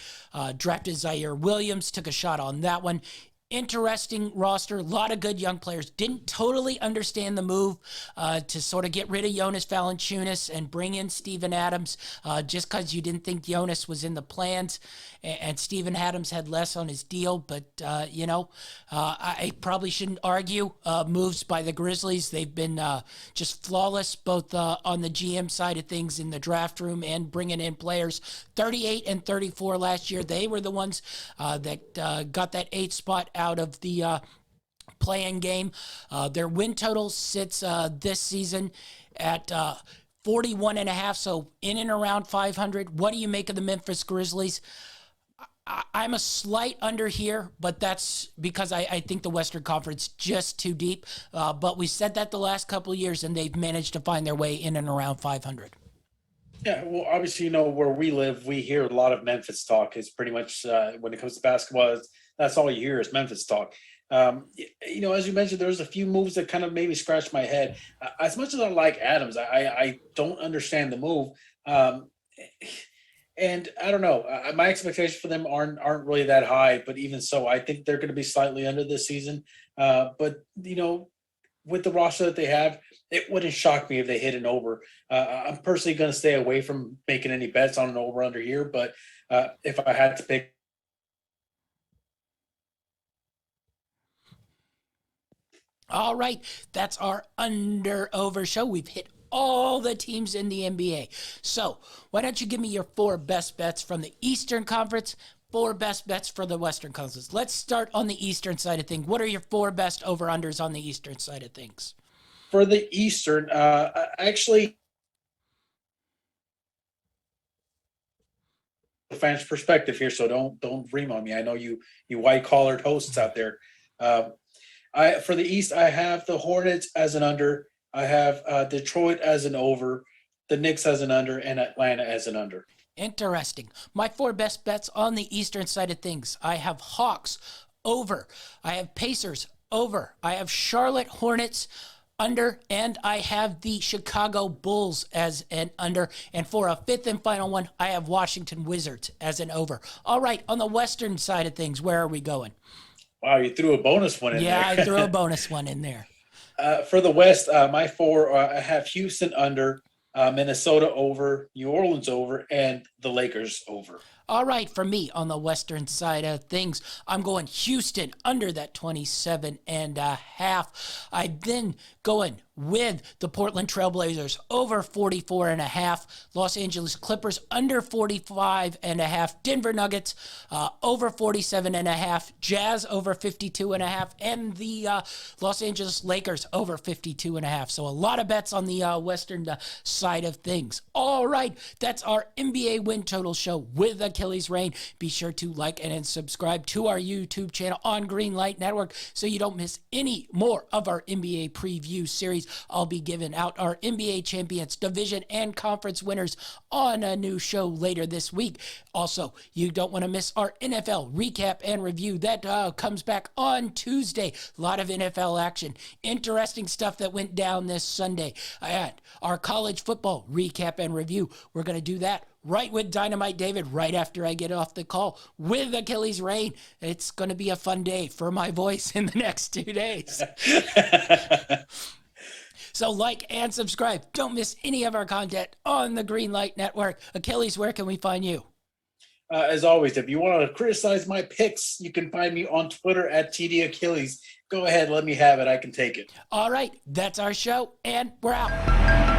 Speaker 1: drafted Zaire Williams, took a shot on that one. Interesting roster, a lot of good young players. Didn't totally understand the move to sort of get rid of Jonas Valanciunas and bring in Steven Adams just because you didn't think Jonas was in the plans, and Steven Adams had less on his deal. But, I probably shouldn't argue moves by the Grizzlies. They've been just flawless, both on the GM side of things in the draft room and bringing in players. 38 and 34 last year. They were the ones that got that 8th spot out of the play-in game. Their win total sits this season at 41.5, so in and around 500. What do you make of the Memphis Grizzlies? I'm a slight under here, but that's because I think the Western Conference just too deep. But we said that the last couple of years, and they've managed to find their way in and around 500.
Speaker 2: Yeah, well, obviously, where we live, we hear a lot of Memphis talk. It's pretty much when it comes to basketball, that's all you hear is Memphis talk. As you mentioned, there's a few moves that kind of maybe scratch my head. As much as I like Adams, I don't understand the move. And I don't know. My expectations for them aren't really that high, but even so, I think they're going to be slightly under this season. But with the roster that they have, it wouldn't shock me if they hit an over. I'm personally going to stay away from making any bets on an over-under here, but if I had to pick.
Speaker 1: All right, that's our under-over show. We've hit all the teams in the NBA. So why don't you give me your 4 best bets from the Eastern Conference, 4 best bets for the Western Conference. Let's start on the Eastern side of things. What are your 4 best over-unders on the Eastern side of things?
Speaker 2: For the Eastern, actually, fans' perspective here, so don't ream on me. I know you white-collared hosts out there. For the East, I have the Hornets as an under. I have Detroit as an over, the Knicks as an under, and Atlanta as an under.
Speaker 1: Interesting. My 4 best bets on the Eastern side of things. I have Hawks over. I have Pacers over. I have Charlotte Hornets under, and I have the Chicago Bulls as an under. And for a 5th and final one, I have Washington Wizards as an over. All right, on the Western side of things, where are we going?
Speaker 2: Wow, you threw a bonus one in there.
Speaker 1: Yeah, I threw a bonus one in there.
Speaker 2: For the West, my 4, I have Houston under, Minnesota over, New Orleans over, and the Lakers over.
Speaker 1: All right, for me on the Western side of things, I'm going Houston under that 27.5. I then going with the Portland Trailblazers over 44.5. Los Angeles Clippers under 45.5. Denver Nuggets over 47.5. Jazz over 52.5. And the Los Angeles Lakers over 52.5. So a lot of bets on the Western side of things. All right, that's our NBA win total show with Achilles Reign. Be sure to like and subscribe to our YouTube channel on Greenlight Network so you don't miss any more of our NBA preview series. I'll be giving out our NBA champions, division, and conference winners on a new show later this week. Also, you don't want to miss our NFL recap and review. That comes back on Tuesday. A lot of NFL action. Interesting stuff that went down this Sunday. And our college football recap and review. We're going to do that right with Dynamite David right after I get off the call with Achilles Reign. It's going to be a fun day for my voice in the next 2 days. So like and subscribe. Don't miss any of our content on the Greenlight Network. Achilles, where can we find you?
Speaker 2: As always, if you want to criticize my picks, you can find me on Twitter at TD Achilles. Go ahead, let me have it. I can take it.
Speaker 1: All right, that's our show, and we're out.